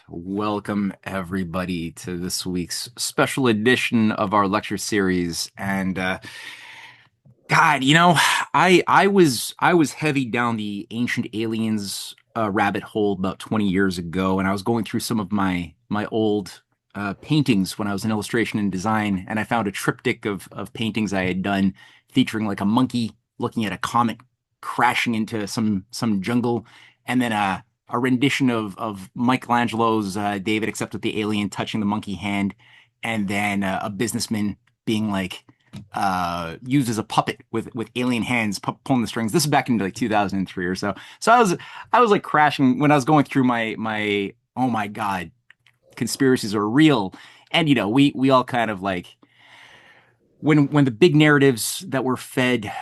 Welcome everybody to this week's special edition of our lecture series. And God, I was heavy down the ancient aliens rabbit hole about 20 years ago, and I was going through some of my old paintings when I was in illustration and design, and I found a triptych of paintings I had done featuring like a monkey looking at a comet crashing into some jungle, and then a rendition of Michelangelo's David, except with the alien touching the monkey hand, and then a businessman being like used as a puppet with alien hands pulling the strings. This is back in like 2003 or so. So I was like crashing when I was going through my oh my God, conspiracies are real. And we all kind of like when the big narratives that were fed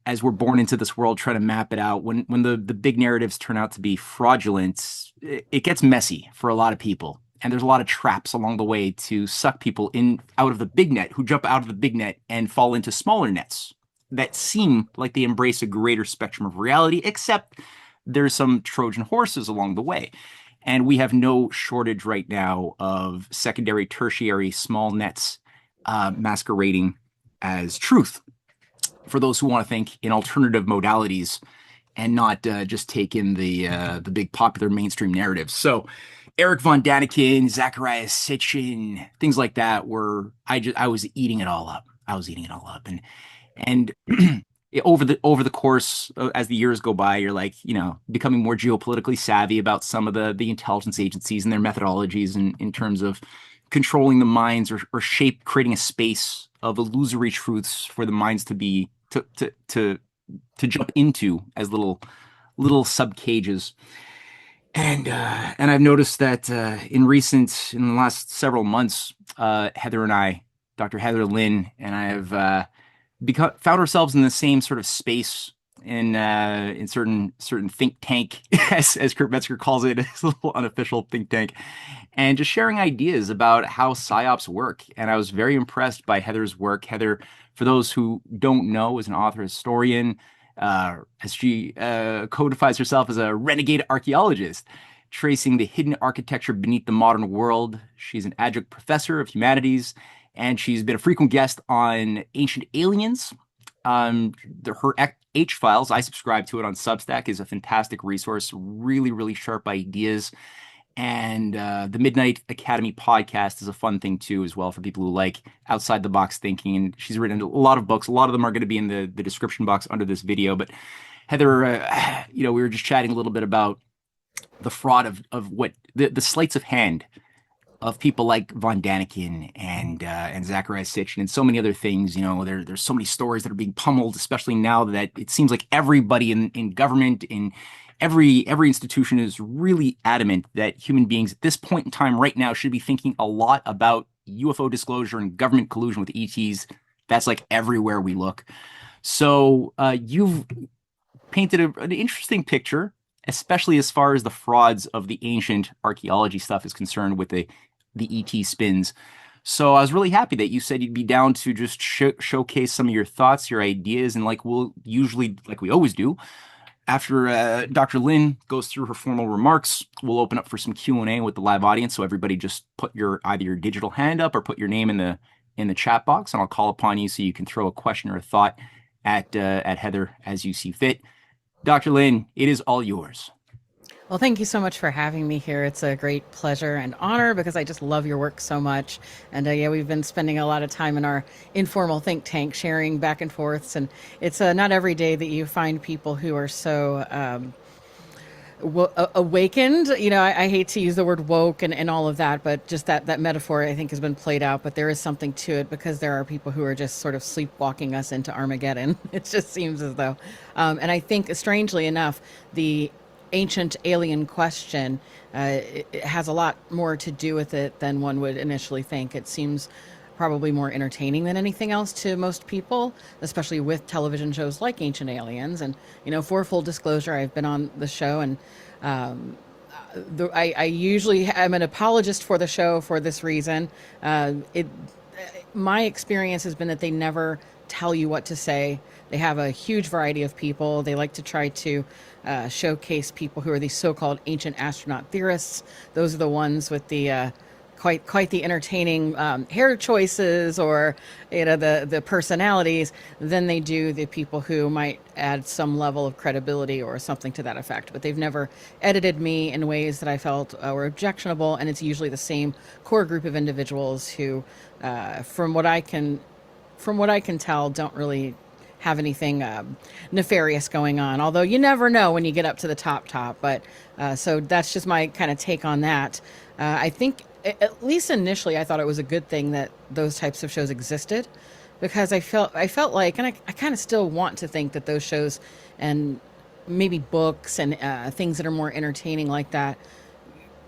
as we're born into this world try to map it out, when the big narratives turn out to be fraudulent, it gets messy for a lot of people. And there's a lot of traps along the way to suck people in out of the big net, who jump out of the big net and fall into smaller nets that seem like they embrace a greater spectrum of reality, except there's some Trojan horses along the way. And we have no shortage right now of secondary, tertiary, small nets masquerading as truth for those who want to think in alternative modalities and not just take in the big popular mainstream narratives. So Erich von Daniken, Zacharia Sichin, things like that were I was eating it all up. I was eating it all up, and over the course as the years go by, you're like becoming more geopolitically savvy about some of the intelligence agencies and their methodologies in terms of controlling the minds or creating a space of illusory truths for the minds to be to jump into as little sub cages. And I've noticed that in the last several months, Heather and I, Dr. Heather Lynn and I have found ourselves in the same sort of space in certain think tank, as Kurt Metzger calls it, his little unofficial think tank, and just sharing ideas about how psyops work. And I was very impressed by Heather's work. Heather, for those who don't know, is an author historian. As she codifies herself as a renegade archaeologist, tracing the hidden architecture beneath the modern world. She's an adjunct professor of humanities, and she's been a frequent guest on Ancient Aliens. Her H files, I subscribe to it on Substack, is a fantastic resource. Really, really sharp ideas. And the Midnight Academy podcast is a fun thing too, as well, for people who like outside the box thinking. And she's written a lot of books. A lot of them are going to be in the description box under this video. But Heather, we were just chatting a little bit about the fraud of what the sleights of hand of people like von Daniken and Zacharia Sitchin and so many other things. There's so many stories that are being pummeled, especially now that it seems like everybody in government, in every institution, is really adamant that human beings at this point in time right now should be thinking a lot about UFO disclosure and government collusion with ETs. That's like everywhere we look. So you've painted an interesting picture, especially as far as the frauds of the ancient archaeology stuff is concerned with the ET spins. So I was really happy that you said you'd be down to just showcase some of your thoughts, your ideas, and like we always do, after Dr. Lynn goes through her formal remarks, we'll open up for some Q&A with the live audience. So everybody just put either your digital hand up or put your name in the chat box, and I'll call upon you so you can throw a question or a thought at Heather as you see fit. Dr. Lynn, it is all yours. Well, thank you so much for having me here. It's a great pleasure and honor because I just love your work so much. And we've been spending a lot of time in our informal think tank sharing back and forths. And it's not every day that you find people who are so awakened. I hate to use the word woke and all of that, but just that metaphor I think has been played out. But there is something to it because there are people who are just sort of sleepwalking us into Armageddon. It just seems as though. And I think, strangely enough, the ancient alien question, it has a lot more to do with it than one would initially think. It seems probably more entertaining than anything else to most people, especially with television shows like Ancient Aliens. And, for full disclosure, I've been on the show, and I usually am an apologist for the show for this reason. My experience has been that they never tell you what to say. They have a huge variety of people. They like to try to showcase people who are these so-called ancient astronaut theorists. Those are the ones with the quite the entertaining hair choices, or the personalities, than they do the people who might add some level of credibility or something to that effect. But they've never edited me in ways that I felt were objectionable, and it's usually the same core group of individuals who, from what I can tell, don't really have anything nefarious going on. Although you never know when you get up to the top. But so that's just my kind of take on that. I think, at least initially, I thought it was a good thing that those types of shows existed, because I felt like, and I kind of still want to think that those shows and maybe books and things that are more entertaining like that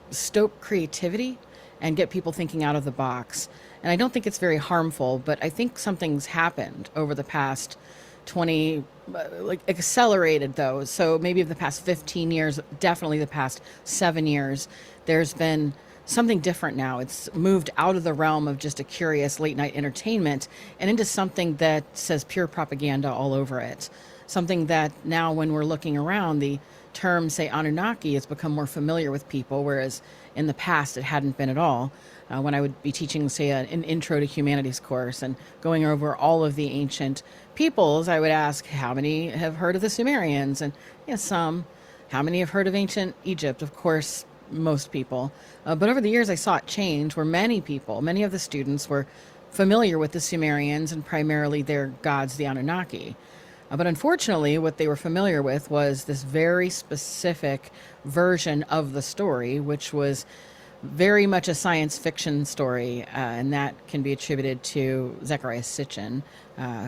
stoke creativity and get people thinking out of the box. And I don't think it's very harmful, but I think something's happened over the past 20, like accelerated though. So maybe of the past 15 years, definitely the past 7 years, there's been something different now. It's moved out of the realm of just a curious late night entertainment and into something that says pure propaganda all over it. Something that now, when we're looking around, the term, say, Anunnaki, has become more familiar with people, whereas in the past it hadn't been at all. When I would be teaching, say, an intro to humanities course and going over all of the ancient peoples, I would ask, how many have heard of the Sumerians? And yes, some. How many have heard of ancient Egypt? Of course, most people. But over the years, I saw it change, where many of the students were familiar with the Sumerians and primarily their gods, the Anunnaki. But unfortunately, what they were familiar with was this very specific version of the story, which was very much a science fiction story, and that can be attributed to Zacharia Sichin,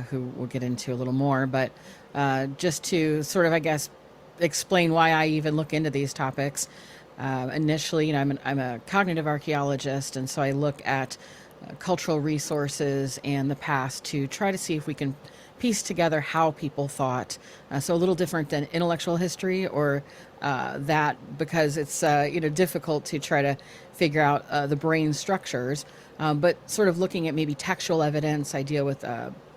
who we'll get into a little more. But just to sort of, I guess, explain why I even look into these topics. Initially, I'm a cognitive archaeologist, and so I look at cultural resources and the past to try to see if we can piece together how people thought. So a little different than intellectual history, or that, because it's difficult to try to figure out the brain structures, but sort of looking at maybe textual evidence. I deal with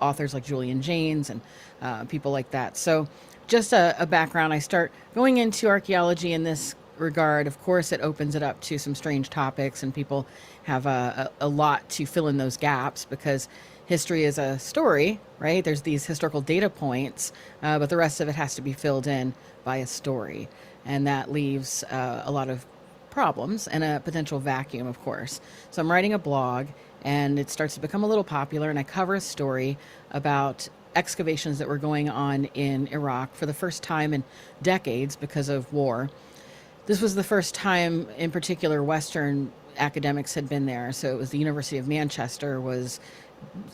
authors like Julian Jaynes and people like that. So just a background. I start going into archaeology in this regard. Of course, it opens it up to some strange topics, and people have a lot to fill in those gaps, because history is a story, right? There's these historical data points, but the rest of it has to be filled in by a story. And that leaves a lot of problems and a potential vacuum, of course. So I'm writing a blog, and it starts to become a little popular, and I cover a story about excavations that were going on in Iraq for the first time in decades because of war. This was the first time, in particular, Western academics had been there. So it was the University of Manchester was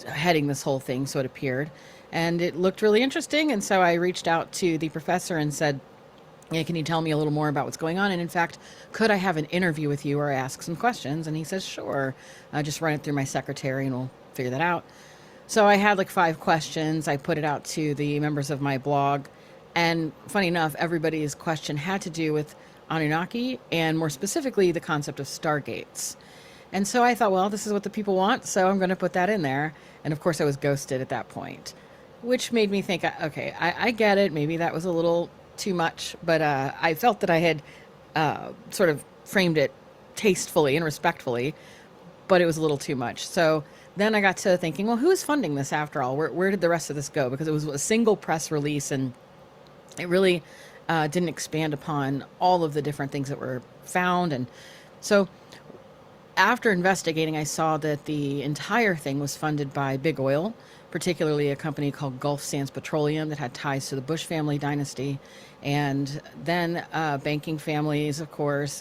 heading this whole thing, so it appeared. And it looked really interesting, and so I reached out to the professor and said, yeah, can you tell me a little more about what's going on? And in fact, could I have an interview with you or ask some questions? And he says, sure. Just run it through my secretary and we'll figure that out. So I had like 5 questions. I put it out to the members of my blog. And funny enough, everybody's question had to do with Anunnaki, and more specifically, the concept of stargates. And so I thought, well, this is what the people want, so I'm going to put that in there. And of course, I was ghosted at that point, which made me think, okay, I get it. Maybe that was a little too much, but I felt that I had sort of framed it tastefully and respectfully, but it was a little too much. So then I got to thinking, well, who's funding this after all? Where did the rest of this go? Because it was a single press release, and it really didn't expand upon all of the different things that were found. And so after investigating, I saw that the entire thing was funded by Big Oil, particularly a company called Gulf Sands Petroleum that had ties to the Bush family dynasty, and then banking families, of course,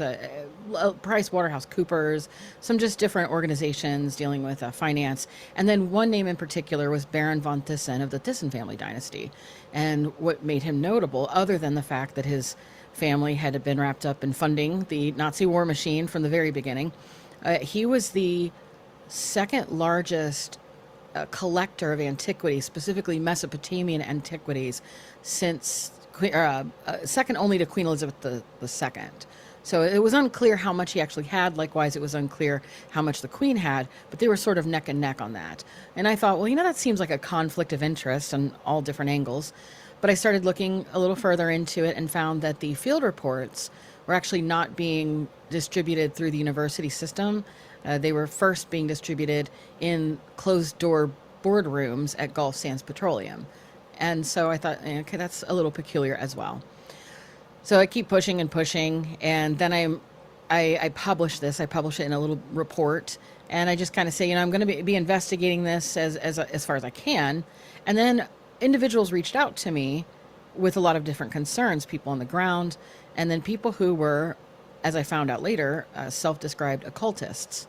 Price Waterhouse Coopers, some just different organizations dealing with finance. And then one name in particular was Baron von Thyssen of the Thyssen family dynasty. And what made him notable, other than the fact that his family had been wrapped up in funding the Nazi war machine from the very beginning, he was the second largest collector of antiquities, specifically Mesopotamian antiquities, since second only to Queen Elizabeth II. So it was unclear how much he actually had. Likewise, it was unclear how much the queen had, but they were sort of neck and neck on that. And I thought, well, that seems like a conflict of interest on all different angles. But I started looking a little further into it and found that the field reports were actually not being distributed through the university system. They were first being distributed in closed door boardrooms at Gulf Sands Petroleum. And so I thought, okay, that's a little peculiar as well. So I keep pushing and pushing, and then I publish this. I publish it in a little report, and I just kind of say, I'm going to be investigating this as far as I can. And then individuals reached out to me with a lot of different concerns, people on the ground, and then people who were, as I found out later, self-described occultists.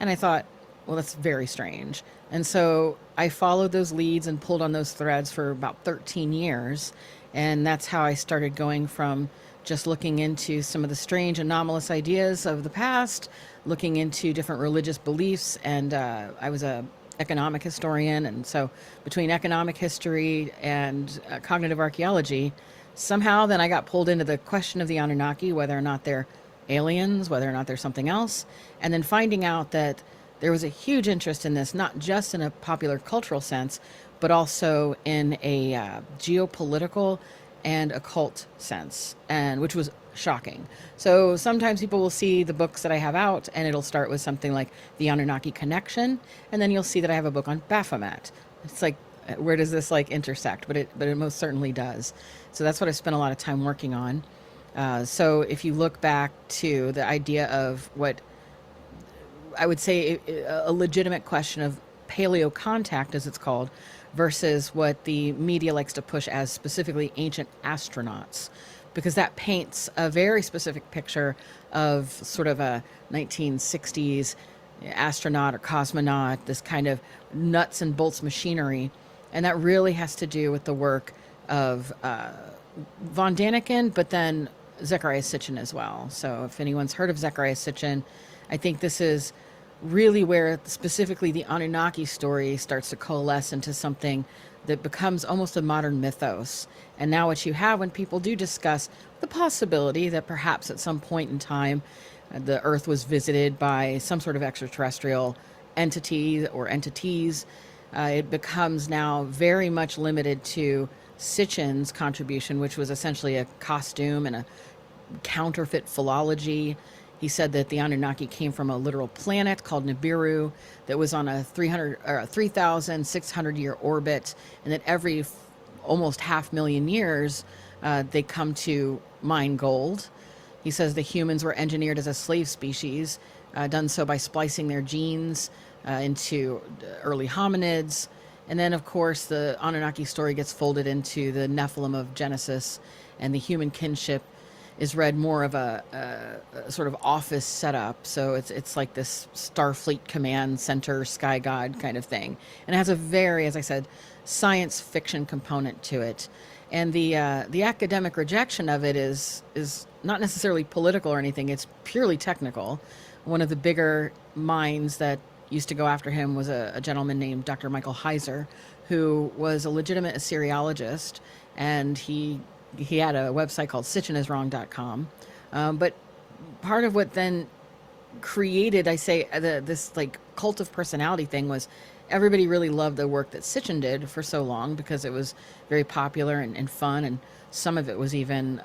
And I thought, well, that's very strange. And so I followed those leads and pulled on those threads for about 13 years. And that's how I started going from just looking into some of the strange, anomalous ideas of the past, looking into different religious beliefs. And I was a economic historian. And so between economic history and cognitive archaeology, somehow then I got pulled into the question of the Anunnaki, whether or not they're aliens, whether or not they're something else. And then finding out that there was a huge interest in this, not just in a popular cultural sense, but also in a geopolitical and occult sense, and which was shocking. So sometimes people will see the books that I have out, and it'll start with something like the Anunnaki Connection, and then you'll see that I have a book on Baphomet. It's like, where does this intersect? But it most certainly does. So that's what I spent a lot of time working on. So if you look back to the idea of what I would say a legitimate question of paleo contact, as it's called, versus what the media likes to push as specifically ancient astronauts, because that paints a very specific picture of sort of a 1960s astronaut or cosmonaut, this kind of nuts and bolts machinery. And that really has to do with the work of von Daniken, but then Zacharia Sichin as well. So if anyone's heard of Zacharia Sichin, I think this is really where specifically the Anunnaki story starts to coalesce into something that becomes almost a modern mythos. And now what you have when people do discuss the possibility that perhaps at some point in time the Earth was visited by some sort of extraterrestrial entity or entities, it becomes now very much limited to Sitchin's contribution, which was essentially a costume and a counterfeit philology. He said that the Anunnaki came from a literal planet called Nibiru that was on a 3,600 year orbit, and that every almost 500,000 years they come to mine gold. He says the humans were engineered as a slave species, done so by splicing their genes into early hominids. And then, of course, the Anunnaki story gets folded into the Nephilim of Genesis, and the human kinship is read more of a sort of office setup. So it's like this Starfleet command center, sky god kind of thing. And it has a very, as I said, science fiction component to it. And the academic rejection of it is not necessarily political or anything. It's purely technical. One of the bigger minds that used to go after him was a gentleman named Dr. Michael Heiser, who was a legitimate Assyriologist, and he had a website called sichiniswrong.com. But part of what then created, I say, this cult of personality thing was everybody really loved the work that Sichin did for so long because it was very popular and fun, and some of it was even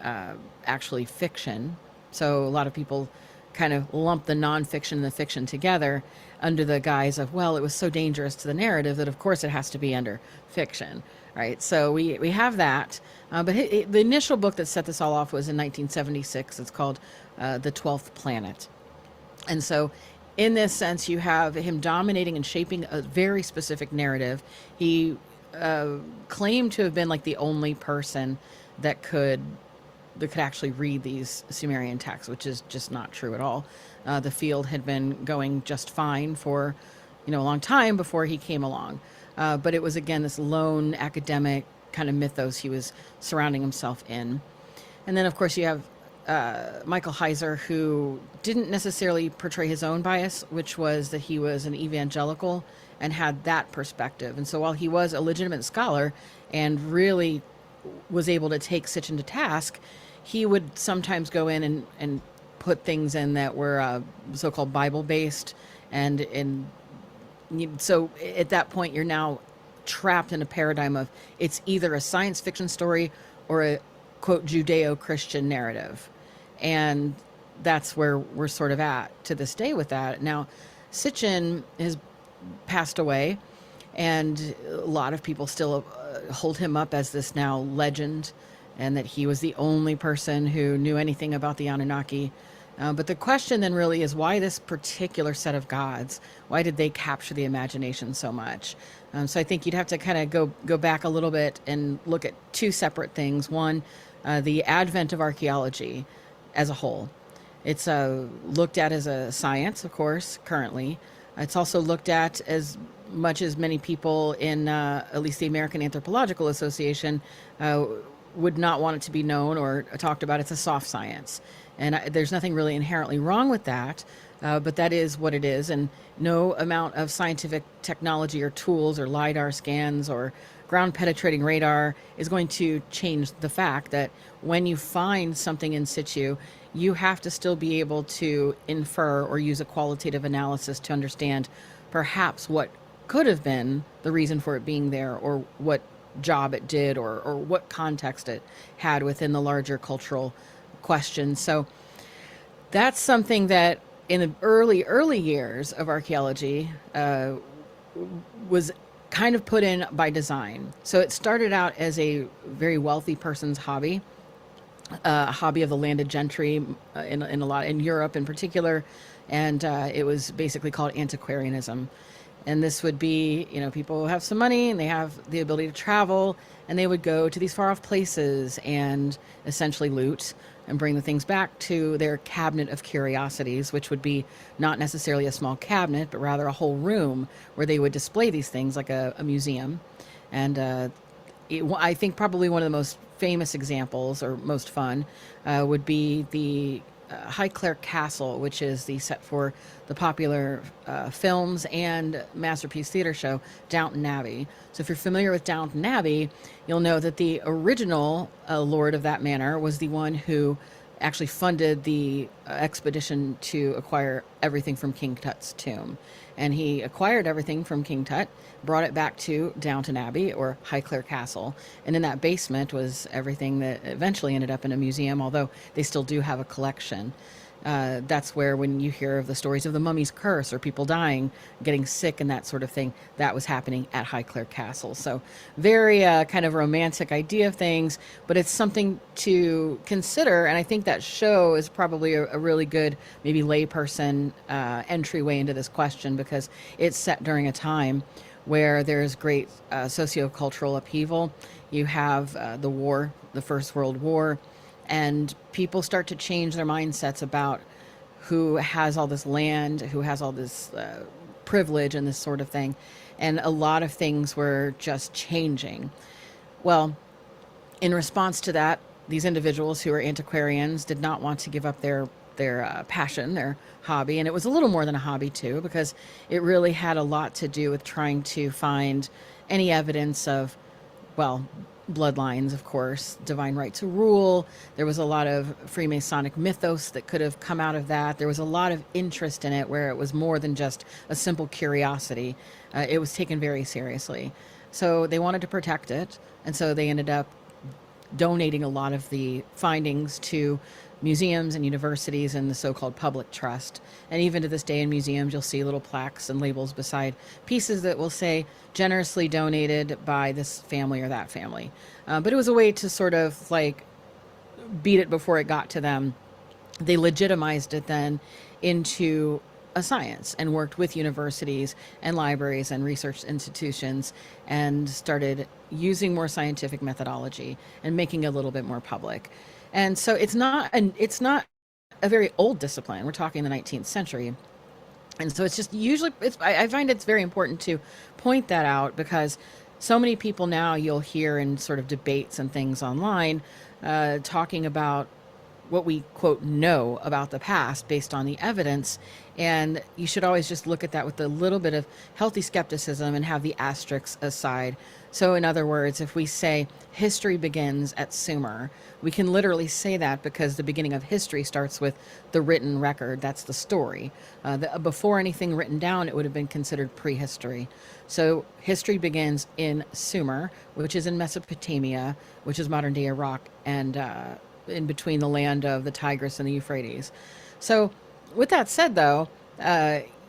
actually fiction. So a lot of people kind of lump the nonfiction and the fiction together under the guise of, well, it was so dangerous to the narrative that of course it has to be under fiction, right? So we have that. But the initial book that set this all off was in 1976. It's called The 12th Planet. And so in this sense, you have him dominating and shaping a very specific narrative. He claimed to have been like the only person that could actually read these Sumerian texts, which is just not true at all. The field had been going just fine for, a long time before he came along. But it was, again, this lone academic kind of mythos he was surrounding himself in. And then, of course, you have Michael Heiser, who didn't necessarily portray his own bias, which was that he was an evangelical and had that perspective. And so while he was a legitimate scholar and really was able to take Sitchin to task, he would sometimes go in and put things in that were so-called Bible based, and so at that point you're now trapped in a paradigm of it's either a science fiction story or a quote Judeo-Christian narrative, and that's where we're sort of at to this day with that. Now, Sitchin has passed away, and a lot of people still hold him up as this now legend, and that he was the only person who knew anything about the Anunnaki. But the question then really is, why this particular set of gods? Why did they capture the imagination so much? So I think you'd have to kind of go back a little bit and look at two separate things. One, the advent of archaeology as a whole. It's looked at as a science, of course, currently. It's also looked at as much as many people in at least the American Anthropological Association would not want it to be known or talked about. It's a soft science. And there's nothing really inherently wrong with that, but that is what it is. And no amount of scientific technology or tools or LiDAR scans or ground penetrating radar is going to change the fact that when you find something in situ, you have to still be able to infer or use a qualitative analysis to understand perhaps what could have been the reason for it being there, or what job it did, or what context it had within the larger cultural question. So that's something that in the early years of archaeology was kind of put in by design. So it started out as a very wealthy person's hobby, a hobby of the landed gentry in Europe in particular, and it was basically called antiquarianism. And this would be, people who have some money and they have the ability to travel, and they would go to these far off places and essentially loot and bring the things back to their cabinet of curiosities, which would be not necessarily a small cabinet, but rather a whole room where they would display these things like a museum. And I think probably one of the most famous examples, or most fun, would be the Highclere Castle, which is the set for the popular films and masterpiece theater show Downton Abbey. So if you're familiar with Downton Abbey, you'll know that the original lord of that manor was the one who actually funded the expedition to acquire everything from King Tut's tomb. And he acquired everything from King Tut, brought it back to Downton Abbey, or Highclere Castle. And in that basement was everything that eventually ended up in a museum, although they still do have a collection. That's where, when you hear of the stories of the mummy's curse or people dying, getting sick and that sort of thing, that was happening at Highclere Castle. So very kind of romantic idea of things, but it's something to consider. And I think that show is probably a really good, maybe layperson entryway into this question, because it's set during a time where there's great sociocultural upheaval. You have the war, the First World War, and people start to change their mindsets about who has all this land, who has all this privilege and this sort of thing. And a lot of things were just changing. Well, in response to that, these individuals who are antiquarians did not want to give up their passion, their hobby. And it was a little more than a hobby too, because it really had a lot to do with trying to find any evidence of, well, bloodlines, of course, divine right to rule. There was a lot of Freemasonic mythos that could have come out of that. There was a lot of interest in it, where it was more than just a simple curiosity. It was taken very seriously. So they wanted to protect it, and so they ended up donating a lot of the findings to museums and universities and the so-called public trust. And even to this day in museums, you'll see little plaques and labels beside pieces that will say generously donated by this family or that family. But it was a way to sort of like beat it before it got to them. They legitimized it then into a science, and worked with universities and libraries and research institutions, and started using more scientific methodology and making it a little bit more public. And so it's not a very old discipline. We're talking the 19th century. And so it's just usually, I find it's very important to point that out, because so many people now, you'll hear in sort of debates and things online talking about what we quote know about the past based on the evidence. And you should always just look at that with a little bit of healthy skepticism and have the asterisks aside. So in other words, if we say history begins at Sumer, we can literally say that because the beginning of history starts with the written record. That's the story. Before anything written down, it would have been considered prehistory. So history begins in Sumer, which is in Mesopotamia, which is modern day Iraq, and in between the land of the Tigris and the Euphrates. So, with that said, though,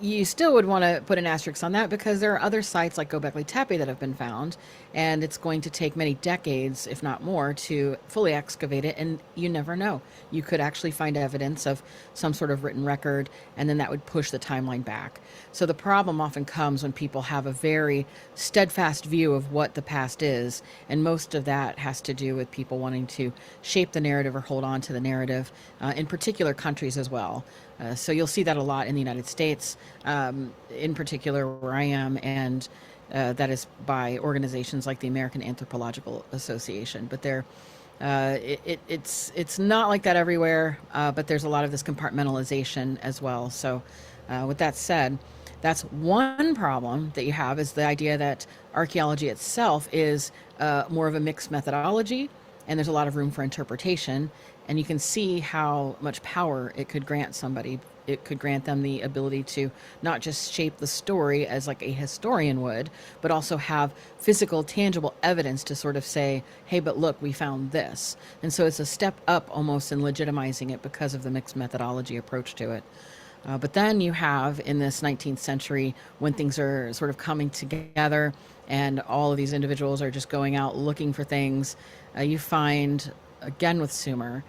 you still would want to put an asterisk on that because there are other sites like Göbekli Tepe that have been found, and it's going to take many decades, if not more, to fully excavate it, and you never know. You could actually find evidence of some sort of written record, and then that would push the timeline back. So the problem often comes when people have a very steadfast view of what the past is, and most of that has to do with people wanting to shape the narrative or hold on to the narrative, in particular countries as well. So you'll see that a lot in the United States, in particular where I am, and that is by organizations like the American Anthropological Association. But it's not like that everywhere, but there's a lot of this compartmentalization as well. So with that said, that's one problem that you have, is the idea that archaeology itself is more of a mixed methodology, and there's a lot of room for interpretation. And you can see how much power it could grant somebody. It could grant them the ability to not just shape the story as like a historian would, but also have physical, tangible evidence to sort of say, hey, but look, we found this. And so it's a step up almost in legitimizing it because of the mixed methodology approach to it. But then you have in this 19th century, when things are sort of coming together and all of these individuals are just going out looking for things, you find, again with Sumer,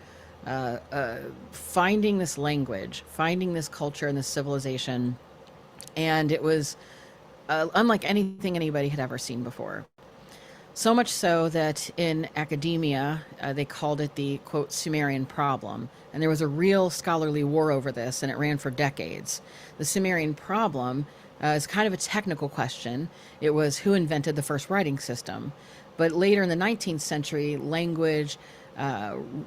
finding this language, finding this culture and this civilization. And it was unlike anything anybody had ever seen before. So much so that in academia, they called it the, quote, Sumerian problem. And there was a real scholarly war over this, and it ran for decades. The Sumerian problem is kind of a technical question. It was who invented the first writing system. But later in the 19th century, language,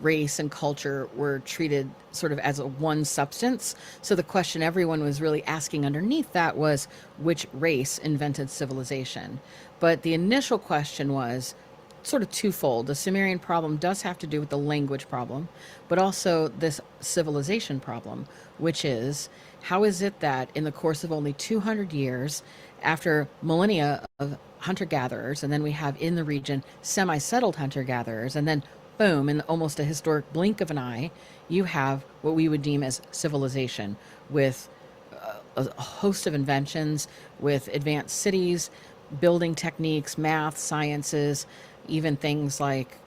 race, and culture were treated sort of as a one substance. So the question everyone was really asking underneath that was, which race invented civilization? But the initial question was sort of twofold. The Sumerian problem does have to do with the language problem, but also this civilization problem, which is, how is it that in the course of only 200 years, after millennia of hunter-gatherers, and then we have in the region semi-settled hunter-gatherers, and then boom, in almost a historic blink of an eye, you have what we would deem as civilization, with a host of inventions, with advanced cities, building techniques, math, sciences, even things like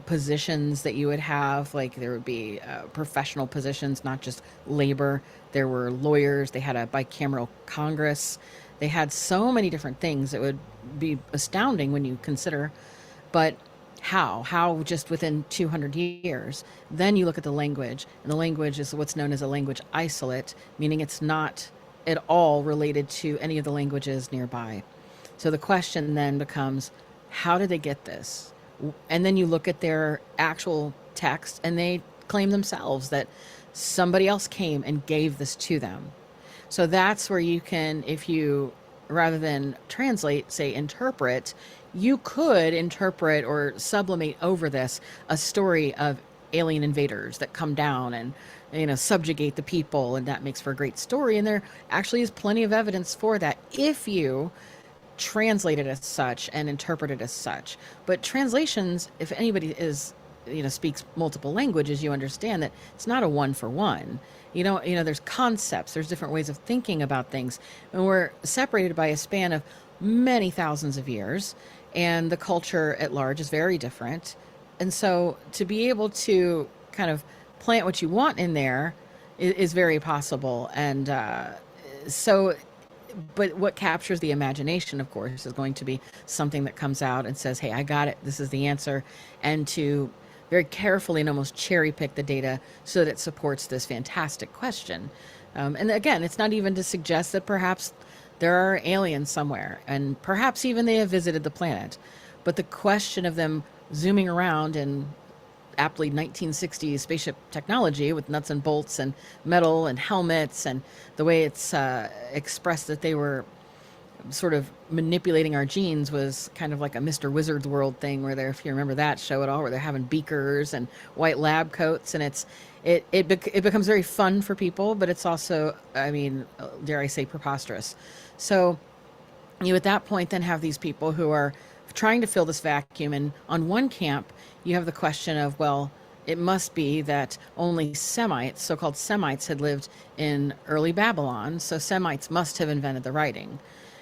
positions that you would have. Like there would be professional positions, not just labor. There were lawyers. They had a bicameral Congress. They had so many different things that would be astounding when you consider. But how just within 200 years? Then you look at the language, and the language is what's known as a language isolate, meaning it's not at all related to any of the languages nearby. So the question then becomes, how did they get this? And then you look at their actual text, and they claim themselves that somebody else came and gave this to them. So that's where you can, if you, rather than translate, say interpret, you could interpret or sublimate over this a story of alien invaders that come down and, subjugate the people, and that makes for a great story. And there actually is plenty of evidence for that if you translate it as such and interpret it as such. But translations, if anybody speaks multiple languages, you understand that it's not a one for one. There's concepts, there's different ways of thinking about things, and we're separated by a span of many thousands of years, and the culture at large is very different. And so to be able to kind of plant what you want in there is very possible. And but what captures the imagination, of course, is going to be something that comes out and says, hey, I got it, this is the answer, and to very carefully and almost cherry pick the data so that it supports this fantastic question. And again, it's not even to suggest that perhaps there are aliens somewhere, and perhaps even they have visited the planet. But the question of them zooming around and aptly 1960s spaceship technology with nuts and bolts and metal and helmets, and the way it's expressed that they were sort of manipulating our genes was kind of like a Mr. Wizard's World thing, where they're, if you remember that show at all, where they're having beakers and white lab coats, and it becomes very fun for people, but it's also, I mean, dare I say, preposterous. So you at that point then have these people who are trying to fill this vacuum, and on one camp you have the question of, well, it must be that only Semites, so-called Semites, had lived in early Babylon, so Semites must have invented the writing.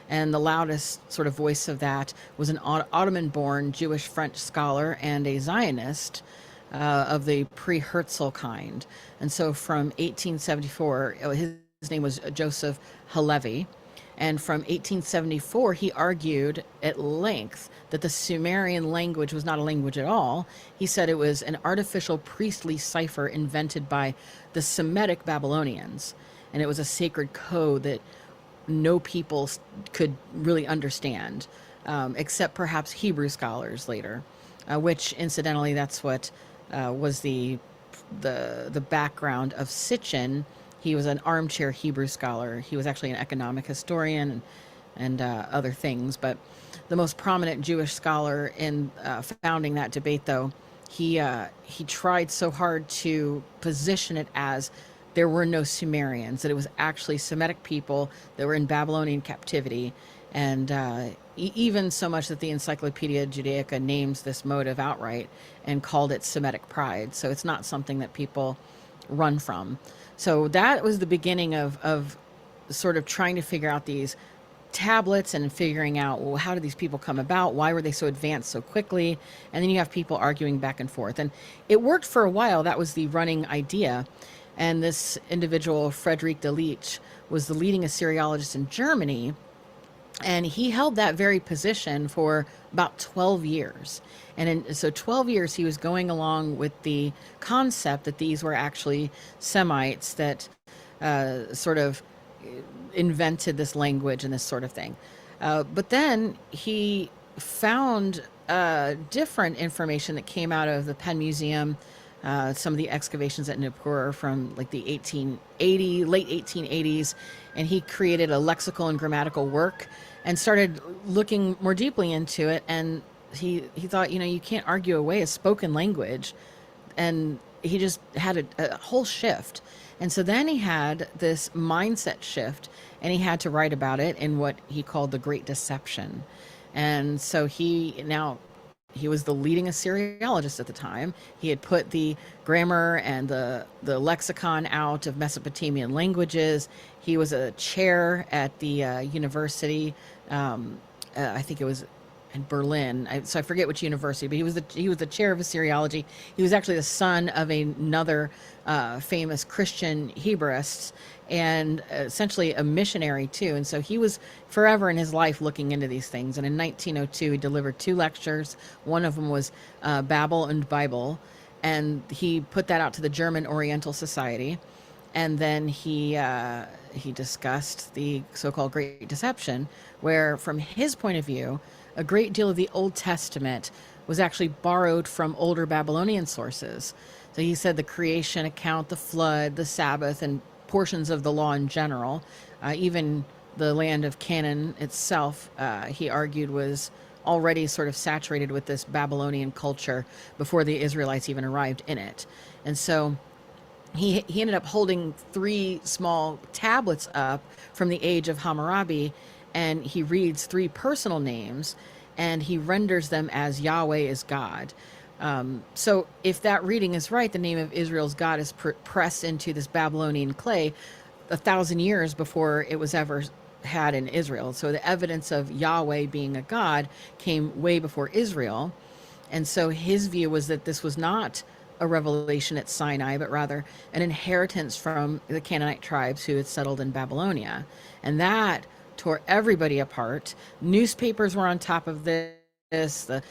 And the loudest sort of voice of that was an Ottoman-born Jewish French scholar and a Zionist of the pre-Herzl kind. And so from 1874, his name was Joseph Halevi, and from 1874, he argued at length that the Sumerian language was not a language at all. He said it was an artificial priestly cipher invented by the Semitic Babylonians, and it was a sacred code that no people could really understand, except perhaps Hebrew scholars later, which incidentally, that's what was the background of Sitchin. He was an armchair Hebrew scholar. He was actually an economic historian and other things. But the most prominent Jewish scholar in founding that debate, though, he tried so hard to position it as there were no Sumerians, that it was actually Semitic people that were in Babylonian captivity. And even so much that the Encyclopedia Judaica names this motive outright and called it Semitic pride. So it's not something that people run from. So that was the beginning of sort of trying to figure out these tablets and figuring out, well, how did these people come about? Why were they so advanced so quickly? And then you have people arguing back and forth. And it worked for a while. That was the running idea. And this individual, Friedrich Delitzsch, was the leading Assyriologist in Germany. And he held that very position for about 12 years. And so 12 years he was going along with the concept that these were actually Semites that sort of invented this language and this sort of thing. But then he found different information that came out of the Penn Museum, some of the excavations at Nippur from like the late 1880s, and he created a lexical and grammatical work and started looking more deeply into it. And he thought, you can't argue away a spoken language. And he just had a whole shift. And so then he had this mindset shift, and he had to write about it in what he called the Great Deception. And so he was the leading Assyriologist at the time. He had put the grammar and the lexicon out of Mesopotamian languages. He was a chair at the university. I think it was in Berlin. So I forget which university, but he was the chair of Assyriology. He was actually the son of another famous Christian Hebraist, and essentially a missionary too. And so he was forever in his life looking into these things. And in 1902, he delivered 2 lectures. One of them was Babel and Bible, and he put that out to the German Oriental Society. And then he discussed the so-called Great Deception, where from his point of view, a great deal of the Old Testament was actually borrowed from older Babylonian sources. So he said the creation account, the flood, the Sabbath, and portions of the law in general, even the land of Canaan itself, he argued was already sort of saturated with this Babylonian culture before the Israelites even arrived in it. And so he ended up holding 3 small tablets up from the age of Hammurabi, and he reads 3 personal names, and he renders them as Yahweh is God. So if that reading is right, the name of Israel's God is pressed into this Babylonian clay 1,000 years before it was ever had in Israel. So the evidence of Yahweh being a God came way before Israel. And so his view was that this was not a revelation at Sinai, but rather an inheritance from the Canaanite tribes who had settled in Babylonia. And that tore everybody apart. Newspapers were on top of this. The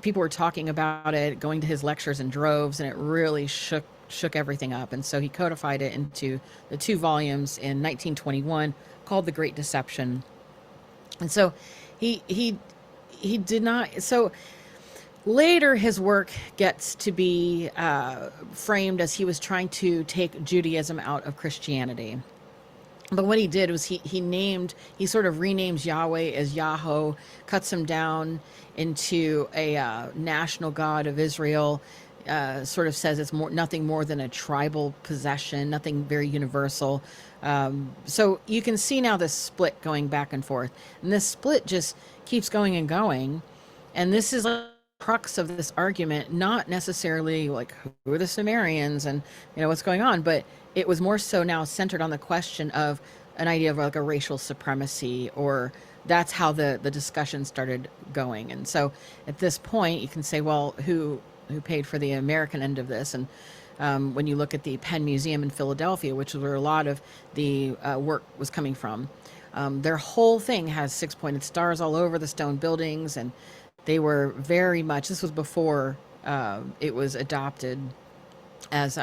people were talking about it, going to his lectures in droves, and it really shook everything up. And so he codified it into the 2 volumes in 1921 called The Great Deception. And so he did not. So Later, his work gets to be framed as he was trying to take Judaism out of Christianity. But what he did was he sort of renames Yahweh as Yahweh, cuts him down into a national god of Israel. Sort of says it's nothing more than a tribal possession, nothing very universal. So you can see now this split going back and forth, and this split just keeps going and going. And this is like the crux of this argument, not necessarily like who are the Sumerians and what's going on, but it was more so now centered on the question of an idea of like a racial supremacy, or that's how the discussion started going. And so at this point, you can say, well, who paid for the American end of this? And when you look at the Penn Museum in Philadelphia, which is where a lot of the work was coming from, their whole thing has six-pointed stars all over the stone buildings, and they were very much, this was before it was adopted as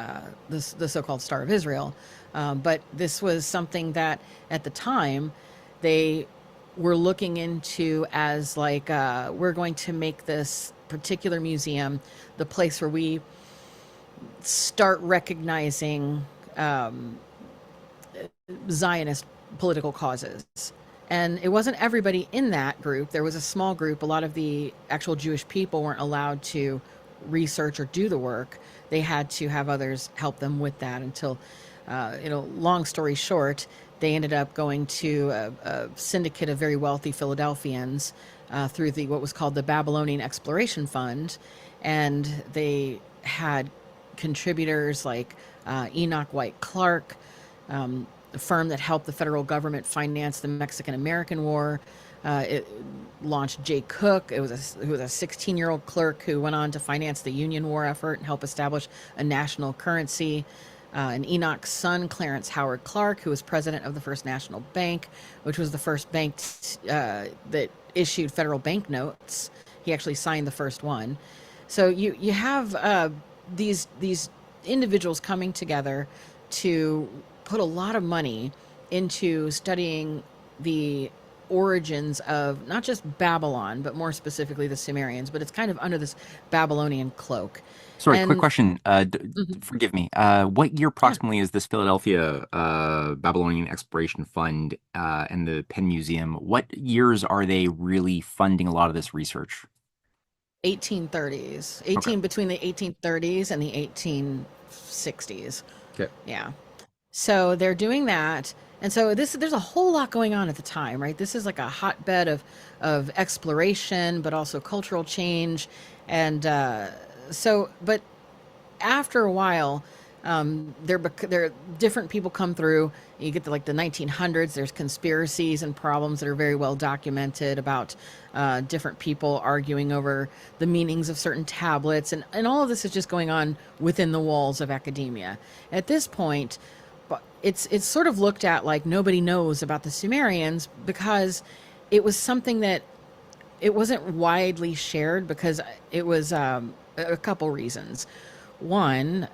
the so-called Star of Israel. But this was something that at the time they were looking into as like, we're going to make this particular museum the place where we start recognizing Zionist political causes. And it wasn't everybody in that group. There was a small group. A lot of the actual Jewish people weren't allowed to research or do the work. They had to have others help them with that until, long story short, they ended up going to a syndicate of very wealthy Philadelphians through what was called the Babylonian Exploration Fund. And they had contributors like Enoch White Clark, the firm that helped the federal government finance the Mexican-American War. It launched Jay Cook, who was a 16-year-old clerk who went on to finance the Union War effort and help establish a national currency. And Enoch's son, Clarence Howard Clark, who was president of the First National Bank, which was the first bank that issued federal banknotes. He actually signed the first one. So you have these individuals coming together to put a lot of money into studying the origins of not just Babylon, but more specifically the Sumerians. But it's kind of under this Babylonian cloak. Sorry, quick And question. mhm, Forgive me. What year yeah, approximately is this Philadelphia Babylonian Exploration Fund and the Penn Museum? What years are they really funding a lot of this research? 1830s, Okay. 18 between the 1830s and the 1860s. Okay. Yeah. So they're doing that. And so there's a whole lot going on at the time, right? This is like a hotbed of exploration, but also cultural change. And but after a while, there different people come through. You get to like the 1900s. There's conspiracies and problems that are very well documented about different people arguing over the meanings of certain tablets, and all of this is just going on within the walls of academia. At this point, it's sort of looked at like nobody knows about the Sumerians because it was something that it wasn't widely shared because it was a couple reasons. One,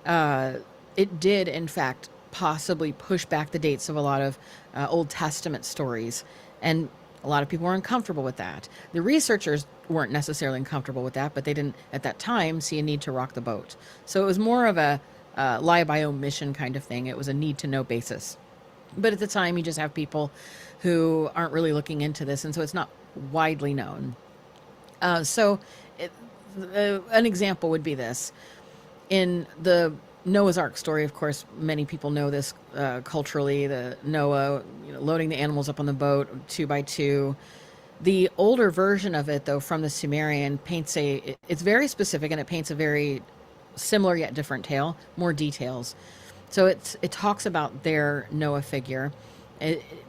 it did, in fact, possibly push back the dates of a lot of Old Testament stories. And a lot of people were uncomfortable with that. The researchers weren't necessarily uncomfortable with that, but they didn't, at that time, see a need to rock the boat. So it was more of a lie by omission kind of thing. It was a need to know basis. But at the time, you just have people who aren't really looking into this, and so it's not widely known. So an example would be this. In the Noah's Ark story, of course, many people know this culturally, the Noah loading the animals up on the boat 2 by 2. The older version of it, though, from the Sumerian it's very specific and it paints a very similar yet different tale, more details. So it talks about their Noah figure.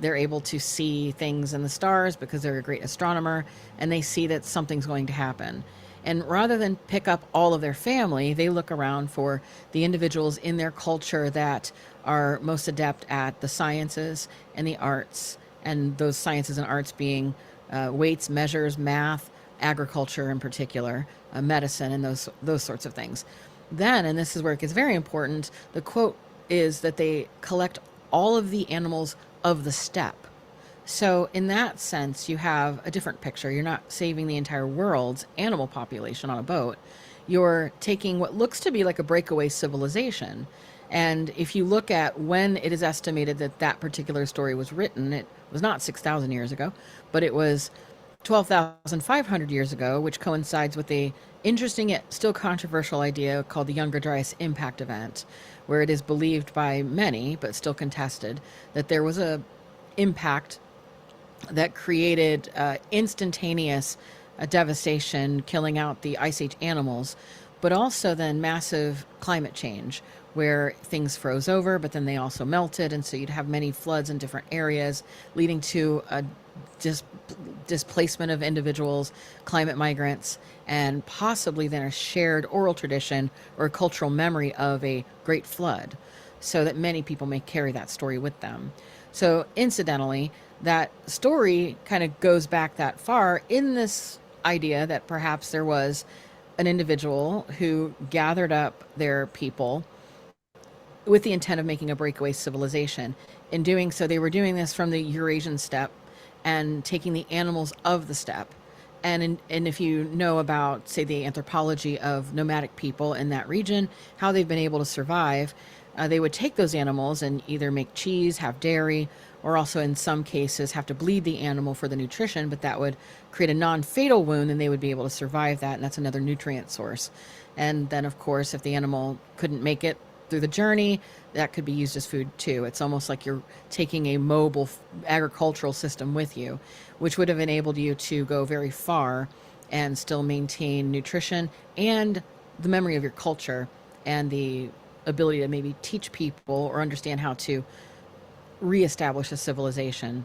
They're able to see things in the stars because they're a great astronomer, and they see that something's going to happen. And rather than pick up all of their family, they look around for the individuals in their culture that are most adept at the sciences and the arts, and those sciences and arts being weights, measures, math, agriculture in particular, medicine, and those sorts of things. Then, and this is where it gets very important, the quote is that they collect all of the animals of the steppe. So, in that sense, you have a different picture. You're not saving the entire world's animal population on a boat. You're taking what looks to be like a breakaway civilization. And if you look at when it is estimated that that particular story was written, it was not 6,000 years ago, but it was 12,500 years ago, which coincides with a interesting yet still controversial idea called the Younger Dryas impact event, where it is believed by many, but still contested, that there was a impact that created instantaneous devastation, killing out the Ice Age animals, but also then massive climate change where things froze over, but then they also melted. And so you'd have many floods in different areas, leading to a dis- displacement of individuals, climate migrants, and possibly then a shared oral tradition or cultural memory of a great flood, so that many people may carry that story with them. So, incidentally, that story kind of goes back that far in this idea that perhaps there was an individual who gathered up their people with the intent of making a breakaway civilization. In doing so, they were doing this from the Eurasian steppe and taking the animals of the steppe. And if you know about, say, the anthropology of nomadic people in that region, how they've been able to survive, they would take those animals and either make cheese, have dairy, or also in some cases have to bleed the animal for the nutrition, but that would create a non-fatal wound and they would be able to survive that, and that's another nutrient source. And then, of course, if the animal couldn't make it through the journey, that could be used as food too. It's almost like you're taking a mobile agricultural system with you, which would have enabled you to go very far and still maintain nutrition and the memory of your culture and the ability to maybe teach people or understand how to reestablish a civilization.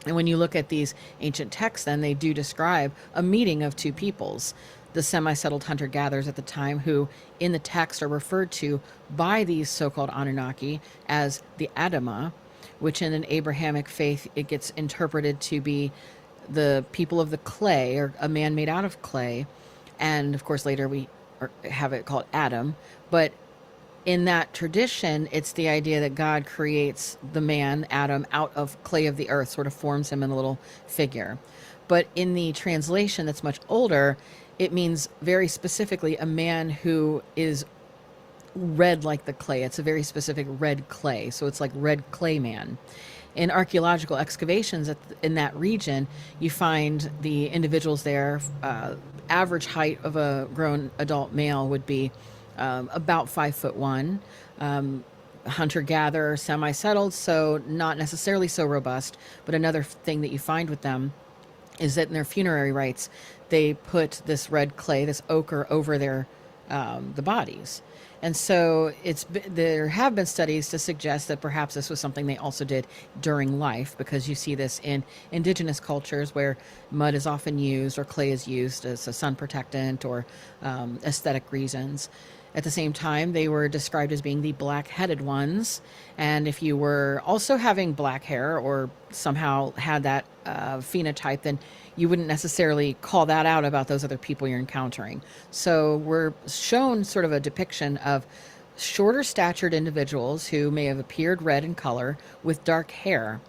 And when you look at these ancient texts, then they do describe a meeting of two peoples, the semi settled hunter gatherers at the time, who in the text are referred to by these so called Anunnaki as the Adamah, which in an Abrahamic faith it gets interpreted to be the people of the clay, or a man made out of clay. And of course, later we have it called Adam. But in that tradition, it's the idea that God creates the man, Adam, out of clay of the earth, sort of forms him in a little figure. But in the translation that's much older, it means very specifically a man who is red like the clay. It's a very specific red clay. So it's like red clay man. In archaeological excavations in that region, you find the individuals there. Average height of a grown adult male would be about 5'1". Hunter gatherer, semi settled, so not necessarily so robust. But another thing that you find with them is that in their funerary rites, they put this red clay, this ochre, over their the bodies. And so there have been studies to suggest that perhaps this was something they also did during life, because you see this in indigenous cultures where mud is often used or clay is used as a sun protectant or aesthetic reasons. At the same time, they were described as being the black-headed ones. And if you were also having black hair or somehow had that phenotype, then you wouldn't necessarily call that out about those other people you're encountering. So we're shown sort of a depiction of shorter statured individuals who may have appeared red in color with dark hair,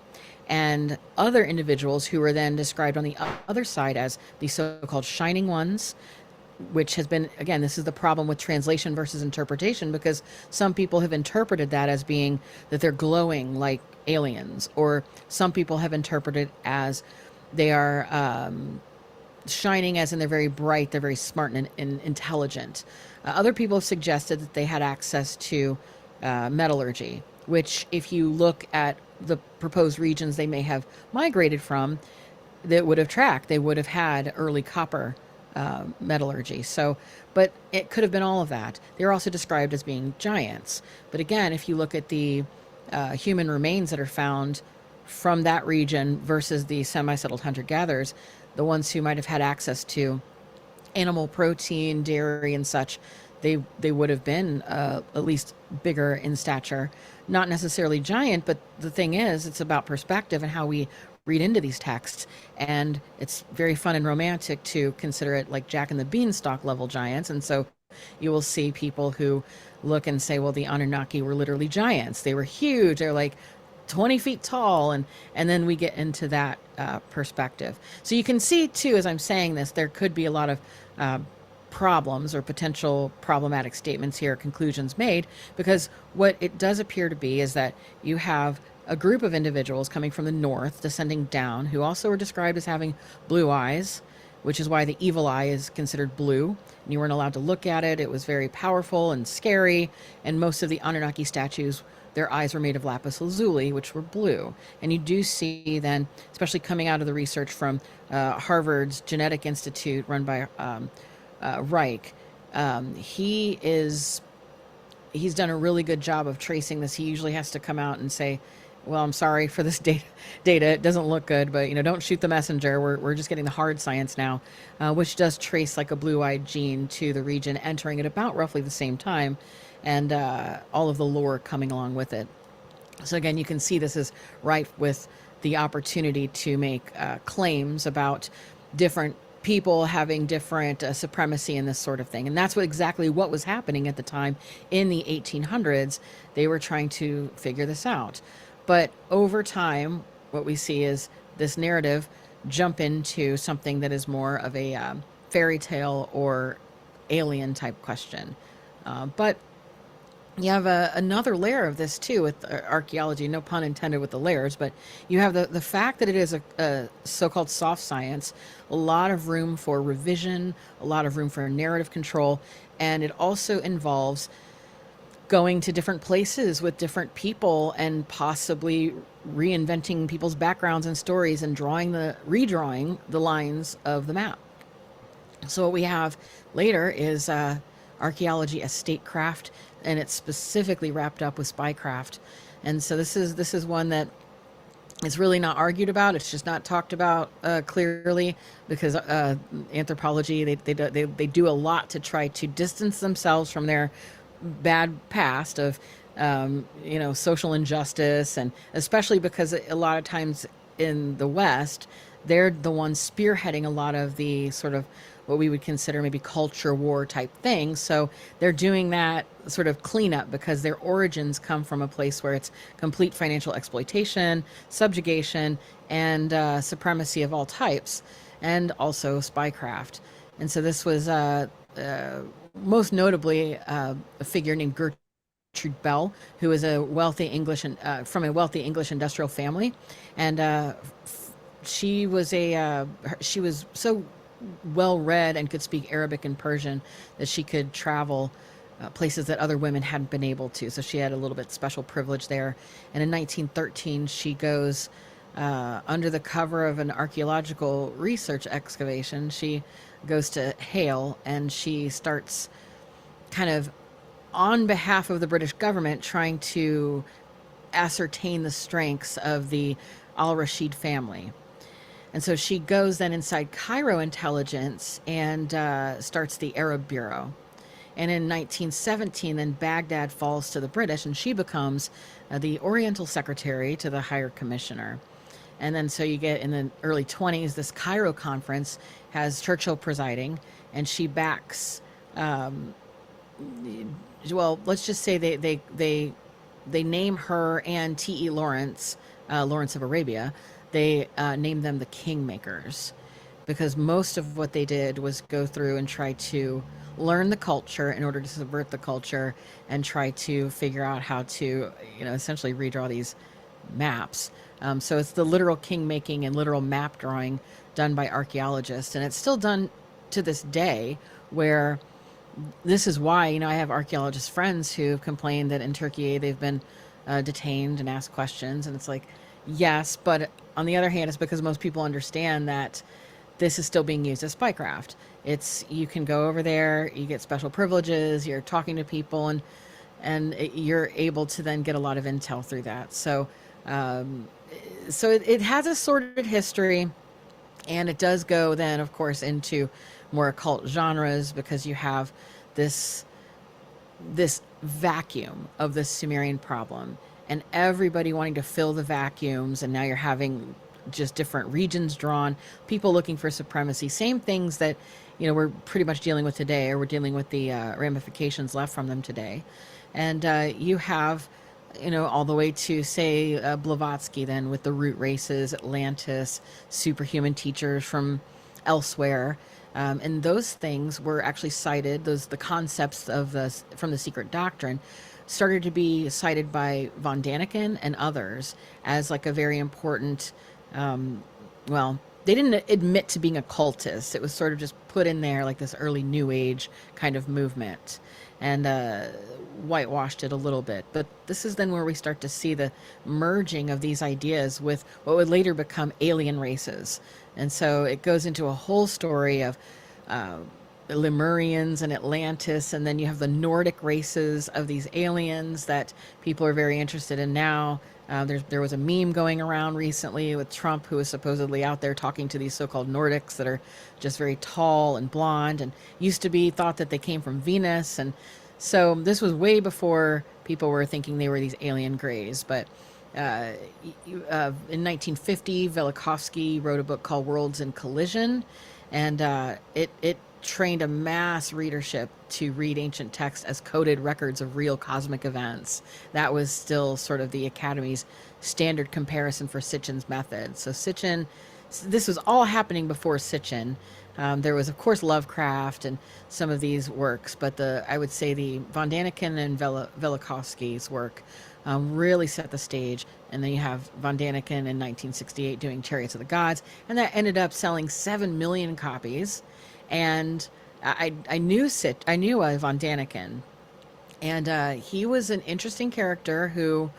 and other individuals who were then described on the other side as the so-called shining ones, which has been, again, this is the problem with translation versus interpretation, because some people have interpreted that as being that they're glowing like aliens, or some people have interpreted as they are shining as in they're very bright, they're very smart and intelligent. Other people have suggested that they had access to metallurgy, which if you look at the proposed regions they may have migrated from, that would have tracked. They would have had early copper metallurgy. So, but it could have been all of that. They're also described as being giants. But again, if you look at the human remains that are found from that region versus the semi-settled hunter-gatherers, the ones who might have had access to animal protein, dairy, and such, they would have been at least bigger in stature. Not necessarily giant, but the thing is, it's about perspective and how we read into these texts. And it's very fun and romantic to consider it like Jack and the Beanstalk level giants. And so you will see people who look and say, well, the Anunnaki were literally giants. They were huge. They're like 20 feet tall, and then we get into that perspective. So you can see too, as I'm saying this, there could be a lot of uh, problems or potential problematic statements here, conclusions made, because what it does appear to be is that you have a group of individuals coming from the north descending down who also are described as having blue eyes, which is why the evil eye is considered blue. And you weren't allowed to look at it. It was very powerful and scary. And most of the Anunnaki statues, their eyes were made of lapis lazuli, which were blue. And you do see then, especially coming out of the research from Harvard's Genetic Institute run by Reich, he's done a really good job of tracing this. He usually has to come out and say, well, I'm sorry for this data. It doesn't look good, but don't shoot the messenger. We're just getting the hard science now, which does trace like a blue-eyed gene to the region entering at about roughly the same time, and all of the lore coming along with it. So again, you can see this is rife with the opportunity to make claims about different people having different supremacy and this sort of thing. And that's exactly what was happening at the time in the 1800s. They were trying to figure this out. But over time, what we see is this narrative jump into something that is more of a fairy tale or alien type question. But you have another layer of this too with archaeology, no pun intended with the layers, but you have the fact that it is a so-called soft science, a lot of room for revision, a lot of room for narrative control, and it also involves going to different places with different people and possibly reinventing people's backgrounds and stories and redrawing the lines of the map. So what we have later is archaeology as statecraft, and it's specifically wrapped up with spycraft. And so this is one that is really not argued about. It's just not talked about clearly, because anthropology they do a lot to try to distance themselves from their bad past of social injustice, and especially because a lot of times in the West, they're the ones spearheading a lot of the sort of what we would consider maybe culture war type things. So they're doing that sort of cleanup because their origins come from a place where it's complete financial exploitation, subjugation, and supremacy of all types, and also spycraft. And so this was most notably a figure named Gertrude Bell, who is a wealthy English and from a wealthy English industrial family, and she was so well read and could speak Arabic and Persian that she could travel places that other women hadn't been able to. So she had a little bit special privilege there. And in 1913, she goes under the cover of an archaeological research excavation. She goes to Hale, and she starts kind of on behalf of the British government trying to ascertain the strengths of the Al-Rashid family. And so she goes then inside Cairo intelligence and starts the Arab Bureau. And in 1917, then Baghdad falls to the British, and she becomes the Oriental Secretary to the Higher Commissioner. And then so you get in the early 20s, this Cairo conference has Churchill presiding, and she backs, well, let's just say they name her and T.E. Lawrence, Lawrence of Arabia, they name them the Kingmakers, because most of what they did was go through and try to learn the culture in order to subvert the culture and try to figure out how to, essentially redraw these maps. So it's the literal king making and literal map drawing done by archaeologists. And it's still done to this day, where this is why, I have archaeologist friends who have complained that in Turkey they've been detained and asked questions. And it's like, yes, but on the other hand, it's because most people understand that this is still being used as spycraft. You can go over there, you get special privileges, you're talking to people, and you're able to then get a lot of intel through that. So it has a sordid history, and it does go then, of course, into more occult genres, because you have this vacuum of the Sumerian problem, and everybody wanting to fill the vacuums, and now you're having just different regions drawn, people looking for supremacy, same things that we're pretty much dealing with today, or we're dealing with the ramifications left from them today. And you have all the way to, say, Blavatsky, then with the root races, Atlantis, superhuman teachers from elsewhere. And those things were actually cited, the concepts of from the secret doctrine started to be cited by von Daniken and others as like a very important, well, they didn't admit to being occultists. It was sort of just put in there like this early New Age kind of movement, and whitewashed it a little bit. But this is then where we start to see the merging of these ideas with what would later become alien races. And so it goes into a whole story of uh, Lemurians and Atlantis, and then you have the Nordic races of these aliens that people are very interested in now. There was a meme going around recently with Trump, who was supposedly out there talking to these so-called Nordics that are just very tall and blonde, and used to be thought that they came from Venus. And so this was way before people were thinking they were these alien grays. But uh, in 1950, Velikovsky wrote a book called Worlds in Collision, and it trained a mass readership to read ancient texts as coded records of real cosmic events. That was still sort of the Academy's standard comparison for Sitchin's method. So Sitchin, this was all happening before Sitchin. There was, of course, Lovecraft and some of these works, but I would say the von Daniken and Velikovsky's work really set the stage. And then you have von Daniken in 1968 doing Chariots of the Gods, and that ended up selling 7 million copies. And I knew von Daniken, and he was an interesting character who,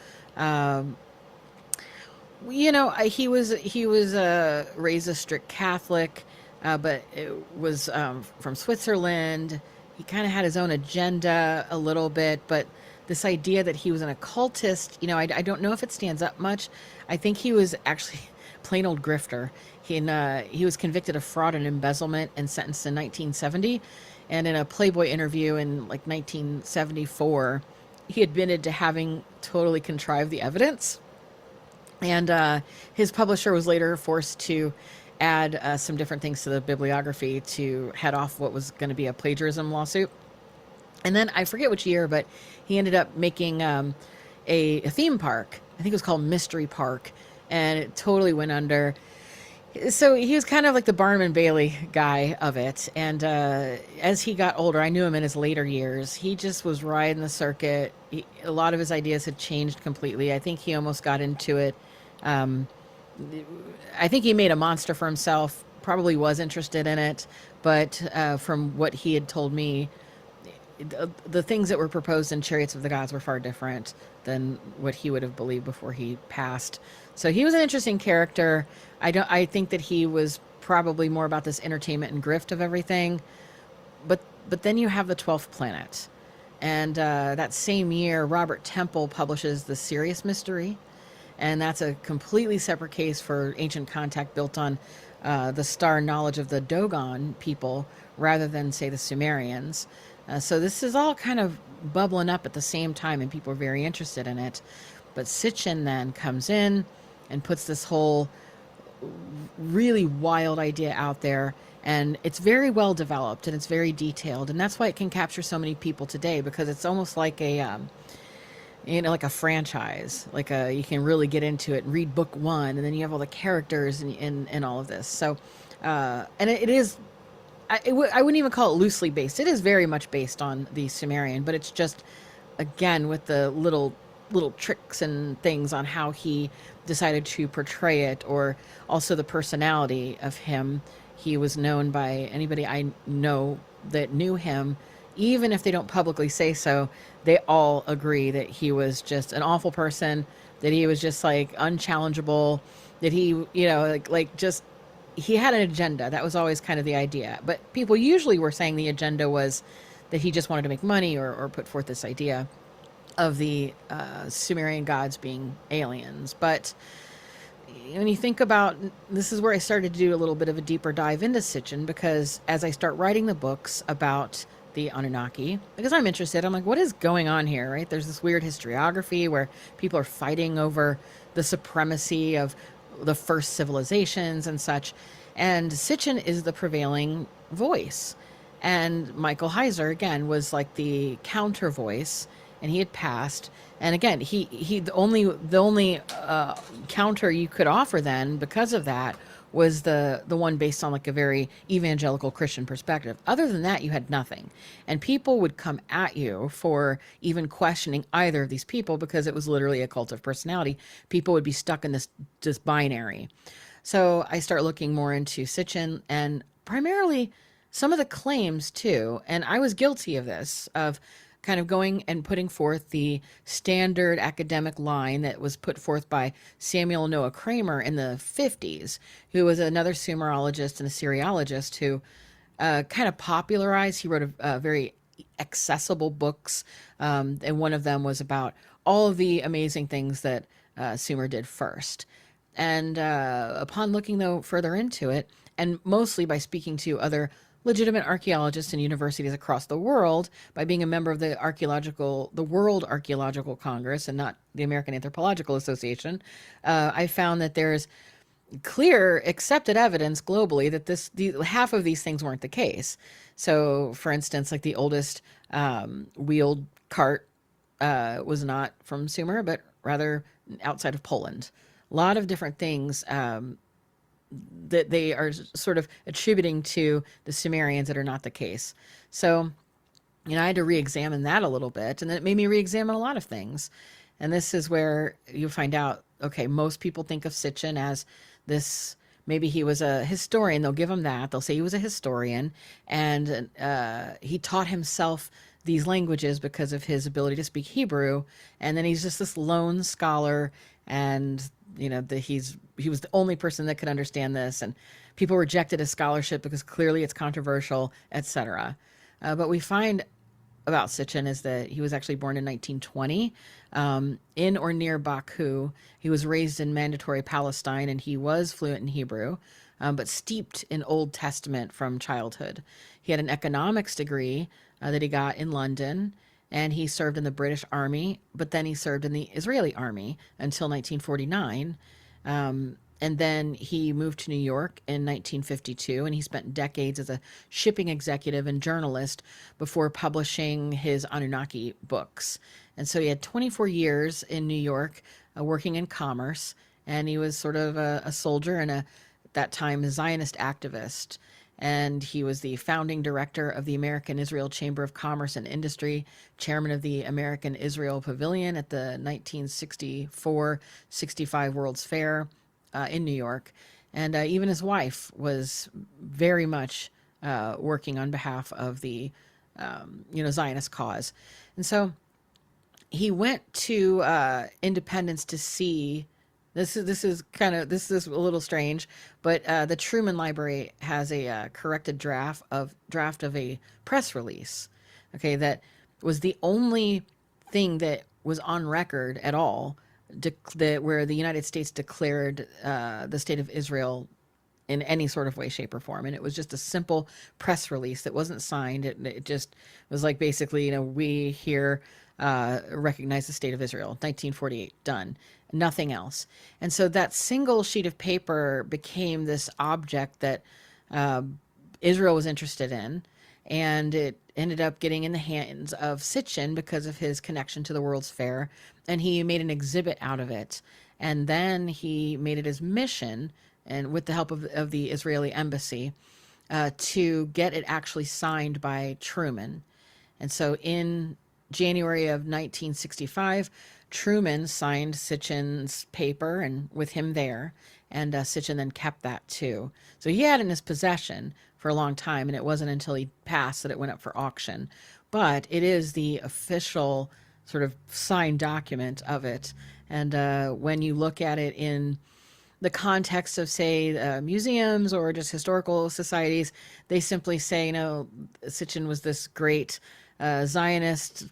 he was raised a strict Catholic, but it was from Switzerland. He kind of had his own agenda a little bit, but this idea that he was an occultist, I don't know if it stands up much. I think he was actually plain old grifter. He was convicted of fraud and embezzlement and sentenced in 1970. And in a Playboy interview in like 1974, he admitted to having totally contrived the evidence. And his publisher was later forced to add some different things to the bibliography to head off what was going to be a plagiarism lawsuit. And then I forget which year, but he ended up making a theme park. I think it was called Mystery Park, and it totally went under. So he was kind of like the Barnum and Bailey guy of it. And as he got older, I knew him in his later years, he just was riding the circuit. A lot of his ideas had changed completely. I think he almost got into it. I think he made a monster for himself, probably was interested in it. But from what he had told me, the things that were proposed in Chariots of the Gods were far different than what he would have believed before he passed. So he was an interesting character. I think that he was probably more about this entertainment and grift of everything. But then you have the 12th planet. And that same year, Robert Temple publishes The Sirius Mystery. And that's a completely separate case for ancient contact built on the star knowledge of the Dogon people rather than, say, the Sumerians. So this is all kind of bubbling up at the same time, and people are very interested in it. But Sitchin then comes in and puts this whole really wild idea out there, and it's very well developed and it's very detailed, and that's why it can capture so many people today, because it's almost like a like a franchise. You can really get into it and read book one, and then you have all the characters and all of this. So and it is. I wouldn't even call it loosely based. It is very much based on the Sumerian, but it's just, again, with the little tricks and things on how he decided to portray it, or also the personality of him. He was known by anybody I know that knew him, even if they don't publicly say so, they all agree that he was just an awful person, that he was just like unchallengeable, that he, just he had an agenda. That was always kind of the idea. But people usually were saying the agenda was that he just wanted to make money, or put forth this idea of the Sumerian gods being aliens. But when you think about, this is where I started to do a little bit of a deeper dive into Sitchin, because as I start writing the books about the Anunnaki, because I'm interested, I'm like, what is going on here, right? There's this weird historiography where people are fighting over the supremacy of the first civilizations and such. And Sitchin is the prevailing voice. And Michael Heiser, again, was like the counter voice. and he had passed. And again, he the only counter you could offer then because of that was the one based on like a very evangelical Christian perspective. Other than that, you had nothing, and people would come at you for even questioning either of these people because it was literally a cult of personality. People would be stuck in this binary. So I start looking more into Sitchin and primarily some of the claims too. And I was guilty of this, of kind of going and putting forth the standard academic line that was put forth by Samuel Noah Kramer in the 50s, who was another Sumerologist and Assyriologist who kind of popularized. He wrote a very accessible books, and one of them was about all of the amazing things that Sumer did first. And upon looking though further into it, and mostly by speaking to other legitimate archaeologists in universities across the world, by being a member of the World Archaeological Congress and not the American Anthropological Association, I found that there's clear accepted evidence globally that half of these things weren't the case. So, for instance, like the oldest wheeled cart was not from Sumer, but rather outside of Poland. A lot of different things that they are sort of attributing to the Sumerians that are not the case. So, I had to re-examine that a little bit, and then it made me re-examine a lot of things. And this is where you find out, okay, most people think of Sitchin as this, maybe he was a historian. They'll give him that. They'll say he was a historian, and he taught himself these languages because of his ability to speak Hebrew. And then he's just this lone scholar, and he was the only person that could understand this, and people rejected his scholarship because clearly it's controversial, etc. But we find about Sitchin is that he was actually born in 1920 in or near Baku. He was raised in Mandatory Palestine, and he was fluent in Hebrew, but steeped in Old Testament from childhood. He had an economics degree that he got in London, and he served in the British Army, but then he served in the Israeli Army until 1949. And then he moved to New York in 1952, and he spent decades as a shipping executive and journalist before publishing his Annunaki books. And so he had 24 years in New York working in commerce, and he was sort of a soldier and at that time, a Zionist activist. And he was the founding director of the American Israel Chamber of Commerce and Industry, chairman of the American Israel Pavilion at the 1964-65 World's Fair in New York. And even his wife was very much working on behalf of the Zionist cause. And so he went to Independence to see. This is a little strange, but the Truman Library has a corrected draft of a press release. Okay, that was the only thing that was on record at all, where the United States declared the state of Israel in any sort of way, shape, or form. And it was just a simple press release that wasn't signed. It just was like, basically, we here recognize the state of Israel, 1948, done. Nothing else. And so that single sheet of paper became this object that Israel was interested in. And it ended up getting in the hands of Sitchin because of his connection to the World's Fair. And he made an exhibit out of it. And then he made it his mission, and with the help of the Israeli embassy, to get it actually signed by Truman. And so in January of 1965, Truman signed Sitchin's paper, and with him there, and Sitchin then kept that too. So he had it in his possession for a long time, and it wasn't until he passed that it went up for auction. But it is the official sort of signed document of it. And when you look at it in the context of, say, museums or just historical societies, they simply say, Sitchin was this great Zionist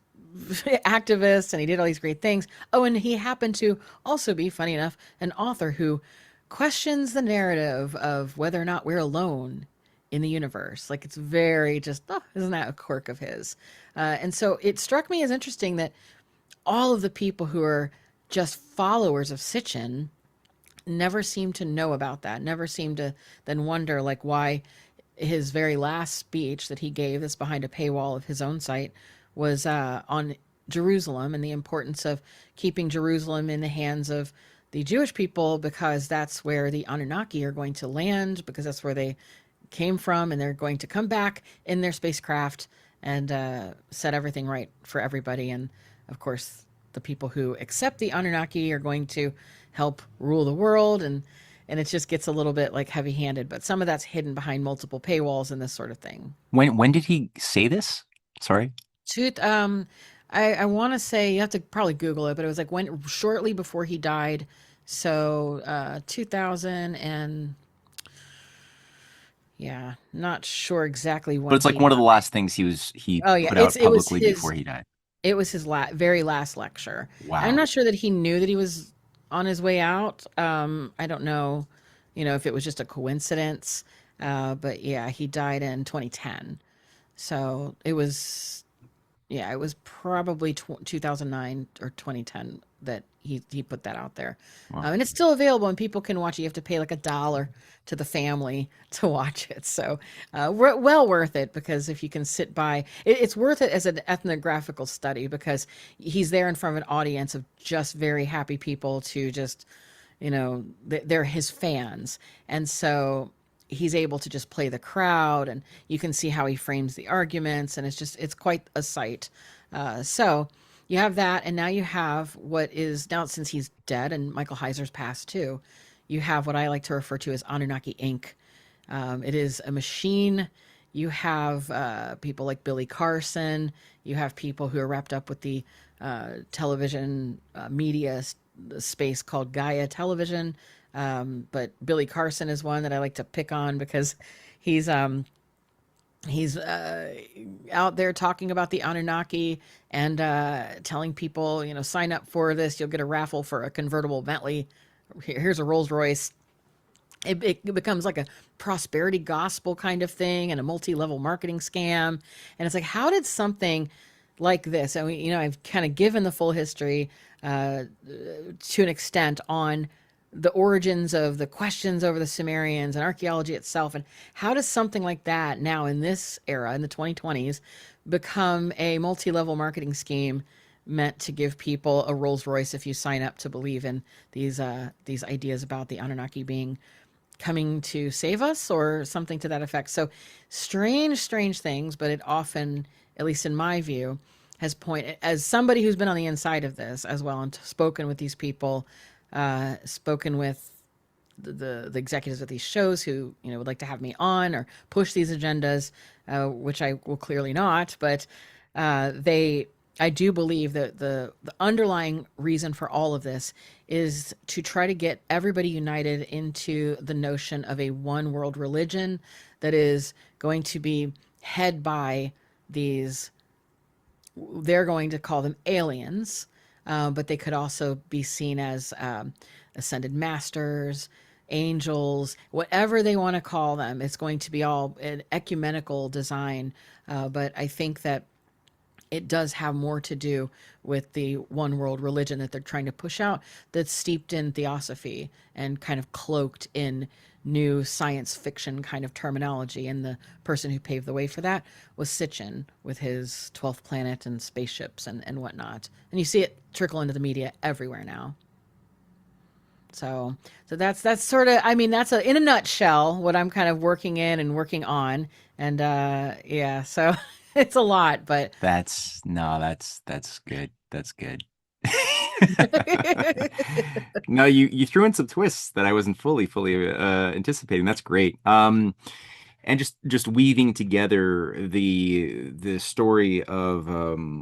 activist, and he did all these great things. Oh, and he happened to also be, funny enough, an author who questions the narrative of whether or not we're alone in the universe. Like, it's very just, isn't that a quirk of his? And so it struck me as interesting that all of the people who are just followers of Sitchin never seem to know about that, never seem to then wonder, like, why his very last speech that he gave, that's behind a paywall of his own site, was on Jerusalem and the importance of keeping Jerusalem in the hands of the Jewish people because that's where the Anunnaki are going to land, because that's where they came from, and they're going to come back in their spacecraft and set everything right for everybody. And of course, the people who accept the Anunnaki are going to help rule the world, and it just gets a little bit like heavy-handed. But some of that's hidden behind multiple paywalls and this sort of thing. When did he say this? Sorry. Tooth, I want to say you have to probably Google it, but it was like when shortly before he died. So 2000 and yeah, not sure exactly But when it's like he one of the died. last things he Oh yeah, put out it was publicly his before he died. very last lecture. And I'm Wow. not sure that he knew that he was on his way out. I don't know, if it was just a coincidence. But yeah, he died in 2010. So it was probably 2009 or 2010 that he put that out there. Wow. And it's still available and people can watch it. You have to pay like $1 to the family to watch it. So well worth it, because if you can sit by it's worth it as an ethnographical study, because he's there in front of an audience of just very happy people to just, they're his fans. And so he's able to just play the crowd, and you can see how he frames the arguments, and it's quite a sight. So you have that, and now you have what is now, since he's dead and Michael Heiser's passed too, you have what I like to refer to as Anunnaki Inc. It is a machine. You have people like Billy Carson. You have people who are wrapped up with the television media space called Gaia Television. But Billy Carson is one that I like to pick on because he's he's out there talking about the Anunnaki and telling people, sign up for this, you'll get a raffle for a convertible Bentley. Here's a Rolls Royce. It becomes like a prosperity gospel kind of thing and a multi-level marketing scam. And it's like, how did something like this? I mean, I've kind of given the full history to an extent on the origins of the questions over the Sumerians and archaeology itself. And how does something like that now in this era, in the 2020s, become a multi-level marketing scheme meant to give people a Rolls Royce if you sign up to believe in these ideas about the Anunnaki being coming to save us or something to that effect? So strange things, but it often, at least in my view, has pointed, as somebody who's been on the inside of this as well and spoken with these people, spoken with the executives of these shows who would like to have me on or push these agendas, which I will clearly not. But they, I do believe that the underlying reason for all of this is to try to get everybody united into the notion of a one world religion that is going to be head by these, they're going to call them aliens, but they could also be seen as ascended masters, angels, whatever they want to call them. It's going to be all an ecumenical design. But I think that it does have more to do with the one world religion that they're trying to push out, that's steeped in theosophy and kind of cloaked in new science fiction kind of terminology. And the person who paved the way for that was Sitchin with his 12th planet and spaceships and whatnot. And you see it trickle into the media everywhere now. So that's sort of, I mean, that's in a nutshell what I'm kind of working in and working on. And yeah, so it's a lot, but That's no, that's good. That's good. No, you threw in some twists that I wasn't fully anticipating. That's great. And just weaving together the story of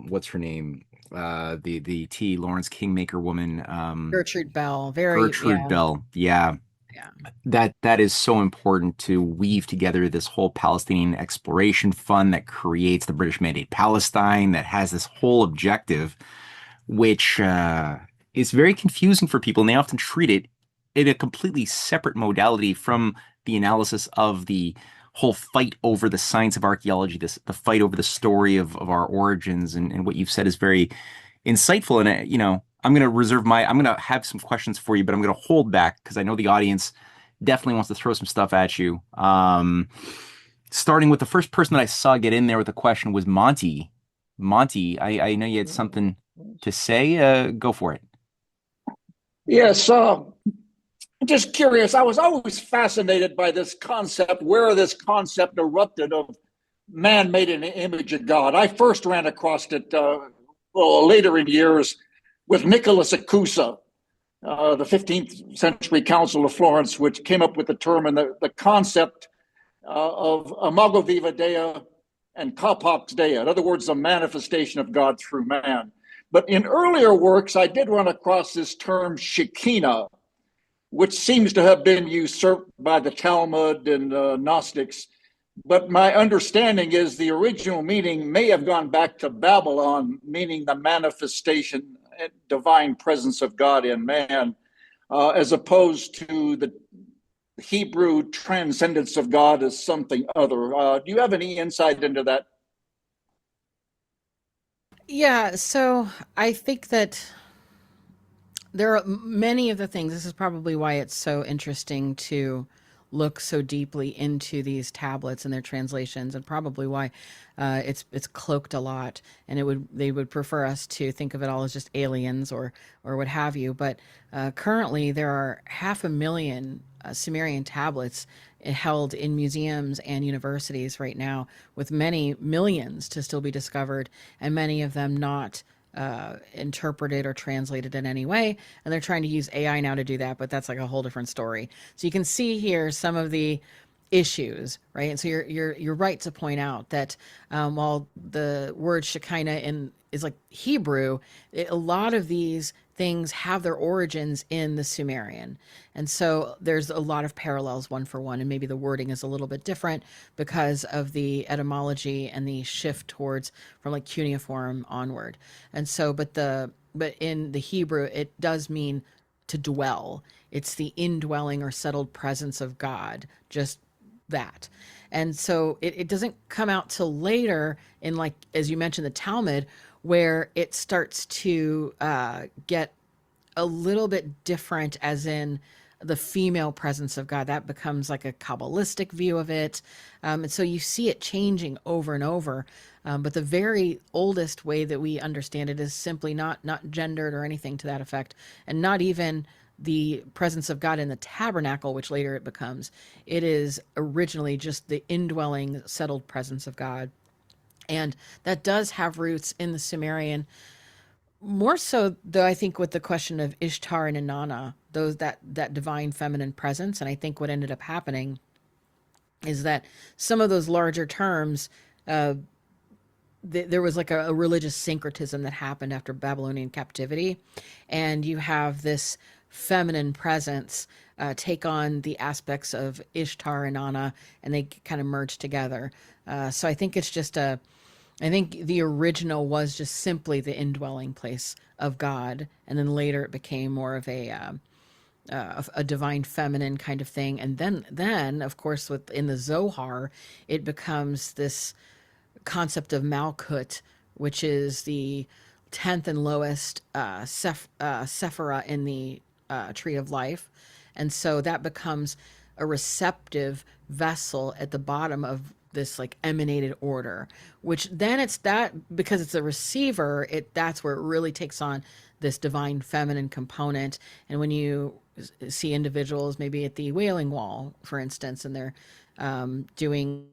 what's her name? The T. Lawrence Kingmaker woman, Gertrude Bell, very, Gertrude yeah, Bell. Yeah, yeah. that is so important to weave together this whole Palestinian exploration fund that creates the British Mandate Palestine, that has this whole objective, which is very confusing for people, and they often treat it in a completely separate modality from the analysis of the whole fight over the science of archaeology, the fight over the story of our origins, and what you've said is very insightful. And I'm going to I'm going to have some questions for you, but I'm going to hold back because I know the audience definitely wants to throw some stuff at you. Starting with the first person that I saw get in there with a question was Monty. Monty, I know you had something to say. Go for it. Yes, just curious. I was always fascinated by this concept, where this concept erupted of man made in the image of God. I first ran across it well, later in years with Nicholas Acusa, the 15th century Council of Florence, which came up with the term and the concept of imago viva dei and capax dei. In other words, the manifestation of God through man. But in earlier works, I did run across this term Shekinah, which seems to have been usurped by the Talmud and Gnostics. But my understanding is the original meaning may have gone back to Babylon, meaning the manifestation and divine presence of God in man, as opposed to the Hebrew transcendence of God as something other. Do you have any insight into that? Yeah, so I think that there are many of the things. This is probably why it's so interesting to look so deeply into these tablets and their translations, and probably why it's cloaked a lot. And they would prefer us to think of it all as just aliens or what have you. But currently, there are 500,000 Sumerian tablets held in museums and universities right now, with many millions to still be discovered, and many of them not interpreted or translated in any way. And they're trying to use AI now to do that, but that's like a whole different story. So you can see here some of the issues, right? And so you're right to point out that while the word Shekinah in is like Hebrew, a lot of these things have their origins in the Sumerian. And so there's a lot of parallels one for one, and maybe the wording is a little bit different because of the etymology and the shift towards from like cuneiform onward. And so, but in the Hebrew, it does mean to dwell. It's the indwelling or settled presence of God, just that. And so it doesn't come out till later in, like, as you mentioned, the Talmud, where it starts to get a little bit different, as in the female presence of God. That becomes like a Kabbalistic view of it. And so you see it changing over and over. But the very oldest way that we understand it is simply not gendered or anything to that effect, and not even the presence of God in the tabernacle, which later it becomes. It is originally just the indwelling, settled presence of God. And that does have roots in the Sumerian, more so though I think with the question of Ishtar and Inanna, those that divine feminine presence. And I think what ended up happening is that some of those larger terms, uh, there was like a religious syncretism that happened after Babylonian captivity, and you have this feminine presence take on the aspects of Ishtar and Anna, and they kind of merge together. So I think it's just a I think the original was just simply the indwelling place of God, and then later it became more of a divine feminine kind of thing. And then of course, within the Zohar, it becomes this concept of Malkut, which is the 10th and lowest sephira in the tree of life. And so that becomes a receptive vessel at the bottom of this like emanated order, which then it's that, because it's a receiver, that's where it really takes on this divine feminine component. And when you see individuals maybe at the Wailing Wall, for instance, and they're doing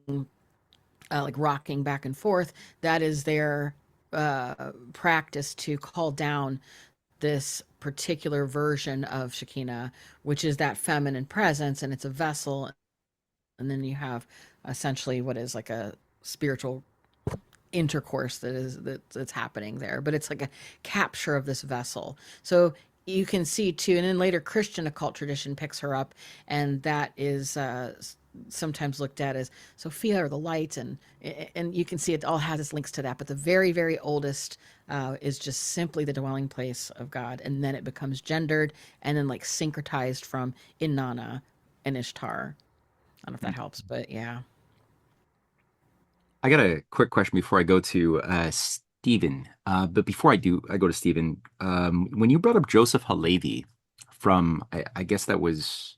like rocking back and forth, that is their practice to call down this particular version of Shekinah, which is that feminine presence, and it's a vessel. And then you have essentially what is like a spiritual intercourse that's happening there, but it's like a capture of this vessel. So you can see too, and then later Christian occult tradition picks her up, and that is sometimes looked at as Sophia or the light, and you can see it all has its links to that. But the very oldest is just simply the dwelling place of God, and then it becomes gendered and then like syncretized from Inanna and Ishtar. I don't know if that helps, but yeah. I got a quick question before I go to Stephen. But before I go to Stephen. When you brought up Joseph Halevi from, I guess that was,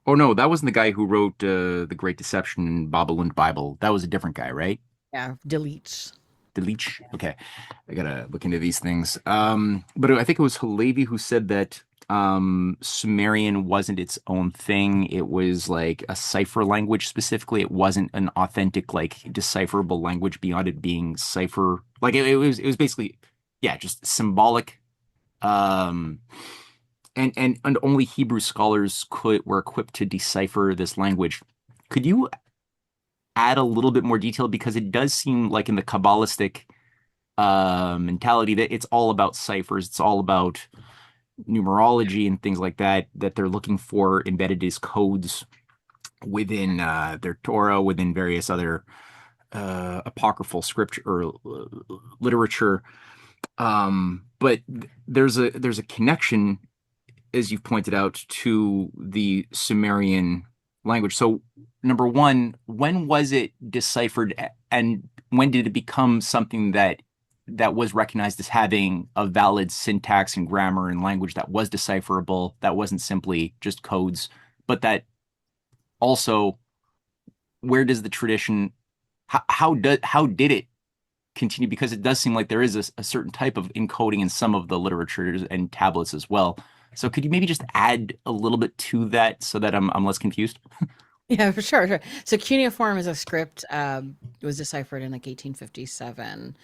oh no, that wasn't the guy who wrote The Great Deception and Babylon Bible. That was a different guy, right? Yeah, deletes. Delich. Okay, I gotta look into these things. But I think it was Halevi who said that Sumerian wasn't its own thing. It was like a cipher language specifically. It wasn't an authentic, like decipherable language beyond it being cipher. Like it was basically, yeah, just symbolic. Um, and only Hebrew scholars could were equipped to decipher this language. Could you add a little bit more detail because it does seem like in the Kabbalistic mentality that it's all about ciphers, it's all about numerology and things like that that they're looking for embedded as codes within their Torah, within various other apocryphal scripture or literature. But there's a connection, as you've pointed out, to the Sumerian language. So, number one, when was it deciphered, and when did it become something that was recognized as having a valid syntax and grammar and language that was decipherable, that wasn't simply just codes, but that also, where does the tradition, how did it continue? Because it does seem like there is a certain type of encoding in some of the literatures and tablets as well. So could you maybe just add a little bit to that so that I'm less confused? Yeah, for sure, sure. So cuneiform is a script. It was deciphered in like 1857.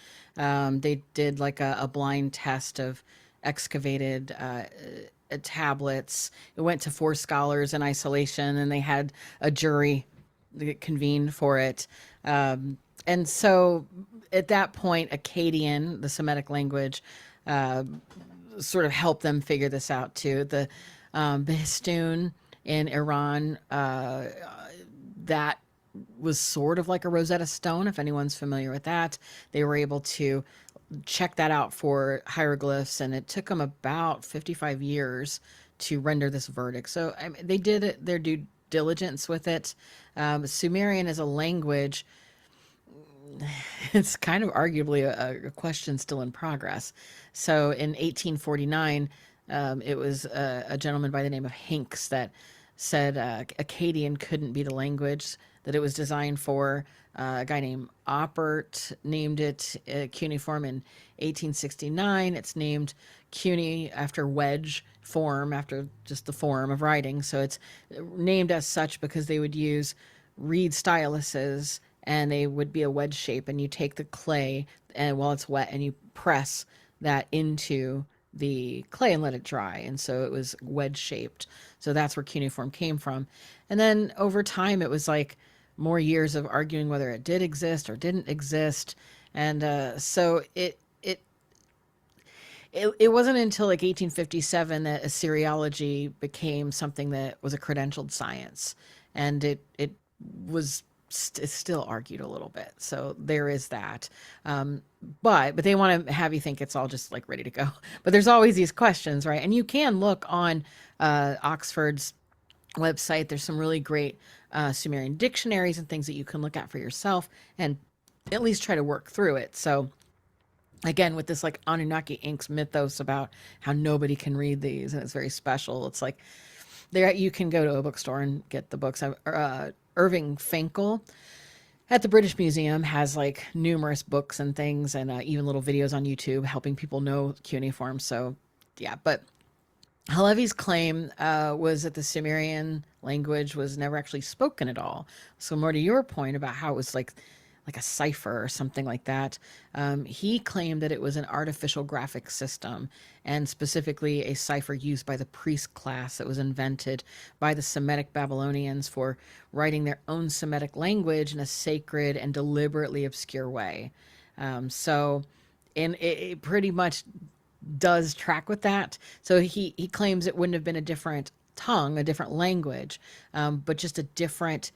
They did like a blind test of excavated tablets. It went to four scholars in isolation, and they had a jury that convened for it. And so at that point, Akkadian, the Semitic language, uh, sort of helped them figure this out too. The Behistun in Iran, that was sort of like a Rosetta Stone, if anyone's familiar with that. They were able to check that out for hieroglyphs, and it took them about 55 years to render this verdict. So I mean, they did their due diligence with it. Sumerian is a language. It's kind of arguably a question still in progress. So in 1849, it was a gentleman by the name of Hinks that said Akkadian couldn't be the language that it was designed for. A guy named Oppert named it cuneiform in 1869. It's named cuni after wedge form, after just the form of writing. So it's named as such because they would use reed styluses and they would be a wedge shape, and you take the clay and while it's wet and you press that into the clay and let it dry, and so it was wedge shaped. So that's where cuneiform came from. And then over time it was like more years of arguing whether it did exist or didn't exist. And so it wasn't until like 1857 that Assyriology became something that was a credentialed science, and it was it's still argued a little bit. So there is that. But they want to have you think it's all just like ready to go. But there's always these questions, right? And you can look on Oxford's website. There's some really great Sumerian dictionaries and things that you can look at for yourself and at least try to work through it. So again, with this like Anunnaki Inc.'s mythos about how nobody can read these and it's very special. It's like there you can go to a bookstore and get the books. Irving Finkel at the British Museum has like numerous books and things, and even little videos on YouTube helping people know cuneiform. So yeah, but Halevi's claim was that the Sumerian language was never actually spoken at all. So more to your point about how it was like a cipher or something like that. He claimed that it was an artificial graphic system, and specifically a cipher used by the priest class that was invented by the Semitic Babylonians for writing their own Semitic language in a sacred and deliberately obscure way. So, and it pretty much does track with that. So he claims it wouldn't have been a different tongue, a different language, but just a different,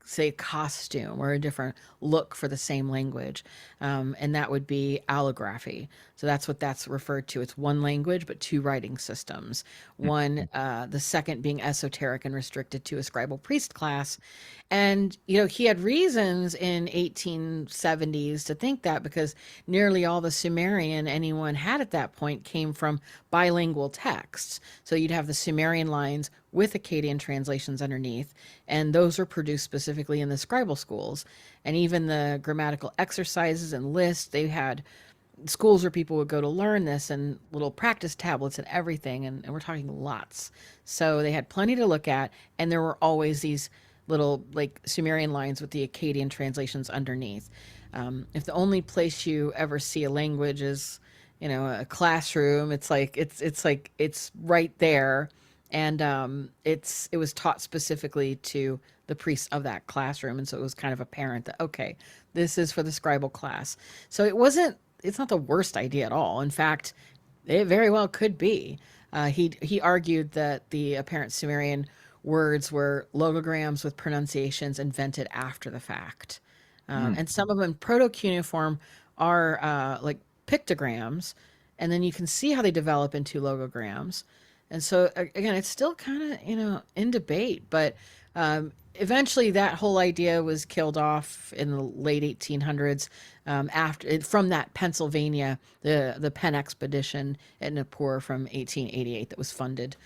say, costume or a different look for the same language. And that would be allography. So that's what that's referred to. It's one language, but two writing systems. One, the second being esoteric and restricted to a scribal priest class. And, you know, he had reasons in 1870s to think that because nearly all the Sumerian anyone had at that point came from bilingual texts. So you'd have the Sumerian lines with Akkadian translations underneath, and those were produced specifically specifically in the scribal schools. And even the grammatical exercises and lists, they had schools where people would go to learn this, and little practice tablets and everything. And we're talking lots. So they had plenty to look at. And there were always these little like Sumerian lines with the Akkadian translations underneath. If the only place you ever see a language is, a classroom, it's like it's right there, and it was taught specifically to the priests of that classroom, and so it was kind of apparent that okay, this is for the scribal class. So it's not the worst idea at all. In fact, it very well could be. He argued that the apparent Sumerian words were logograms with pronunciations invented after the fact. And some of them, proto-cuneiform, are like pictograms, and then you can see how they develop into logograms. And so, again, it's still kind of, in debate, but eventually that whole idea was killed off in the late 1800s from that Pennsylvania, the Penn expedition at Nippur from 1888 that was funded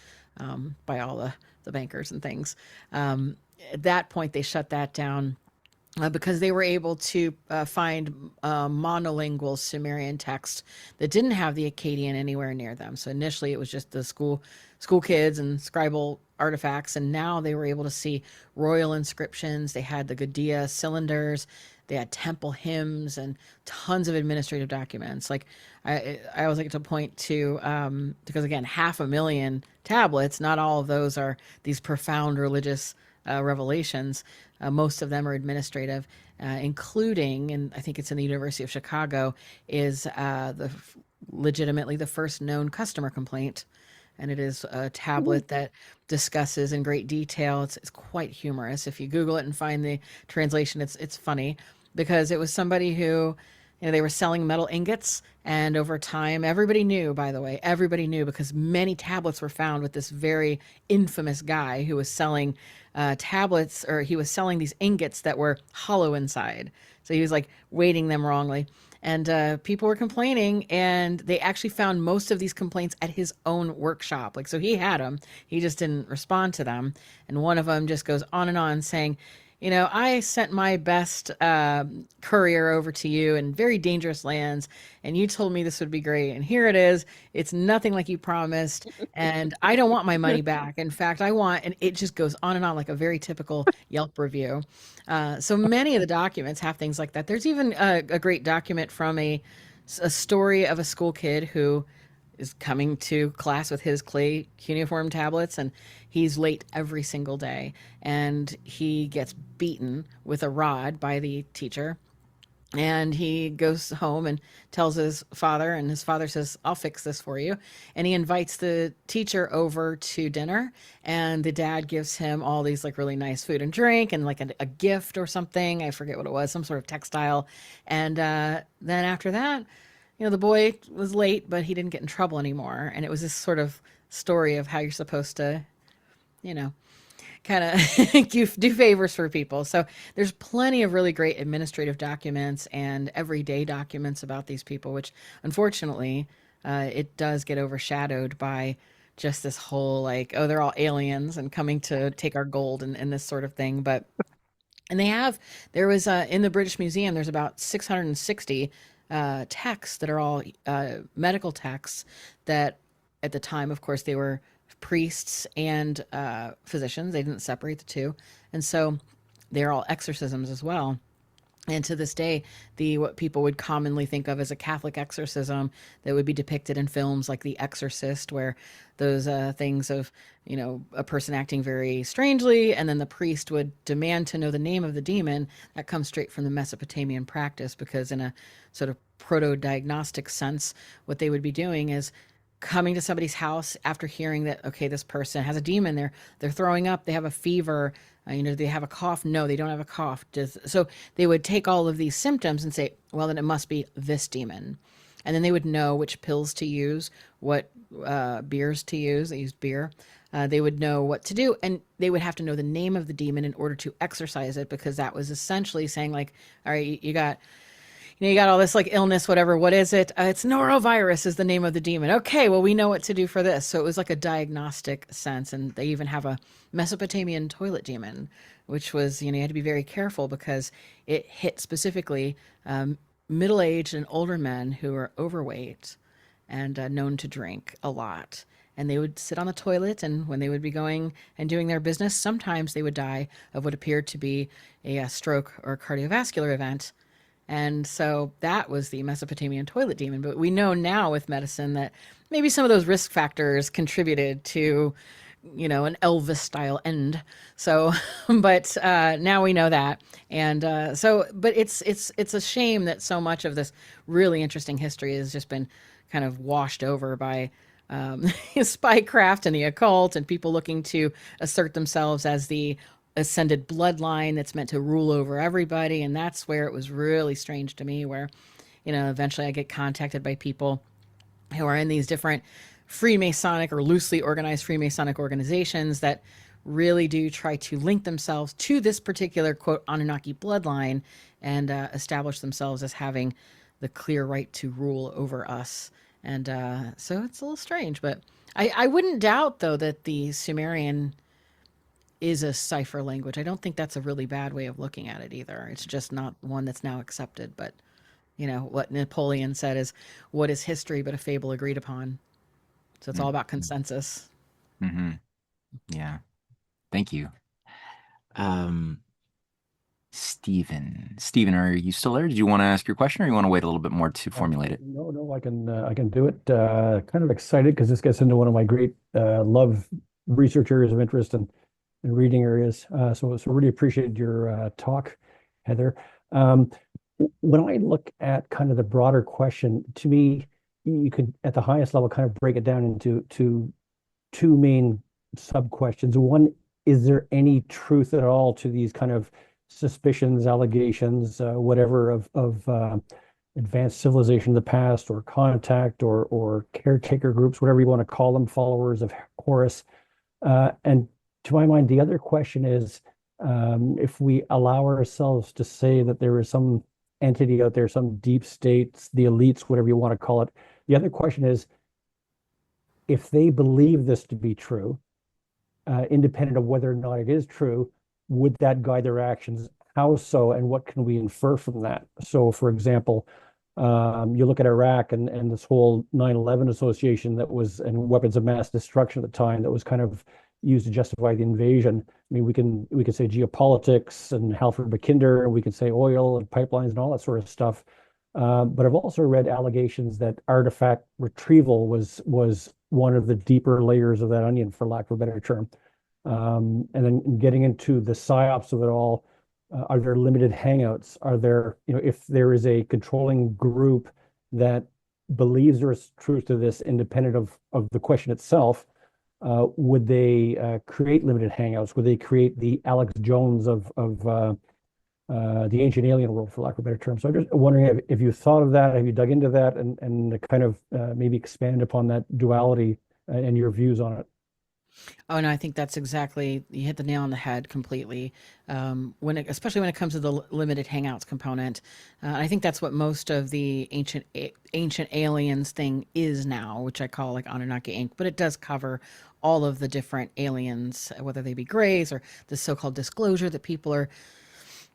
by all the bankers and things. At that point, they shut that down. Because they were able to find monolingual Sumerian texts that didn't have the Akkadian anywhere near them. So initially it was just the school kids and scribal artifacts, and now they were able to see royal inscriptions. They had the Gudea cylinders, they had temple hymns, and tons of administrative documents. Like I always like to point to because again, 500,000 tablets. Not all of those are these profound religious revelations. Most of them are administrative, including, and I think it's in the University of Chicago, is legitimately the first known customer complaint. And it is a tablet that discusses in great detail. It's quite humorous. If you Google it and find the translation, it's funny, because it was somebody who, they were selling metal ingots, and over time, everybody knew, by the way, because many tablets were found with this very infamous guy who was selling tablets, or he was selling these ingots that were hollow inside. So he was like weighting them wrongly. And people were complaining, and they actually found most of these complaints at his own workshop. So he had them, he just didn't respond to them. And one of them just goes on and on saying, I sent my best courier over to you in very dangerous lands, and you told me this would be great. And here it is. It's nothing like you promised. And I don't want my money back. In fact, and it just goes on and on like a very typical Yelp review. So many of the documents have things like that. There's even a great document from a story of a school kid who is coming to class with his clay cuneiform tablets, and he's late every single day, and he gets beaten with a rod by the teacher, and he goes home and tells his father, and his father says, I'll fix this for you. And he invites the teacher over to dinner, and the dad gives him all these like really nice food and drink, and like a gift or something. I forget what it was, some sort of textile. And then after that, the boy was late, but he didn't get in trouble anymore. And it was this sort of story of how you're supposed to, kind of do favors for people. So there's plenty of really great administrative documents and everyday documents about these people, which unfortunately, it does get overshadowed by just this whole like, oh, they're all aliens and coming to take our gold and this sort of thing. And there was in the British Museum, there's about 660 texts that are all medical texts that at the time, of course, they were priests and physicians. They didn't separate the two. And so they're all exorcisms as well. And to this day, what people would commonly think of as a Catholic exorcism that would be depicted in films like The Exorcist, where those things of, a person acting very strangely, and then the priest would demand to know the name of the demon, that comes straight from the Mesopotamian practice, because in a sort of proto-diagnostic sense, what they would be doing is coming to somebody's house after hearing that, okay, this person has a demon, they're throwing up, they have a fever, do they have a cough? No, they don't have a cough. So they would take all of these symptoms and say, well, then it must be this demon. And then they would know which pills to use, what beers to use. They used beer. They would know what to do, and they would have to know the name of the demon in order to exorcise it, because that was essentially saying like, all right, you got you got all this like illness, whatever. What is it? It's norovirus is the name of the demon. Okay, well, we know what to do for this. So it was like a diagnostic sense. And they even have a Mesopotamian toilet demon, which was, you had to be very careful because it hit specifically middle-aged and older men who were overweight and known to drink a lot. And they would sit on the toilet, and when they would be going and doing their business, sometimes they would die of what appeared to be a stroke or cardiovascular event. And so that was the Mesopotamian toilet demon. But we know now with medicine that maybe some of those risk factors contributed to, an Elvis style end. So, but now we know that. And but it's a shame that so much of this really interesting history has just been kind of washed over by spycraft and the occult and people looking to assert themselves as the ascended bloodline that's meant to rule over everybody. And that's where it was really strange to me, where, eventually I get contacted by people who are in these different Freemasonic or loosely organized Freemasonic organizations that really do try to link themselves to this particular, quote, Anunnaki bloodline and establish themselves as having the clear right to rule over us. And so it's a little strange, but I wouldn't doubt, though, that the Sumerian is a cipher language. I don't think that's a really bad way of looking at it either. It's just not one that's now accepted. But, what Napoleon said is, what is history but a fable agreed upon? So it's all about consensus. Mm-hmm. Yeah. Thank you. Stephen, are you still there? Did you want to ask your question, or you want to wait a little bit more to formulate it? No, I can do it. Kind of excited because this gets into one of my great love research areas of interest and reading areas. So really appreciate your talk, Heather. When I look at kind of the broader question, to me, you could at the highest level kind of break it down into two main sub questions. One, is there any truth at all to these kind of suspicions, allegations, whatever of advanced civilization in the past, or contact, or caretaker groups, whatever you want to call them, followers of Horus? And to my mind, the other question is, if we allow ourselves to say that there is some entity out there, some deep states, the elites, whatever you want to call it, the other question is, if they believe this to be true, independent of whether or not it is true, would that guide their actions? How so, and what can we infer from that? So, for example, you look at Iraq and this whole 9/11 association that was, and weapons of mass destruction at the time, that was kind of used to justify the invasion. I mean, we can say geopolitics and Halford Mackinder, and we can say oil and pipelines and all that sort of stuff. But I've also read allegations that artifact retrieval was one of the deeper layers of that onion, for lack of a better term. And then getting into the psyops of it all, are there limited hangouts? Are there, if there is a controlling group that believes there is truth to this, independent of the question itself, would they create limited hangouts? Would they create the Alex Jones of the ancient alien world, for lack of a better term? So I'm just wondering if you thought of that, have you dug into that, and kind of maybe expand upon that duality and your views on it? Oh no, I think that's exactly, you hit the nail on the head completely. Especially when it comes to the limited hangouts component, I think that's what most of the ancient aliens thing is now, which I call like Anunnaki Inc. But it does cover all of the different aliens, whether they be grays or the so-called disclosure that people are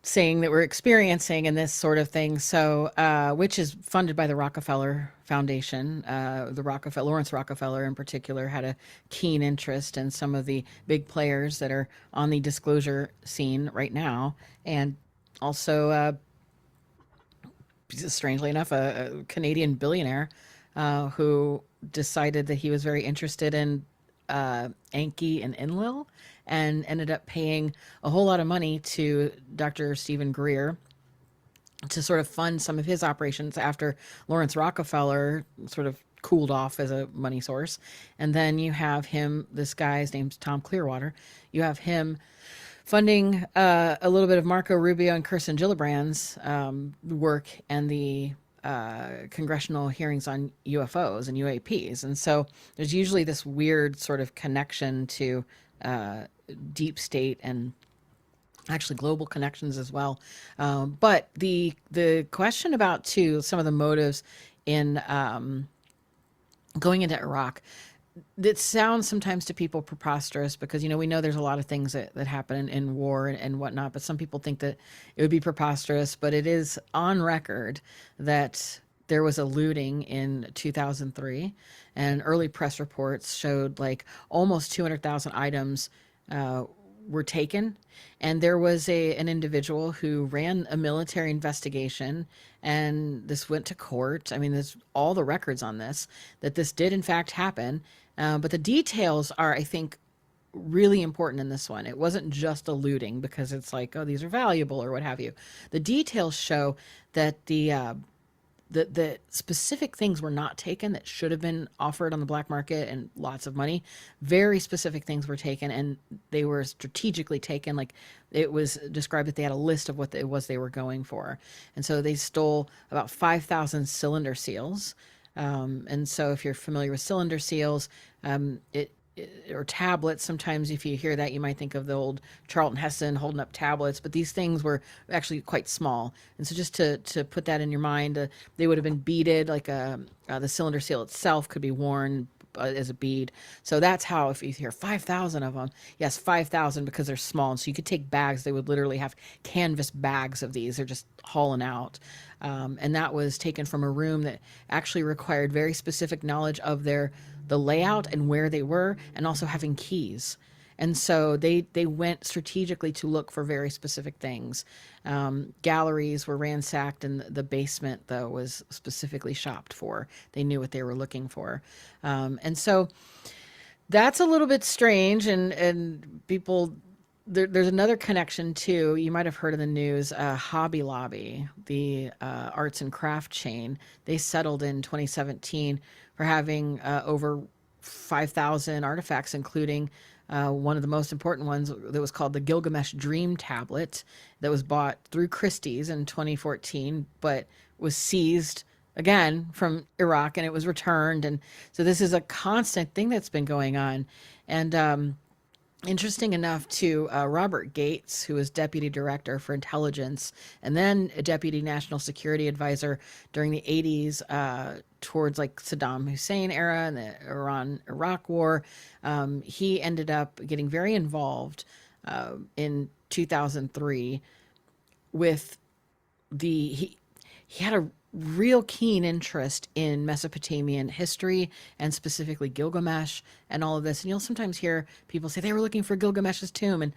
saying that we're experiencing and this sort of thing. So, which is funded by the Rockefeller Foundation. Lawrence Rockefeller in particular had a keen interest in some of the big players that are on the disclosure scene right now. And also, strangely enough, a Canadian billionaire who decided that he was very interested in Enki and Enlil, and ended up paying a whole lot of money to Dr. Stephen Greer to sort of fund some of his operations after Lawrence Rockefeller sort of cooled off as a money source. And then you have him, this guy's name's Tom Clearwater, you have him funding a little bit of Marco Rubio and Kirsten Gillibrand's work and the congressional hearings on UFOs and UAPs. And so there's usually this weird sort of connection to deep state and actually global connections as well. But the question about too some of the motives in going into Iraq, it sounds sometimes to people preposterous because we know there's a lot of things that happen in war and whatnot, but some people think that it would be preposterous. But it is on record that there was a looting in 2003, and early press reports showed like almost 200,000 items uh, were taken. And there was an individual who ran a military investigation, and this went to court. I mean, there's all the records on this, that this did in fact happen. But the details are, I think, really important in this one. It wasn't just a looting because it's like, oh, these are valuable or what have you. The details show that the specific things were not taken that should have been offered on the black market and lots of money. Very specific things were taken, and they were strategically taken. Like, it was described that they had a list of what it was they were going for. And so they stole about 5,000 cylinder seals. And so if you're familiar with cylinder seals, or tablets. Sometimes if you hear that, you might think of the old Charlton Heston holding up tablets, but these things were actually quite small. And so just to put that in your mind, they would have been beaded, like the cylinder seal itself could be worn as a bead. So that's how, if you hear 5,000 of them, yes, 5,000 because they're small. And so you could take bags. They would literally have canvas bags of these. They're just hauling out. And that was taken from a room that actually required very specific knowledge of the layout and where they were, and also having keys. And so they went strategically to look for very specific things. Galleries were ransacked, and the basement, though, was specifically shopped for. They knew what they were looking for. And so that's a little bit strange. And people, there's another connection, too. You might have heard in the news, Hobby Lobby, the arts and craft chain. They settled in 2017 for having over 5,000 artifacts, including one of the most important ones that was called the Gilgamesh Dream Tablet, that was bought through Christie's in 2014, but was seized again from Iraq, and it was returned. And so this is a constant thing that's been going on. And interesting enough, to Robert Gates, who was deputy director for intelligence and then a deputy national security advisor during the 80s, towards like Saddam Hussein era and the Iran-Iraq war. He ended up getting very involved in 2003 with he had a real keen interest in Mesopotamian history, and specifically Gilgamesh and all of this. And you'll sometimes hear people say they were looking for Gilgamesh's tomb. And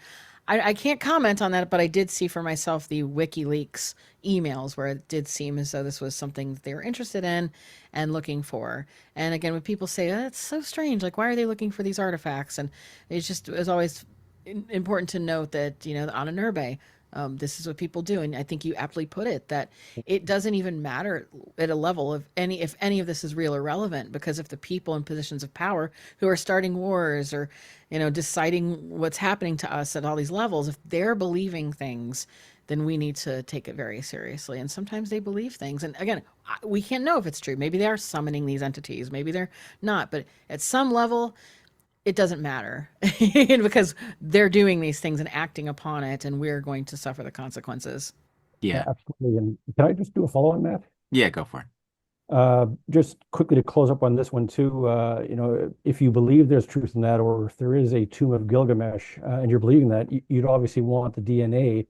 I can't comment on that, but I did see for myself the WikiLeaks emails where it did seem as though this was something that they were interested in and looking for. And again, when people say, oh, that's so strange, like, why are they looking for these artifacts? And it's always important to note that, on a Nurbe, this is what people do. And I think you aptly put it, that it doesn't even matter at a level of if any of this is real or relevant, because if the people in positions of power who are starting wars or, deciding what's happening to us at all these levels, if they're believing things, then we need to take it very seriously. And sometimes they believe things. And again, we can't know if it's true. Maybe they are summoning these entities. Maybe they're not. But at some level, it doesn't matter because they're doing these things and acting upon it, and we're going to suffer the consequences. Yeah. Absolutely. And can I just do a follow on that? Yeah, go for it. Just quickly to close up on this one too, if you believe there's truth in that, or if there is a tomb of Gilgamesh, and you're believing that, you'd obviously want the DNA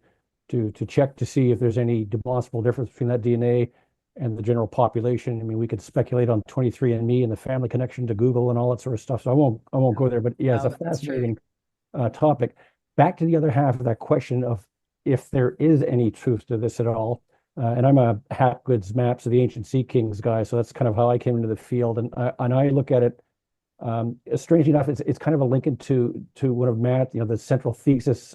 to check to see if there's any demonstrable difference between that DNA and the general population. I mean, we could speculate on 23andMe and the family connection to Google and all that sort of stuff. So I won't go there. But yeah, it's a fascinating topic. Back to the other half of that question of if there is any truth to this at all. And I'm a Hapgood's Maps of the Ancient Sea Kings guy, so that's kind of how I came into the field. And I look at it. Strangely enough, it's kind of a link into one of Matt, the central thesis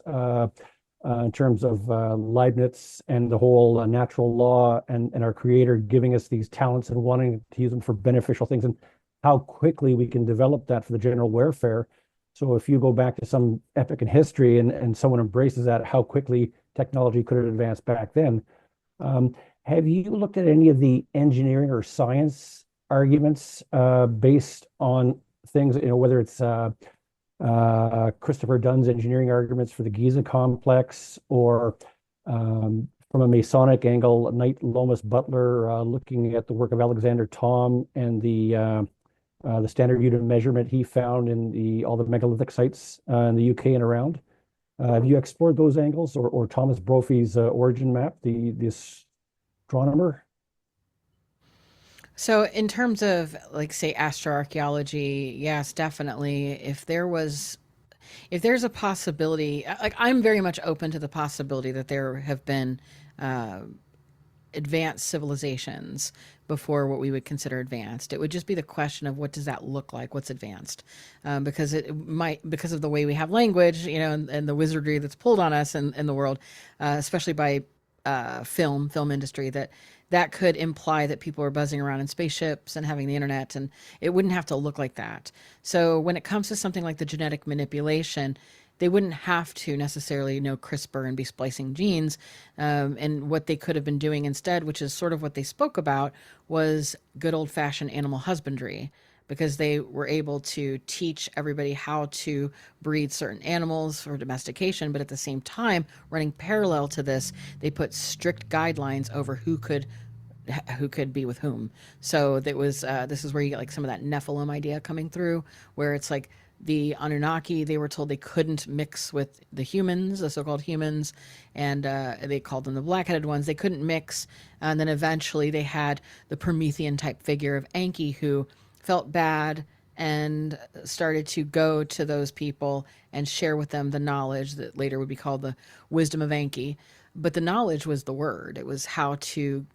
in terms of Leibniz and the whole natural law and our Creator giving us these talents and wanting to use them for beneficial things, and how quickly we can develop that for the general welfare. So if you go back to some epoch in history and someone embraces that, how quickly technology could have advanced back then. Have you looked at any of the engineering or science arguments based on things, whether it's Christopher Dunn's engineering arguments for the Giza complex, or from a Masonic angle, Knight Lomas Butler looking at the work of Alexander Thom and the standard unit of measurement he found in all the megalithic sites in the UK and around. Have you explored those angles, or Thomas Brophy's origin map, the astronomer? So, in terms of, like, say, astroarchaeology, yes, definitely. If there's a possibility, like, I'm very much open to the possibility that there have been uh, advanced civilizations before what we would consider advanced. It would just be the question of what does that look like? What's advanced? Because it might, because of the way we have language, and the wizardry that's pulled on us in the world, especially by film industry, that could imply that people are buzzing around in spaceships and having the internet, and it wouldn't have to look like that. So when it comes to something like the genetic manipulation, they wouldn't have to necessarily know CRISPR and be splicing genes. And what they could have been doing instead, which is sort of what they spoke about, was good old fashioned animal husbandry, because they were able to teach everybody how to breed certain animals for domestication. But at the same time, running parallel to this, they put strict guidelines over who could be with whom. So that was this is where you get like some of that Nephilim idea coming through, where it's like the Anunnaki, they were told they couldn't mix with the humans, the so-called humans, and they called them the black-headed ones. They couldn't mix, and then eventually they had the Promethean type figure of Enki, who felt bad and started to go to those people and share with them the knowledge that later would be called the wisdom of Enki. But the knowledge was the word. It was how to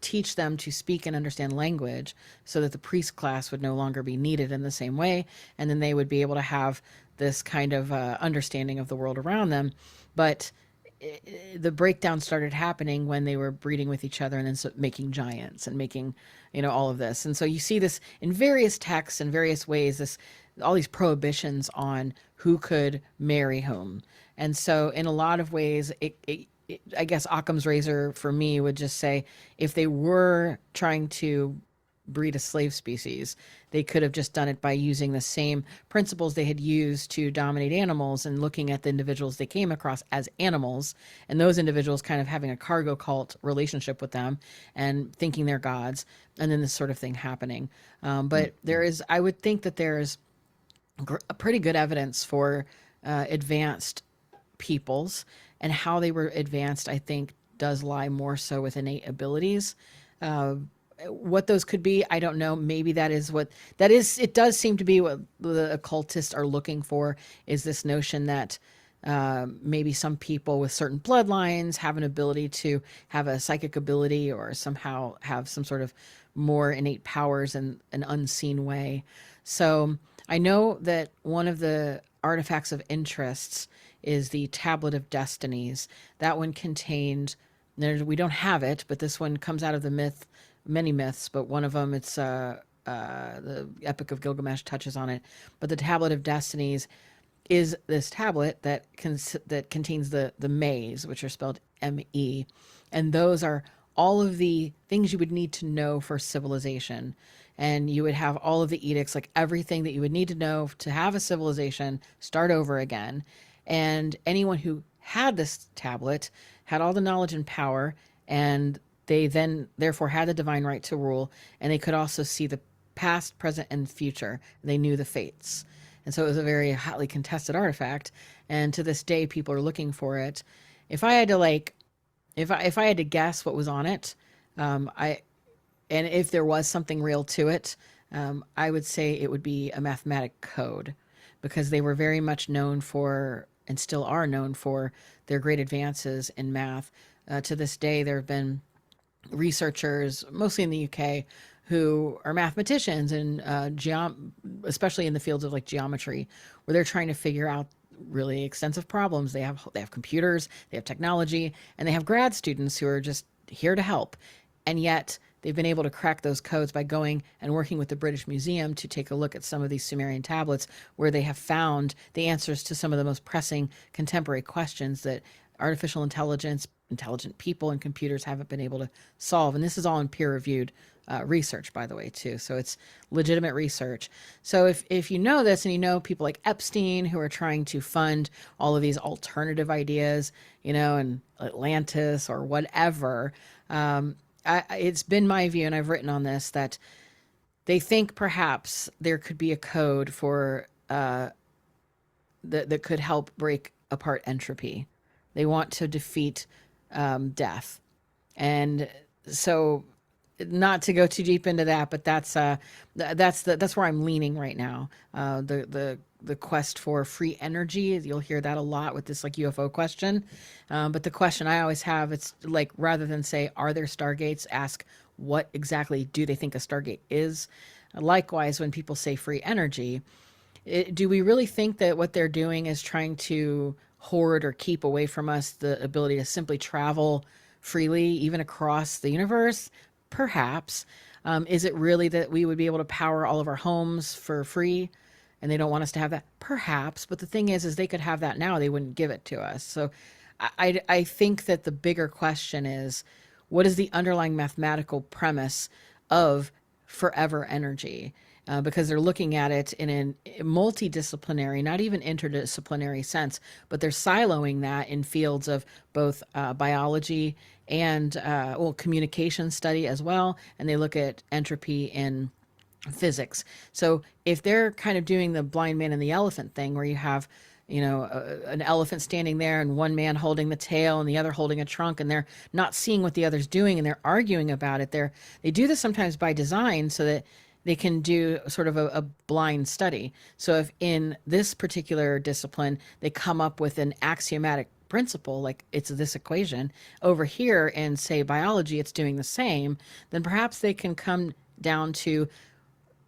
teach them to speak and understand language, so that the priest class would no longer be needed in the same way. And then they would be able to have this kind of understanding of the world around them. But the breakdown started happening when they were breeding with each other, and then making giants and making, all of this. And so you see this in various texts and various ways, all these prohibitions on who could marry whom. And so in a lot of ways, I guess Occam's razor for me would just say, if they were trying to breed a slave species, they could have just done it by using the same principles they had used to dominate animals, and looking at the individuals they came across as animals, and those individuals kind of having a cargo cult relationship with them and thinking they're gods, and then this sort of thing happening. But I would think that there's a pretty good evidence for advanced peoples, and how they were advanced, I think, does lie more so with innate abilities. What those could be, I don't know. Maybe that is. It does seem to be what the occultists are looking for, is this notion that maybe some people with certain bloodlines have an ability to have a psychic ability, or somehow have some sort of more innate powers in an unseen way. So I know that one of the artifacts of interests is the Tablet of Destinies. That one contained, we don't have it, but this one comes out of the myth, many myths, but one of them, it's the Epic of Gilgamesh touches on it. But the Tablet of Destinies is this tablet that contains the Mays, which are spelled M-E, and those are all of the things you would need to know for civilization. And you would have all of the edicts, like everything that you would need to know to have a civilization start over again. And anyone who had this tablet had all the knowledge and power, and they then therefore had the divine right to rule, and they could also see the past, present, and future. They knew the fates. And so it was a very hotly contested artifact, and to this day people are looking for it. If I had to if I had to guess what was on it, and if there was something real to it, I would say it would be a mathematic code, because they were very much known for, and still are known for, their great advances in math. To this day, there have been researchers, mostly in the UK, who are mathematicians, and especially in the fields of like geometry, where they're trying to figure out really extensive problems. They have computers, they have technology, and they have grad students who are just here to help. And yet they've been able to crack those codes by going and working with the British Museum to take a look at some of these Sumerian tablets, where they have found the answers to some of the most pressing contemporary questions that artificial intelligence, intelligent people and computers haven't been able to solve. And this is all in peer-reviewed research, by the way, too. So it's legitimate research. So if you know this, and you know people like Epstein who are trying to fund all of these alternative ideas, and Atlantis or whatever, it's been my view, and I've written on this, that they think perhaps there could be a code for that could help break apart entropy. They want to defeat death, and so, not to go too deep into that, but that's where I'm leaning right now. The quest for free energy, you'll hear that a lot with this like UFO question. But the question I always have, it's like, rather than say, are there stargates, ask, what exactly do they think a stargate is? Likewise, when people say free energy, do we really think that what they're doing is trying to hoard or keep away from us the ability to simply travel freely, even across the universe? Perhaps. Is it really that we would be able to power all of our homes for free and they don't want us to have that? Perhaps. But the thing is they could have that now. They wouldn't give it to us. So I think that the bigger question is, what is the underlying mathematical premise of forever energy? Because they're looking at it in a multidisciplinary, not even interdisciplinary sense, but they're siloing that in fields of both biology and communication study as well, and they look at entropy in physics. So if they're kind of doing the blind man and the elephant thing, where you have an elephant standing there and one man holding the tail and the other holding a trunk, and they're not seeing what the other's doing and they're arguing about it, they do this sometimes by design so that they can do sort of a blind study. So if in this particular discipline they come up with an axiomatic principle, like it's this equation, over here in, say, biology, it's doing the same, then perhaps they can come down to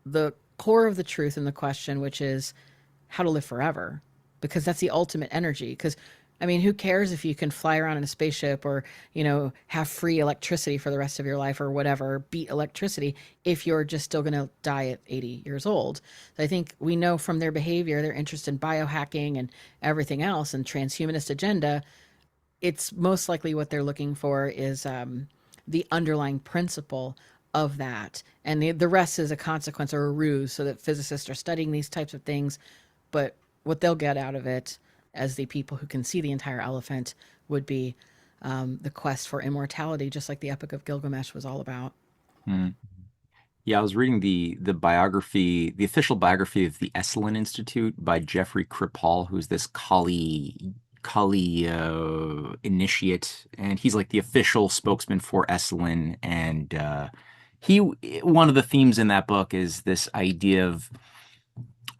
the core of the truth in the question, which is how to live forever, because that's the ultimate energy. Because I mean, who cares if you can fly around in a spaceship or, have free electricity for the rest of your life or whatever, beat electricity, if you're just still going to die at 80 years old. So I think we know from their behavior, their interest in biohacking and everything else and transhumanist agenda, it's most likely what they're looking for is the underlying principle of that. And the rest is a consequence or a ruse so that physicists are studying these types of things. But what they'll get out of it, as the people who can see the entire elephant, would be the quest for immortality, just like the Epic of Gilgamesh was all about. Hmm. Yeah, I was reading the biography, the official biography of the Esalen Institute by Jeffrey Kripal, who's this Kali initiate, and he's like the official spokesman for Esalen. And he one of the themes in that book is this idea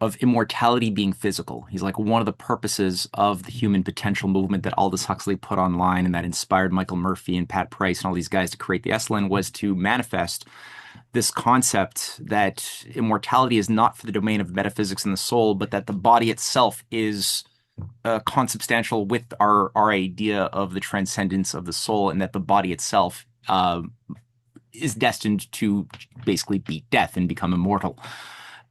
of immortality being physical. He's like, one of the purposes of the human potential movement that Aldous Huxley put online and that inspired Michael Murphy and Pat Price and all these guys to create the Esalen was to manifest this concept that immortality is not for the domain of metaphysics and the soul, but that the body itself is consubstantial with our idea of the transcendence of the soul, and that the body itself is destined to basically beat death and become immortal.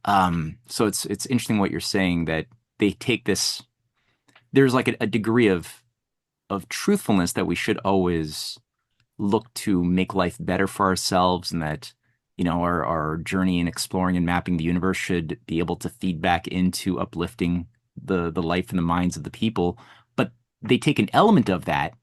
So it's interesting what you're saying, that they take this, there's like a degree of truthfulness that we should always look to make life better for ourselves, and that, our journey in exploring and mapping the universe should be able to feed back into uplifting the life and the minds of the people. But they take an element of that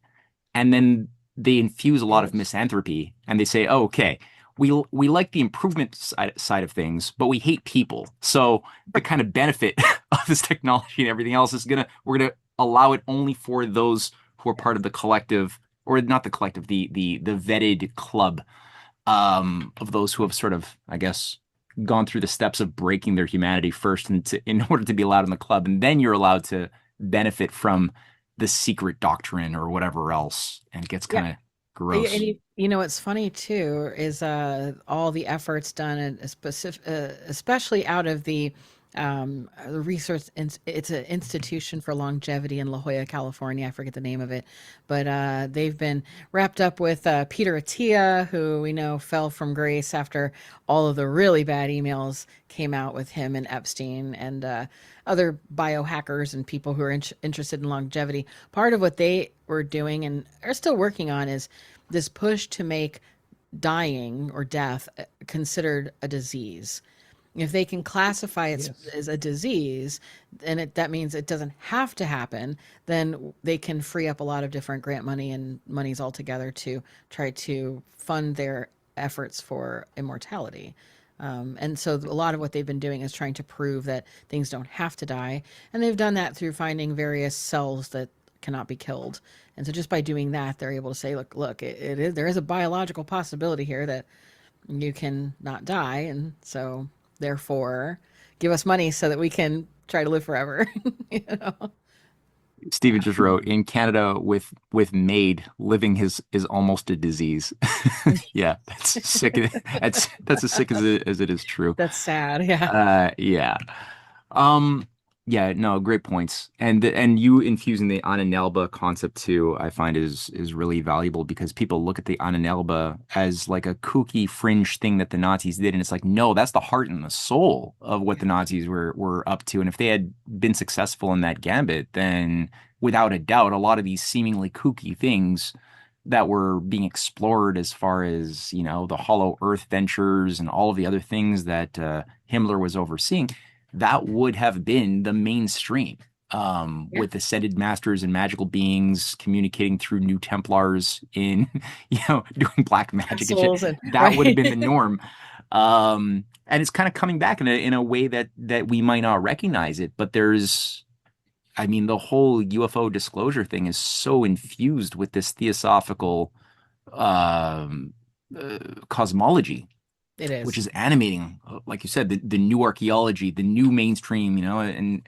and then they infuse a lot of misanthropy, and they say, oh, okay, we like the improvement side of things, but we hate people. So the kind of benefit of this technology and everything else is we're gonna allow it only for those who are part of the collective, or not the collective, the vetted club of those who have sort of, I guess, gone through the steps of breaking their humanity first, and in order to be allowed in the club, and then you're allowed to benefit from the secret doctrine or whatever else, and it gets kind of gross. And what's funny too is all the efforts done, and especially out of the The research, it's an institution for longevity in La Jolla, California. I forget the name of it, but they've been wrapped up with Peter Attia, who we know fell from grace after all of the really bad emails came out with him and Epstein and other biohackers and people who are interested in longevity. Part of what they were doing and are still working on is this push to make dying or death considered a disease. If they can classify it Yes. as a disease, and that means it doesn't have to happen, then they can free up a lot of different grant money and monies altogether to try to fund their efforts for immortality. And so a lot of what they've been doing is trying to prove that things don't have to die. And they've done that through finding various cells that cannot be killed. And so just by doing that, they're able to say, look, there is a biological possibility here that you can not die. And so therefore give us money so that we can try to live forever. you know? Steven just wrote in Canada with MAID, living is almost a disease. Yeah, that's sick. That's as sick as it is true. That's sad. Yeah. Yeah. Um, yeah, no, great points. And you infusing the Ananelba concept too, I find is really valuable because people look at the Ananelba as like a kooky fringe thing that the Nazis did, and it's like, no, that's the heart and the soul of what the Nazis were up to. And if they had been successful in that gambit, then without a doubt, a lot of these seemingly kooky things that were being explored as far as, the Hollow Earth ventures and all of the other things that Himmler was overseeing, that would have been the mainstream, Yeah. with ascended masters and magical beings communicating through new Templars in, doing black magic and Pencils shit. and That would have right. been the norm. And it's kind of coming back in a way that we might not recognize it, but I mean, the whole UFO disclosure thing is so infused with this theosophical um, cosmology, It which is. is animating, like you said, the new archaeology, the new mainstream,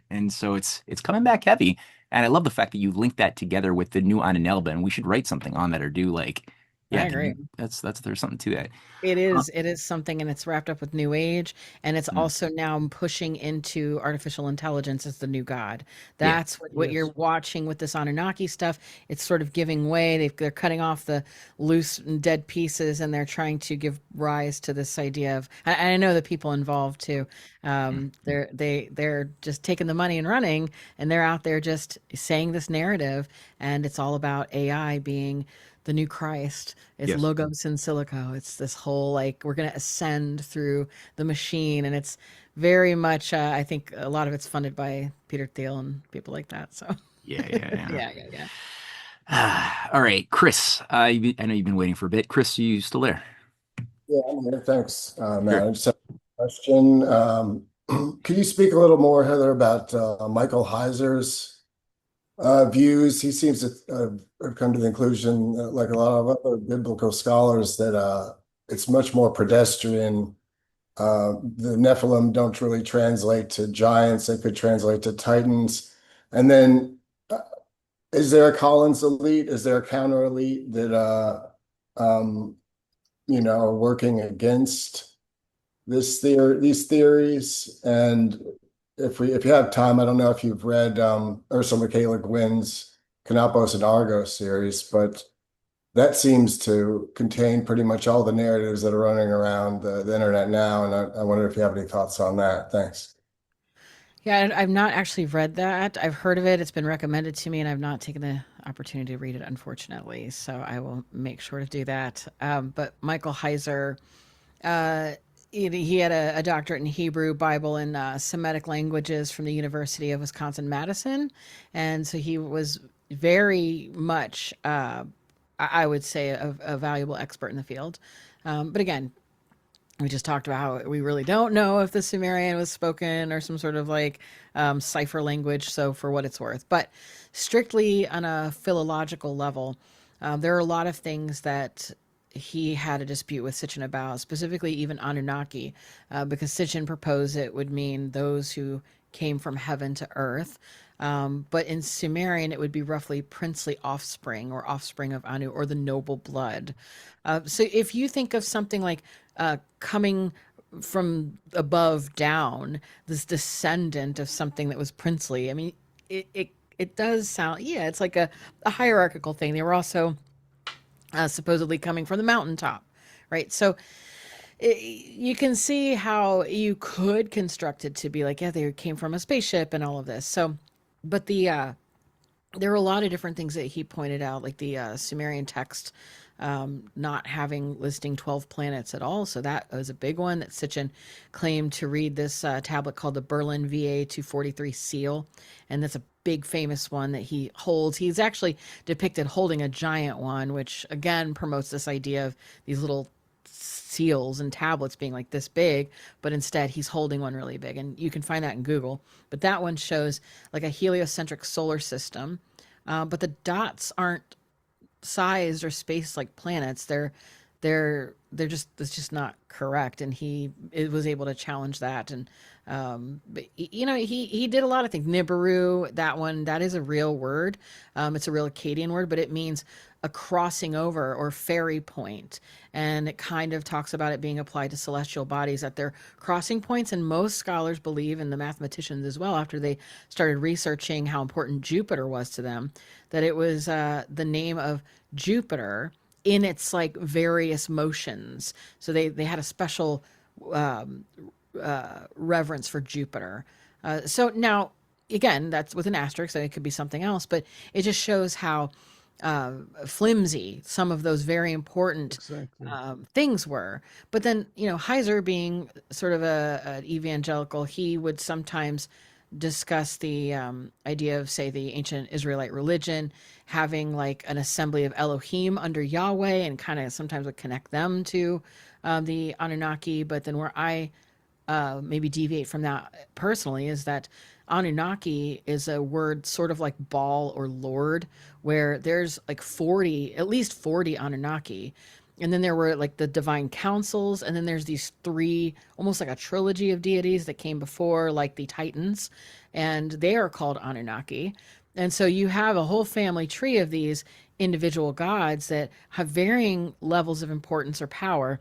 and so it's coming back heavy. And I love the fact that you link that together with the new Ananelba, and we should write something on that or do like, I yeah, agree. that's there's something to that. It Uh, is. It is something, and it's wrapped up with New Age, and it's mm, also now pushing into artificial intelligence as the new god. yeah, That's what you're Yes. watching with this Anunnaki stuff. It's sort of giving way. They're cutting off the loose and dead pieces, and they're trying to give rise to this idea of. And I know the people involved too. They're just taking the money and running, and they're out there just saying this narrative, and it's all about AI being the new Christ. It's yes. logos in silico. It's this whole like we're going to ascend through the machine, and it's very much. I think a lot of it's funded by Peter Thiel and people like that. So Yeah, yeah, yeah. yeah, yeah, yeah. All right, Chris. I know you've been waiting for a bit. Chris, you still there? Yeah, I'm here. Thanks, Matt. Sure. I just have a question. Could you speak a little more, Heather, about Michael Heiser's views? He seems to have come to the conclusion, like a lot of other biblical scholars, that it's much more pedestrian. The Nephilim don't really translate to giants; they could translate to titans. And then, is there a Collins elite? Is there a counter elite that um, are working against these theories? And if you have time, I don't know if you've read Ursula Michaela Gwynn's Canopos and Argos series, but that seems to contain pretty much all the narratives that are running around the internet now. And I wonder if you have any thoughts on that. Thanks. Yeah, I've not actually read that. I've heard of it. It's been recommended to me, and I've not taken the opportunity to read it, unfortunately. So I will make sure to do that. But Michael Heiser, uh, he had a doctorate in Hebrew, Bible, and Semitic languages from the University of Wisconsin-Madison, and so he was very much, I would say, a valuable expert in the field. But again, we just talked about how we really don't know if the Sumerian was spoken or some sort of like cipher language. So, for what it's worth, but strictly on a philological level, there are a lot of things that he had a dispute with Sitchin about, specifically even Anunnaki, because Sitchin proposed it would mean those who came from heaven to earth. But in Sumerian, it would be roughly princely offspring or offspring of Anu or the noble blood. So if you think of something like coming from above down, this descendant of something that was princely. I mean, it does sound, yeah, it's like a hierarchical thing. They were also supposedly coming from the mountaintop, right? So you can see how you could construct it to be like, yeah, they came from a spaceship and all of this. So, but there were a lot of different things that he pointed out, like the Sumerian text not having listing 12 planets at all. So that was a big one that Sitchin claimed to read this tablet called the Berlin VA 243 seal. And that's a big famous one that he holds. He's actually depicted holding a giant one, which again promotes this idea of these little seals and tablets being like this big, but instead he's holding one really big. And you can find that in Google. But that one shows like a heliocentric solar system. But the dots aren't sized or spaced like planets. They're just, it's just not correct. And it was able to challenge that. And but you know, he did a lot of things. Nibiru, that one, that is a real word. It's a real Akkadian word, but it means a crossing over or ferry point. And it kind of talks about it being applied to celestial bodies at their crossing points. And most scholars believe, and the mathematicians as well, after they started researching how important Jupiter was to them, that it was the name of Jupiter in its like various motions. So they had a special reverence for Jupiter. So now, again, that's with an asterisk, so it could be something else, but it just shows how flimsy some of those very important Exactly. things were. But then, you know, Heiser being sort of an evangelical, he would sometimes discuss the idea of, say, the ancient Israelite religion having like an assembly of Elohim under Yahweh, and kind of sometimes would connect them to the Anunnaki. But then where I maybe deviate from that personally is that Anunnaki is a word sort of like Baal or Lord, where there's like 40, at least 40 Anunnaki. And then there were like the divine councils, and then there's these three, almost like a trilogy of deities that came before, like the Titans, and they are called Anunnaki. And so you have a whole family tree of these individual gods that have varying levels of importance or power,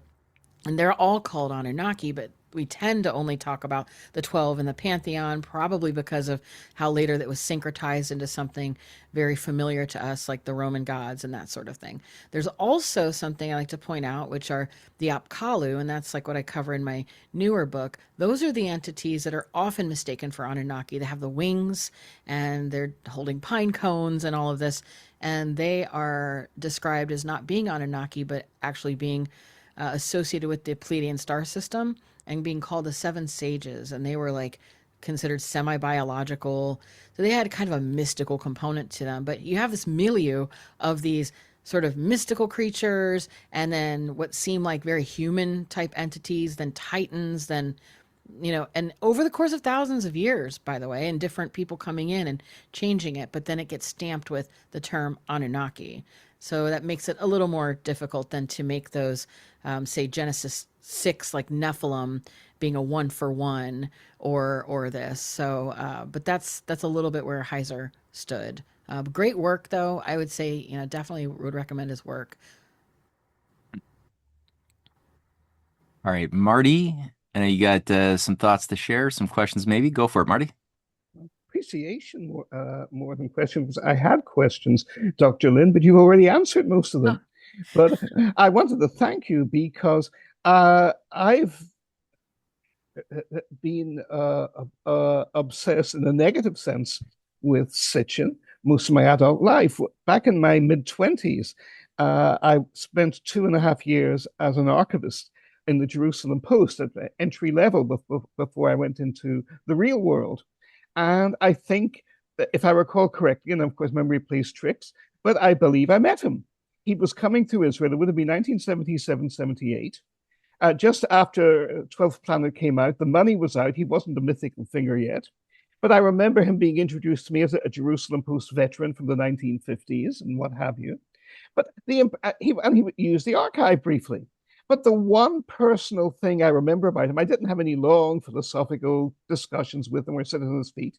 and they're all called Anunnaki, but we tend to only talk about the 12 in the pantheon, probably because of how later that was syncretized into something very familiar to us, like the Roman gods and that sort of thing. There's also something I like to point out, which are the Apkallu, and that's like what I cover in my newer book. Those are the entities that are often mistaken for Anunnaki. They have the wings, and they're holding pine cones and all of this, and they are described as not being Anunnaki, but actually being associated with the Pleiadian star system and being called the Seven Sages. And they were like considered semi-biological. So they had kind of a mystical component to them. But you have this milieu of these sort of mystical creatures, and then what seem like very human type entities, then titans, then, you know, and over the course of thousands of years, by the way, and different people coming in and changing it, but then it gets stamped with the term Anunnaki. So that makes it a little more difficult than to make those, say, Genesis 6, like Nephilim being a one for one, or this. So, but that's a little bit where Heiser stood. Great work, though. I would say, you know, definitely would recommend his work. All right, Marty, I know you got some thoughts to share, some questions maybe. Go for it, Marty. Appreciation more than questions. I had questions, Dr. Lynn, but you've already answered most of them. But I wanted to thank you because I've been obsessed in a negative sense with Sitchin most of my adult life. Back in my mid-20s, I spent 2.5 years as an archivist in the Jerusalem Post at the entry level before I went into the real world. And I think that if I recall correctly, and of course memory plays tricks, but I believe I met him. He was coming through Israel. It would have been 1977, 78. Just after 12th Planet came out, the money was out. He wasn't a mythical figure yet. But I remember him being introduced to me as a Jerusalem Post veteran from the 1950s and what have you. But he used the archive briefly. But the one personal thing I remember about him, I didn't have any long philosophical discussions with him or sitting on his feet.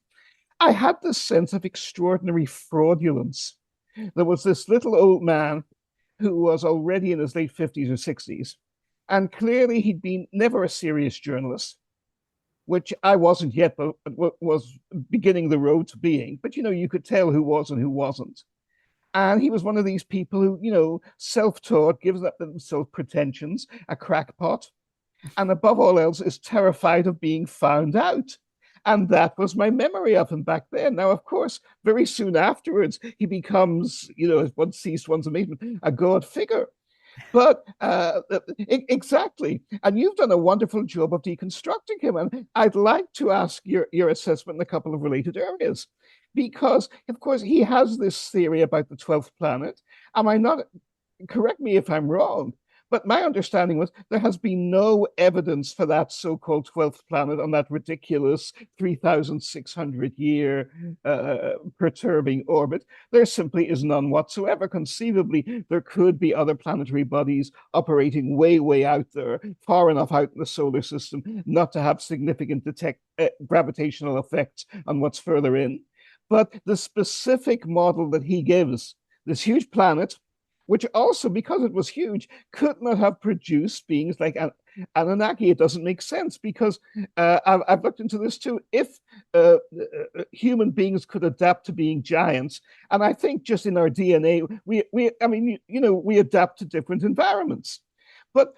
I had this sense of extraordinary fraudulence. There was this little old man who was already in his late 50s or 60s, And clearly he'd been never a serious journalist, which I wasn't yet, but was beginning the road to being. But, you could tell who was and who wasn't. And he was one of these people who, self-taught, gives up themselves pretensions, a crackpot, and above all else is terrified of being found out. And that was my memory of him back then. Now, of course, very soon afterwards, he becomes, as one sees one's amazement, a god figure. But exactly. And you've done a wonderful job of deconstructing him. And I'd like to ask your assessment in a couple of related areas. Because, of course, he has this theory about the 12th planet. Am I not, correct me if I'm wrong, but my understanding was there has been no evidence for that so-called 12th planet on that ridiculous 3,600-year perturbing orbit. There simply is none whatsoever. Conceivably, there could be other planetary bodies operating way, way out there, far enough out in the solar system not to have significant gravitational effects on what's further in. But the specific model that he gives, this huge planet, which also, because it was huge, could not have produced beings like Annunaki. It doesn't make sense because I've looked into this too. If human beings could adapt to being giants, and I think just in our DNA, we adapt to different environments. But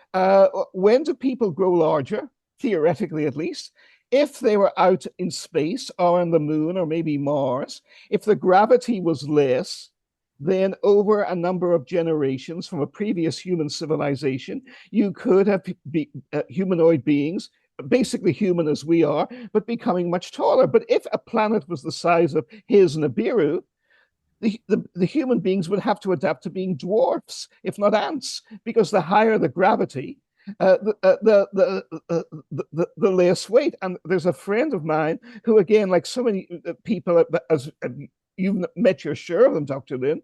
when do people grow larger, theoretically at least? If they were out in space or on the moon or maybe Mars, if the gravity was less, then over a number of generations from a previous human civilization, you could have humanoid beings, basically human as we are, but becoming much taller. But if a planet was the size of his Nibiru, the human beings would have to adapt to being dwarfs, if not ants, because the higher the gravity, the less weight. And there's a friend of mine who, again, like so many people, as you've met your share of them, Dr. Lynn,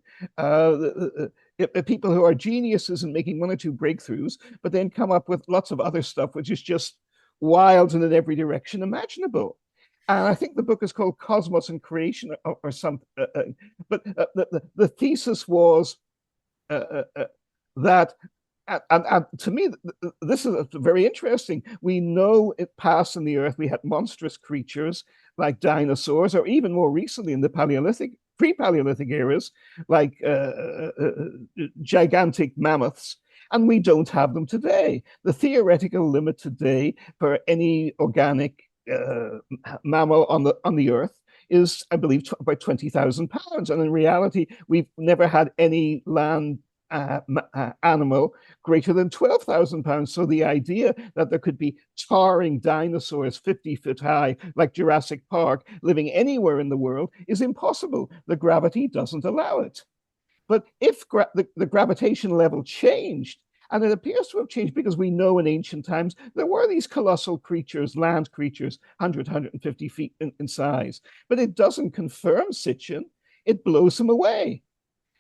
people who are geniuses in making one or two breakthroughs, but then come up with lots of other stuff, which is just wild and in every direction imaginable. And I think the book is called Cosmos and Creation or something. But the thesis was that, and to me, this is very interesting. We know it passed in the earth. We had monstrous creatures like dinosaurs, or even more recently in the Paleolithic, pre-Paleolithic eras, like gigantic mammoths. And we don't have them today. The theoretical limit today for any organic mammal on the earth is, I believe, about 20,000 pounds. And in reality, we've never had any land animal greater than 12,000 pounds. So the idea that there could be towering dinosaurs 50 feet high, like Jurassic Park, living anywhere in the world is impossible. The gravity doesn't allow it. But if the gravitation level changed, and it appears to have changed because we know in ancient times there were these colossal creatures, land creatures, 100, 150 feet in size. But it doesn't confirm Sitchin. It blows him away.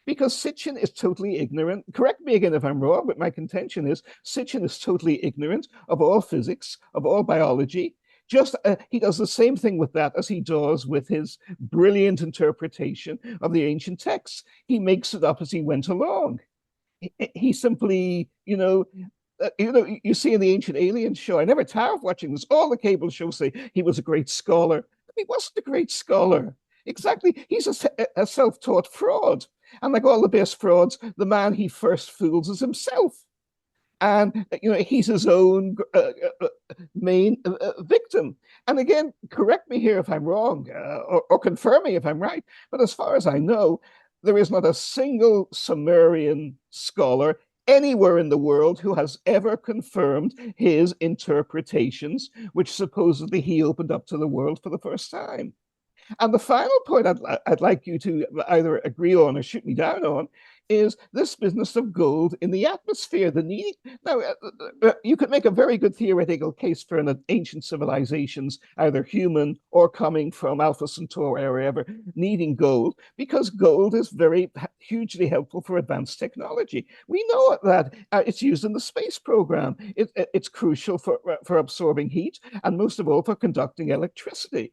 Because Sitchin is totally ignorant. Correct me again if I'm wrong, but my contention is Sitchin is totally ignorant of all physics, of all biology. Just he does the same thing with that as he does with his brilliant interpretation of the ancient texts. He makes it up as he went along. He simply, you see in the Ancient Aliens show, I never tire of watching this. All the cable shows say he was a great scholar. But he wasn't a great scholar. Exactly. He's a self-taught fraud. And like all the best frauds, the man he first fools is himself. And, he's his own main victim. And again, correct me here if I'm wrong, or confirm me if I'm right. But as far as I know, there is not a single Sumerian scholar anywhere in the world who has ever confirmed his interpretations, which supposedly he opened up to the world for the first time. And the final point I'd like you to either agree on or shoot me down on is this business of gold in the atmosphere. Now, you could make a very good theoretical case for an ancient civilizations, either human or coming from Alpha Centauri or wherever, needing gold, because gold is very hugely helpful for advanced technology. We know that it's used in the space program. It's crucial for absorbing heat and most of all for conducting electricity.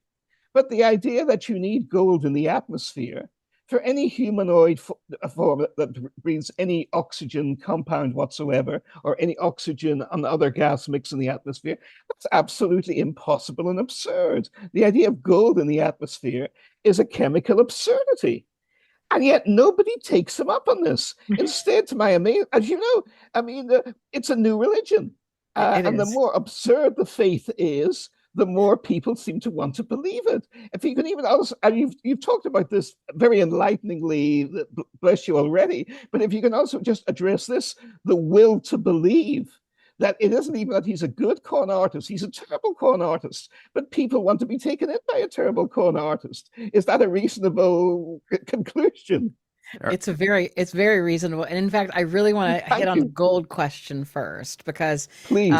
But the idea that you need gold in the atmosphere for any humanoid form that breathes any oxygen compound whatsoever, or any oxygen and other gas mix in the atmosphere, that's absolutely impossible and absurd. The idea of gold in the atmosphere is a chemical absurdity. And yet nobody takes him up on this. Instead, to my amazement, as you know, I mean, it's a new religion. It And the is. more absurd the faith is, the more people seem to want to believe it. If you can even also, and you've talked about this very enlighteningly, bless you already, but if you can also just address this, the will to believe that it isn't even that he's a good con artist, he's a terrible con artist, but people want to be taken in by a terrible con artist. Is that a reasonable conclusion? It's very reasonable. And in fact, I really want to hit Thank on the you. gold question first, because Please.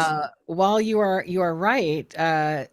while you are right,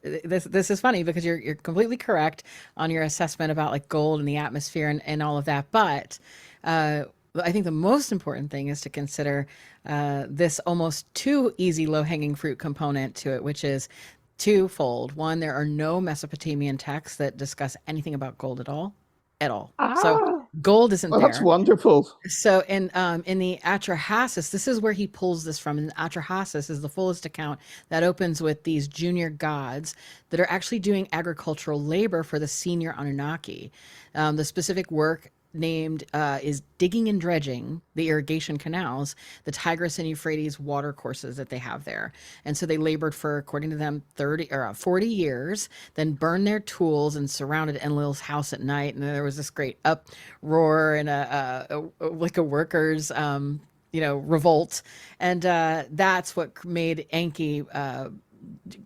this is funny because you're completely correct on your assessment about like gold and the atmosphere and all of that. But I think the most important thing is to consider this almost too easy low hanging fruit component to it, which is twofold. One, there are no Mesopotamian texts that discuss anything about gold at all, at all. So Ah, gold isn't well, that's there. wonderful. So in the Atrahasis, this is where he pulls this from. And Atrahasis is the fullest account that opens with these junior gods that are actually doing agricultural labor for the senior Anunnaki. The specific work named is digging and dredging the irrigation canals, the Tigris and Euphrates water courses that they have there. And so they labored for, according to them, 30 or 40 years, then burned their tools and surrounded Enlil's house at night. And there was this great uproar and like a workers revolt. And that's what made Enki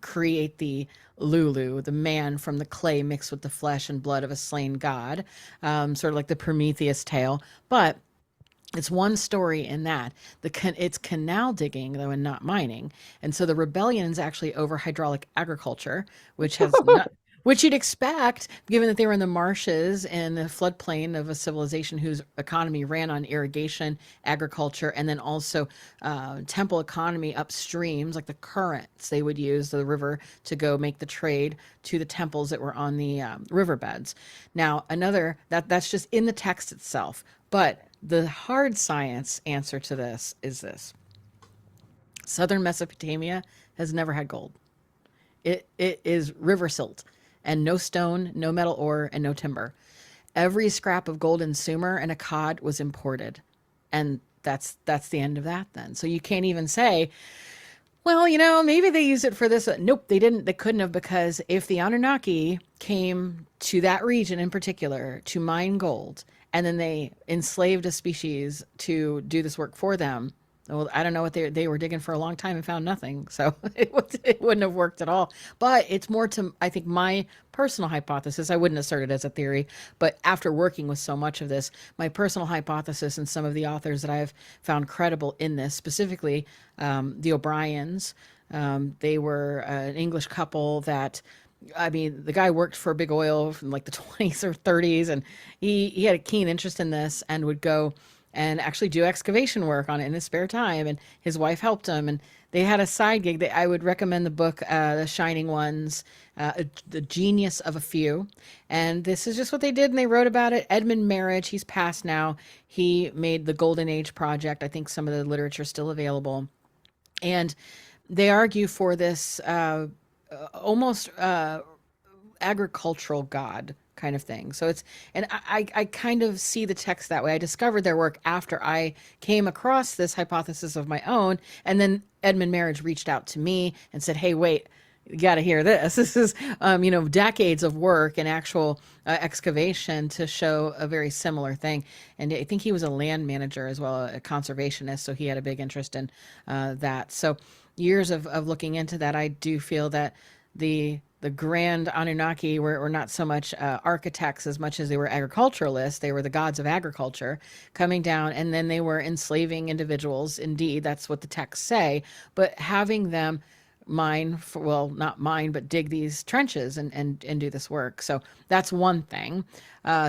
create the Lulu, the man from the clay mixed with the flesh and blood of a slain god, sort of like the Prometheus tale. But it's one story in that it's canal digging though and not mining, and so the rebellion is actually over hydraulic agriculture, which has not, which you'd expect given that they were in the marshes and the floodplain of a civilization whose economy ran on irrigation, agriculture, and then also temple economy upstreams, like the currents they would use the river to go make the trade to the temples that were on the riverbeds. Now, that's just in the text itself, but the hard science answer to this is this: Southern Mesopotamia has never had gold. It is river silt and no stone, no metal ore, and no timber. Every scrap of gold in Sumer and Akkad was imported. And that's the end of that then. So you can't even say, well, maybe they used it for this. Nope, they didn't. They couldn't have, because if the Anunnaki came to that region in particular to mine gold, and then they enslaved a species to do this work for them, well, I don't know what they were digging for a long time and found nothing. So it wouldn't have worked at all. But it's more to, I think, my personal hypothesis. I wouldn't assert it as a theory, but after working with so much of this, my personal hypothesis and some of the authors that I've found credible in this, specifically the O'Briens, they were an English couple that, I mean, the guy worked for Big Oil from like the 20s or 30s, and he had a keen interest in this and would go and actually do excavation work on it in his spare time. And his wife helped him, and they had a side gig. I would recommend the book, The Shining Ones, The Genius of a Few. And this is just what they did, and they wrote about it. Edmund Marriage, he's passed now. He made the Golden Age Project. I think some of the literature is still available. And they argue for this almost agricultural god kind of thing. So and I kind of see the text that way. I discovered their work after I came across this hypothesis of my own, and then Edmund Marriage reached out to me and said, hey, wait, you got to hear this. This is, decades of work and actual excavation to show a very similar thing. And I think he was a land manager as well, a conservationist, so he had a big interest in that. So years of looking into that, I do feel that the grand Anunnaki were not so much architects as much as they were agriculturalists. They were the gods of agriculture coming down, and then they were enslaving individuals. Indeed, that's what the texts say. But having them not mine, but dig these trenches and do this work. So that's one thing.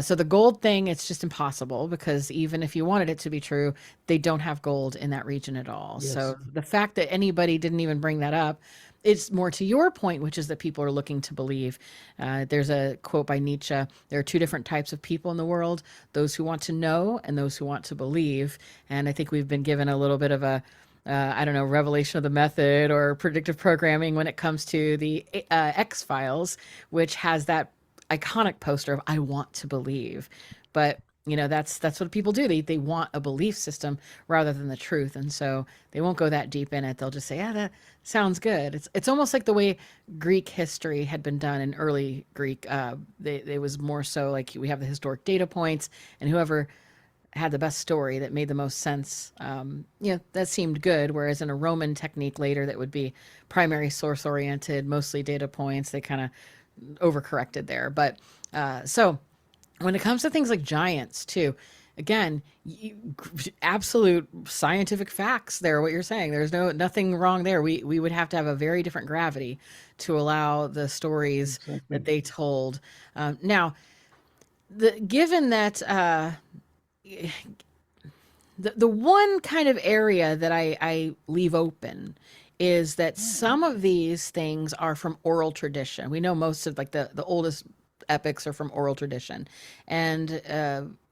So the gold thing, it's just impossible because even if you wanted it to be true, they don't have gold in that region at all. Yes. So the fact that anybody didn't even bring that up, it's more to your point, which is that people are looking to believe. There's a quote by Nietzsche: there are two different types of people in the world, those who want to know and those who want to believe. And I think we've been given a little bit of a I don't know, revelation of the method or predictive programming when it comes to the X-Files, which has that iconic poster of "I want to believe," but that's what people do. They want a belief system rather than the truth, and so they won't go that deep in it. They'll just say, "Yeah, that sounds good." It's almost like the way Greek history had been done in early Greek. It was more so like we have the historic data points, and whoever had the best story that made the most sense, that seemed good. Whereas in a Roman technique later, that would be primary source oriented, mostly data points. They kind of overcorrected there. But so when it comes to things like giants too, again, absolute scientific facts there, what you're saying. There's nothing wrong there. We would have to have a very different gravity to allow the stories that they told. Now, given that the one kind of area that I leave open is that some of these things are from oral tradition. We know most of like the oldest epics are from oral tradition, and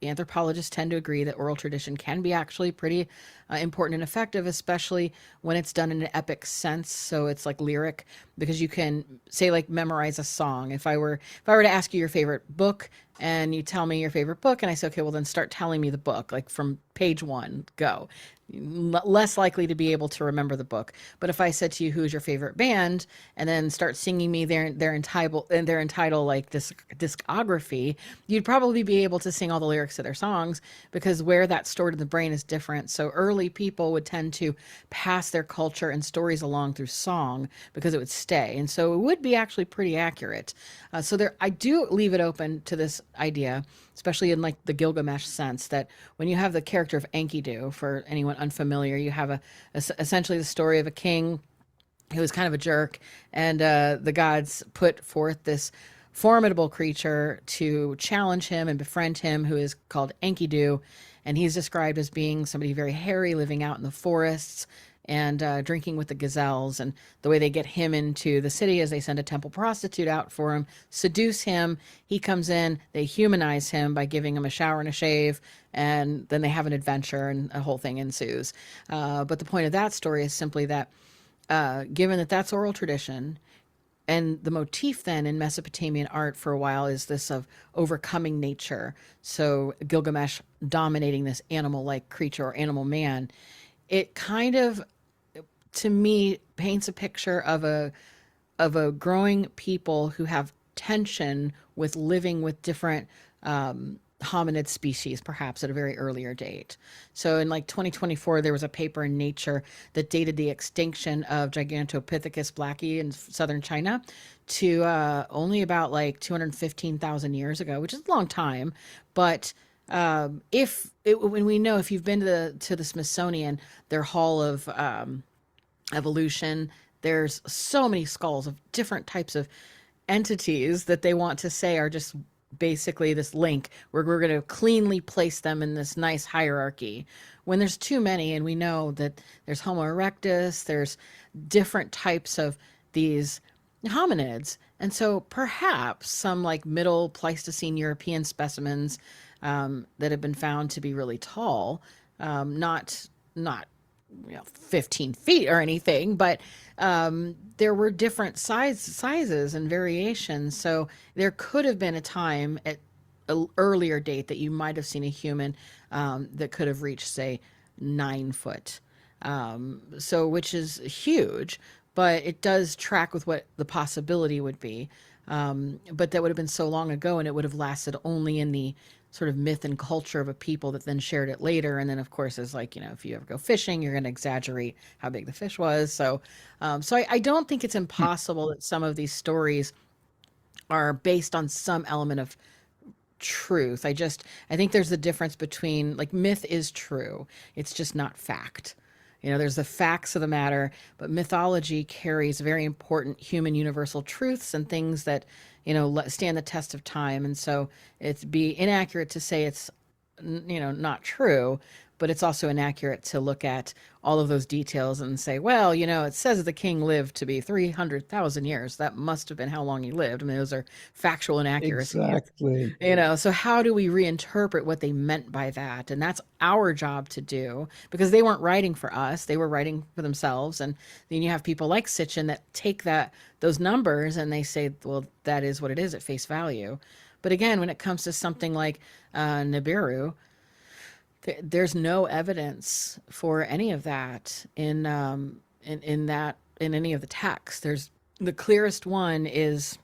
anthropologists tend to agree that oral tradition can be actually pretty important and effective, especially when it's done in an epic sense. So it's like lyric, because you can say like memorize a song. If I were to ask you your favorite book and you tell me your favorite book and I say, okay, well then start telling me the book, like from page 1, go. Less likely to be able to remember the book. But if I said to you, who's your favorite band, and then start singing me their entitled like discography, you'd probably be able to sing all the lyrics to their songs, because where that's stored in the brain is different. So early people would tend to pass their culture and stories along through song because it would stay, and so it would be actually pretty accurate. So I do leave it open to this idea, especially in like the Gilgamesh sense, that when you have the character of Enkidu, for anyone unfamiliar, you have essentially the story of a king who was kind of a jerk, and the gods put forth this formidable creature to challenge him and befriend him, who is called Enkidu, and he's described as being somebody very hairy, living out in the forests and drinking with the gazelles. And the way they get him into the city is they send a temple prostitute out for him, seduce him. He comes in, they humanize him by giving him a shower and a shave, and then they have an adventure and a whole thing ensues. But the point of that story is simply that given that that's oral tradition, and the motif then in Mesopotamian art for a while is this of overcoming nature. So Gilgamesh dominating this animal-like creature or animal man. It kind of, to me, paints a picture of a growing people who have tension with living with different hominid species, perhaps at a very earlier date. So in like 2024, there was a paper in Nature that dated the extinction of Gigantopithecus blacki in southern China to only about like 215,000 years ago, which is a long time. But when we know, if you've been to the Smithsonian, their Hall of Evolution, there's so many skulls of different types of entities that they want to say are just basically this link where we're going to cleanly place them in this nice hierarchy, when there's too many. And we know that there's Homo erectus, there's different types of these hominids, and so perhaps some like middle Pleistocene European specimens that have been found to be really tall, not 15 feet or anything, but there were different sizes and variations. So there could have been a time at an earlier date that you might have seen a human that could have reached, say, 9 foot. So which is huge, but it does track with what the possibility would be. But that would have been so long ago, and it would have lasted only in the sort of myth and culture of a people that then shared it later. And then of course is like, if you ever go fishing, you're going to exaggerate how big the fish was. So I don't think it's impossible that some of these stories are based on some element of truth. I think there's a difference between, like, myth is true, it's just not fact. There's the facts of the matter, but mythology carries very important human universal truths and things that, stand the test of time. And so it'd be inaccurate to say it's, not true, but it's also inaccurate to look at all of those details and say, well, it says the king lived to be 300,000 years. That must have been how long he lived. I mean, those are factual inaccuracies. Exactly. So how do we reinterpret what they meant by that? And that's our job to do, because they weren't writing for us. They were writing for themselves. And then you have people like Sitchin that take those numbers and they say, well, that is what it is at face value. But again, when it comes to something like Nibiru, there's no evidence for any of that in any of the texts. There's the clearest one is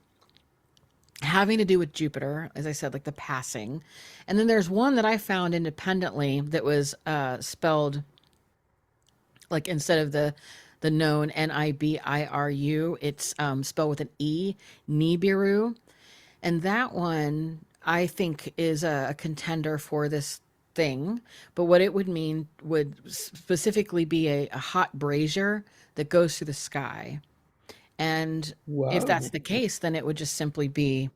having to do with Jupiter, as I said, like the passing. And then there's one that I found independently that was spelled like, instead of the known Nibiru, it's spelled with an E, Nibiru. And that one I think is a contender for this thing, but what it would mean would specifically be a hot brazier that goes through the sky. And if that's the case, then it would just simply be,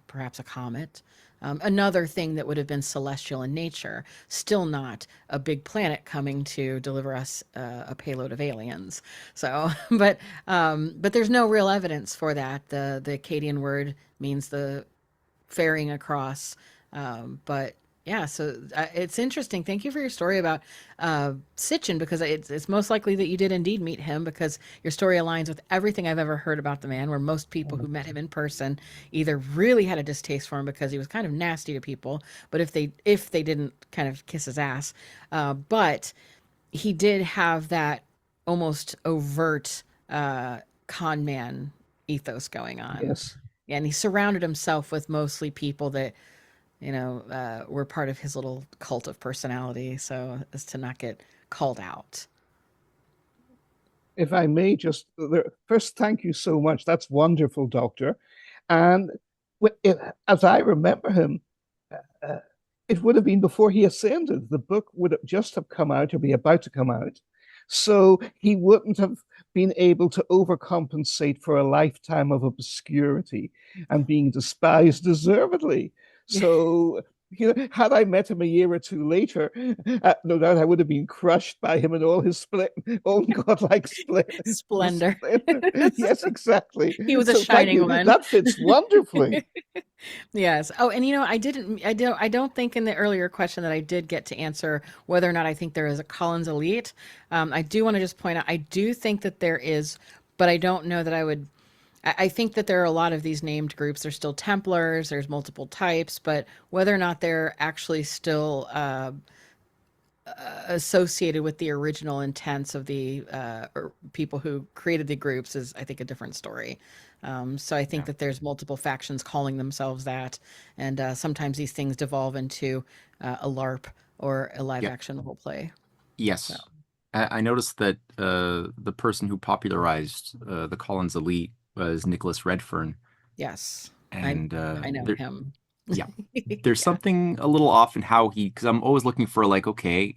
perhaps a comet. Another thing that would have been celestial in nature, still not a big planet coming to deliver us a payload of aliens. So, but there's no real evidence for that. The Akkadian word means the ferrying across, but yeah, so it's interesting. Thank you for your story about Sitchin, because it's most likely that you did indeed meet him, because your story aligns with everything I've ever heard about the man, where most people who met him in person either really had a distaste for him because he was kind of nasty to people, but if they didn't kind of kiss his ass, but he did have that almost overt con man ethos going on. Yes. And he surrounded himself with mostly people that were part of his little cult of personality, so as to not get called out. If I may just, first, thank you so much. That's wonderful, Doctor. And as I remember him, it would have been before he ascended. The book would have just have come out or be about to come out. So he wouldn't have been able to overcompensate for a lifetime of obscurity and being despised deservedly. So, had I met him a year or two later, no doubt I would have been crushed by him in all his own godlike splendor. Yes, exactly. He was a shining one. That fits wonderfully. Yes. Oh, and I don't think in the earlier question that I did get to answer whether or not I think there is a Collins elite. I do want to just point out, I do think that there is, but I don't know that I think that there are a lot of these named groups. There's still Templars, there's multiple types, but whether or not they're actually still associated with the original intents of the people who created the groups is, I think, a different story. So I think that there's multiple factions calling themselves that, and sometimes these things devolve into a LARP or a live action role play. Yes. So. I noticed that the person who popularized the Collins Elite was Nicholas Redfern. Yes. And I know him. Yeah. There's something a little off in how because I'm always looking for okay,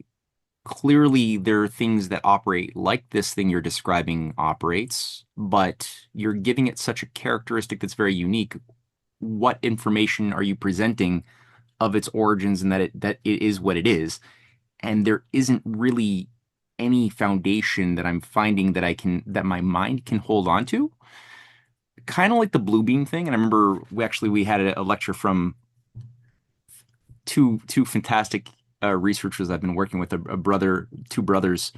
clearly there are things that operate like this thing you're describing operates, but you're giving it such a characteristic that's very unique. What information are you presenting of its origins and that it is what it is? And there isn't really any foundation that I'm finding that my mind can hold on to. Kind of like the blue beam thing. And I remember we had a lecture from two fantastic researchers I've been working with, two brothers,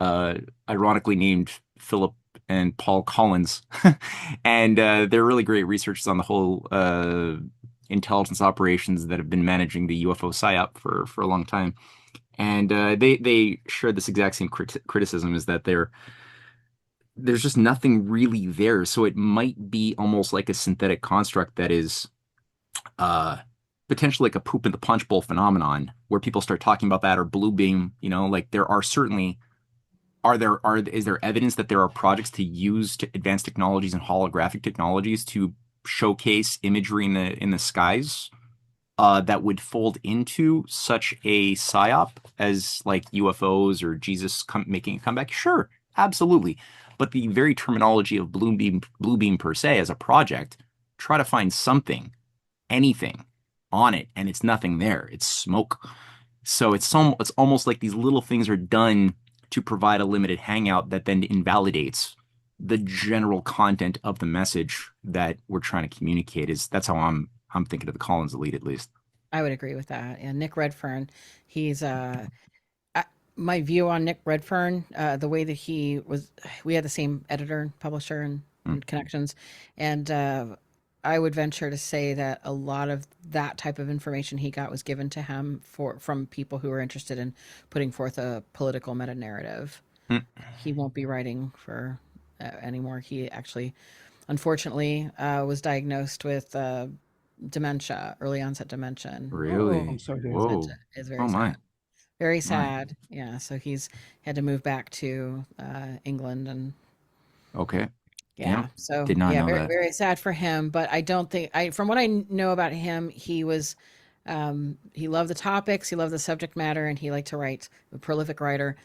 ironically named Philip and Paul Collins. And they're really great researchers on the whole intelligence operations that have been managing the UFO Psyop for a long time. And they shared this exact same criticism, is that there's just nothing really there. So it might be almost like a synthetic construct that is potentially like a poop in the punch bowl phenomenon, where people start talking about that, or blue beam, there are certainly, is there evidence that there are projects to use advanced technologies and holographic technologies to showcase imagery in the skies that would fold into such a psyop as like UFOs or Jesus making a comeback? Sure, absolutely. But the very terminology of Blue Beam per se as a project, try to find something, anything on it, and it's nothing there. It's smoke. So it's almost like these little things are done to provide a limited hangout that then invalidates the general content of the message that we're trying to communicate. That's how I'm thinking of the Collins Elite, at least. I would agree with that. And Nick Redfern, he's I, my view on Nick Redfern, the way that he was, we had the same editor and publisher Mm. and connections, and I would venture to say that a lot of that type of information he got was given to him from people who were interested in putting forth a political meta narrative. Mm. He won't be writing for anymore. He actually, unfortunately, was diagnosed with dementia, early onset dementia. And Oh, I'm Really? sorry to hear that. Whoa. is Oh very my. sad. Very My. sad. Yeah. So he's had to move back to England, and Okay. yeah. Damn. So Did not yeah, know very that. very sad for him. But I don't think from what I know about him, he loved the topics, he loved the subject matter, and he liked to write. A prolific writer.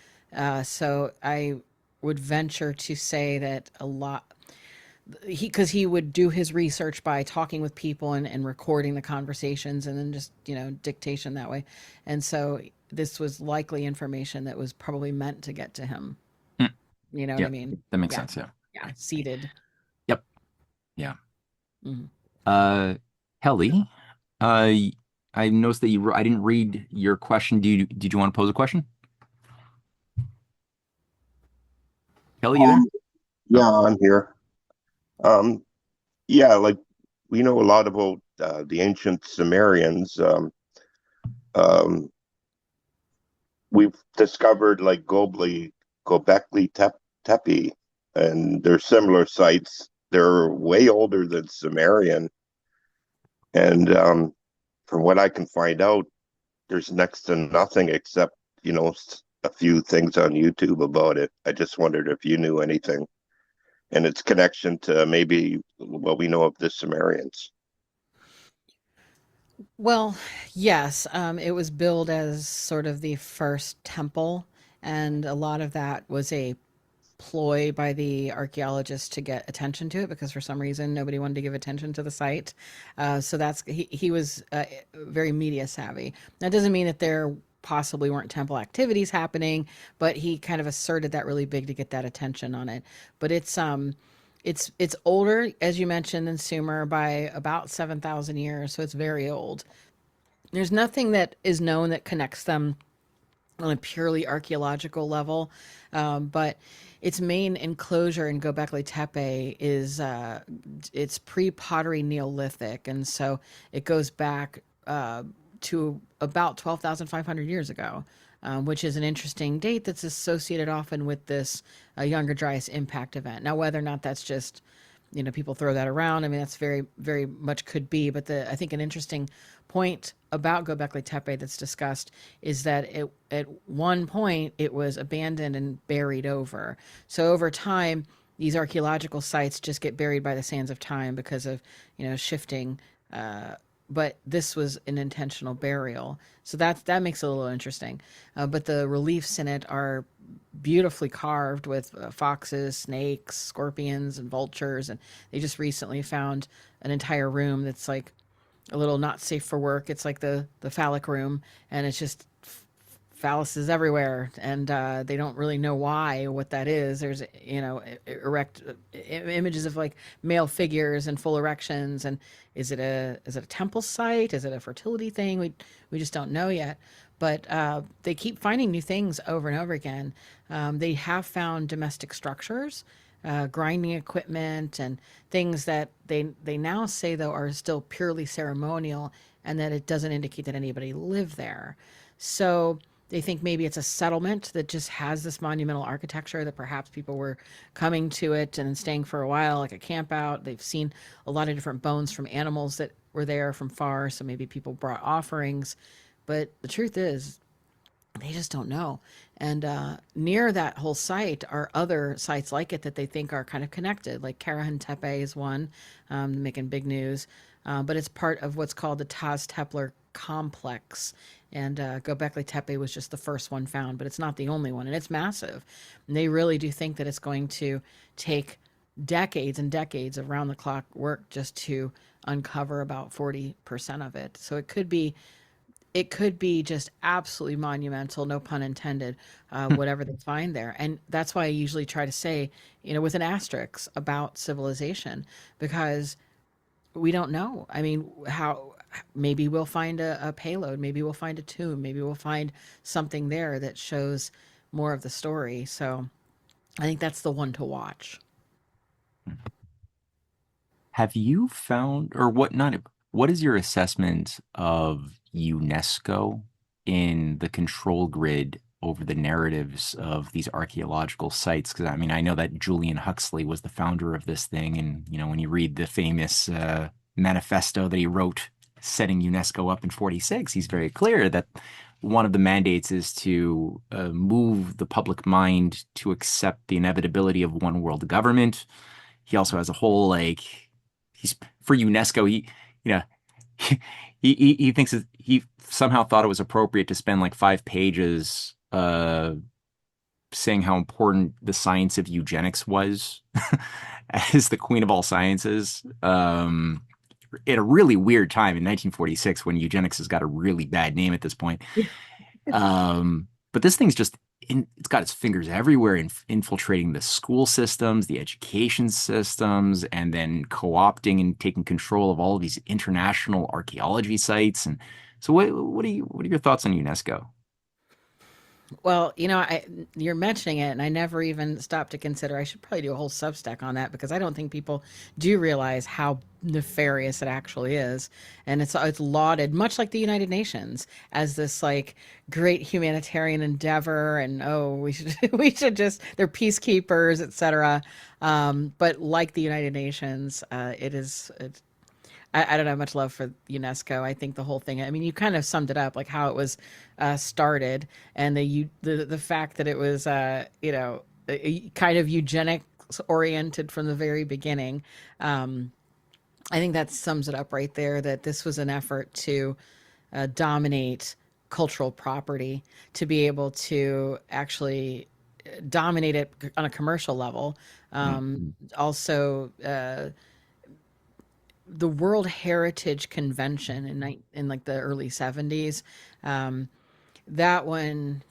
So I would venture to say that a lot because he would do his research by talking with people and recording the conversations and then just dictation that way, and so this was likely information that was probably meant to get to him. Mm. You know what I Yep. mean? That makes Yeah, sense. Yeah. yeah, seated. Yep. Yeah. Mhm. Uh, Kelly, I noticed that I didn't read your question. Did you want to pose a question? Kelly, you there? Um, Oh, yeah, I'm here. Um, yeah, like we know a lot about the ancient Sumerians. Um, we've discovered like Gobekli Tepe, and they're similar sites. They're way older than Sumerian, and from what I can find out, there's next to nothing except a few things on YouTube about it. I just wondered if you knew anything and its connection to maybe what we know of the Sumerians. Well, yes, it was billed as sort of the first temple, and a lot of that was a ploy by the archaeologists to get attention to it because for some reason nobody wanted to give attention to the site. So he was very media savvy. That doesn't mean that there possibly weren't temple activities happening, but he kind of asserted that really big to get that attention on it. But it's older, as you mentioned, than Sumer by about 7,000 years, so it's very old. There's nothing that is known that connects them on a purely archaeological level, but its main enclosure in Göbekli Tepe is it's pre-pottery Neolithic, and so it goes back to about 12,500 years ago, which is an interesting date that's associated often with this Younger Dryas impact event. Now, whether or not that's just people throw that around. I mean, that's very, very much could be. But I think an interesting point about Göbekli Tepe that's discussed is that at one point it was abandoned and buried over. So over time, these archaeological sites just get buried by the sands of time because of shifting. But this was an intentional burial, so that makes it a little interesting. But the reliefs in it are beautifully carved with foxes, snakes, scorpions, and vultures. And they just recently found an entire room that's like a little not safe for work. It's like the phallic room, and it's just phalluses everywhere, and they don't really know what that is. There's erect images of like male figures and full erections, and is it a temple site? Is it a fertility thing? We just don't know yet. But they keep finding new things over and over again. They have found domestic structures, grinding equipment, and things that they now say though are still purely ceremonial, and that it doesn't indicate that anybody lived there. So they think maybe it's a settlement that just has this monumental architecture that perhaps people were coming to it and staying for a while, like a camp out. They've seen a lot of different bones from animals that were there from far, so maybe people brought offerings. But the truth is, They just don't know. And near that whole site are other sites like it that they think are kind of connected. Like Karahan Tepe is one, making big news. But it's part of what's called the Taz Tepler complex. And Göbekli Tepe was just the first one found, but it's not the only one. And it's massive. And they really do think that it's going to take decades and decades of round the clock work just to uncover about 40% of it. So it could be just absolutely monumental, no pun intended, whatever they find there. And that's why I usually try to say, with an asterisk about civilization, because we don't know. I mean, how maybe we'll find a payload, maybe we'll find a tomb, maybe we'll find something there that shows more of the story. So I think that's the one to watch. Have you found, or what not, what is your assessment of UNESCO in the control grid over the narratives of these archaeological sites? Because I mean, I know that Julian Huxley was the founder of this thing, and when you read the famous manifesto that he wrote setting UNESCO up in 46, he's very clear that one of the mandates is to move the public mind to accept the inevitability of one world government. He also has a whole he's for UNESCO. You know he thinks that he somehow thought it was appropriate to spend like 5 pages saying how important the science of eugenics was as the queen of all sciences. At a really weird time in 1946 when eugenics has got a really bad name at this point. But this thing's just it's got its fingers everywhere in infiltrating the school systems, the education systems, and then co-opting and taking control of all of these international archaeology sites. And so what are your thoughts on UNESCO? Well, you're mentioning it, and I never even stopped to consider. I should probably do a whole Substack on that because I don't think people do realize how nefarious it actually is, and it's lauded, much like the United Nations, as this like great humanitarian endeavor, and oh, we should they're peacekeepers, etc. But like the United Nations, I don't have much love for UNESCO. I think the whole thing, I mean, you kind of summed it up, like how it was started, and the fact that it was, kind of eugenics oriented from the very beginning. I think that sums it up right there, that this was an effort to dominate cultural property, to be able to actually dominate it on a commercial level. Also, the World Heritage Convention in like the early 70s. That one,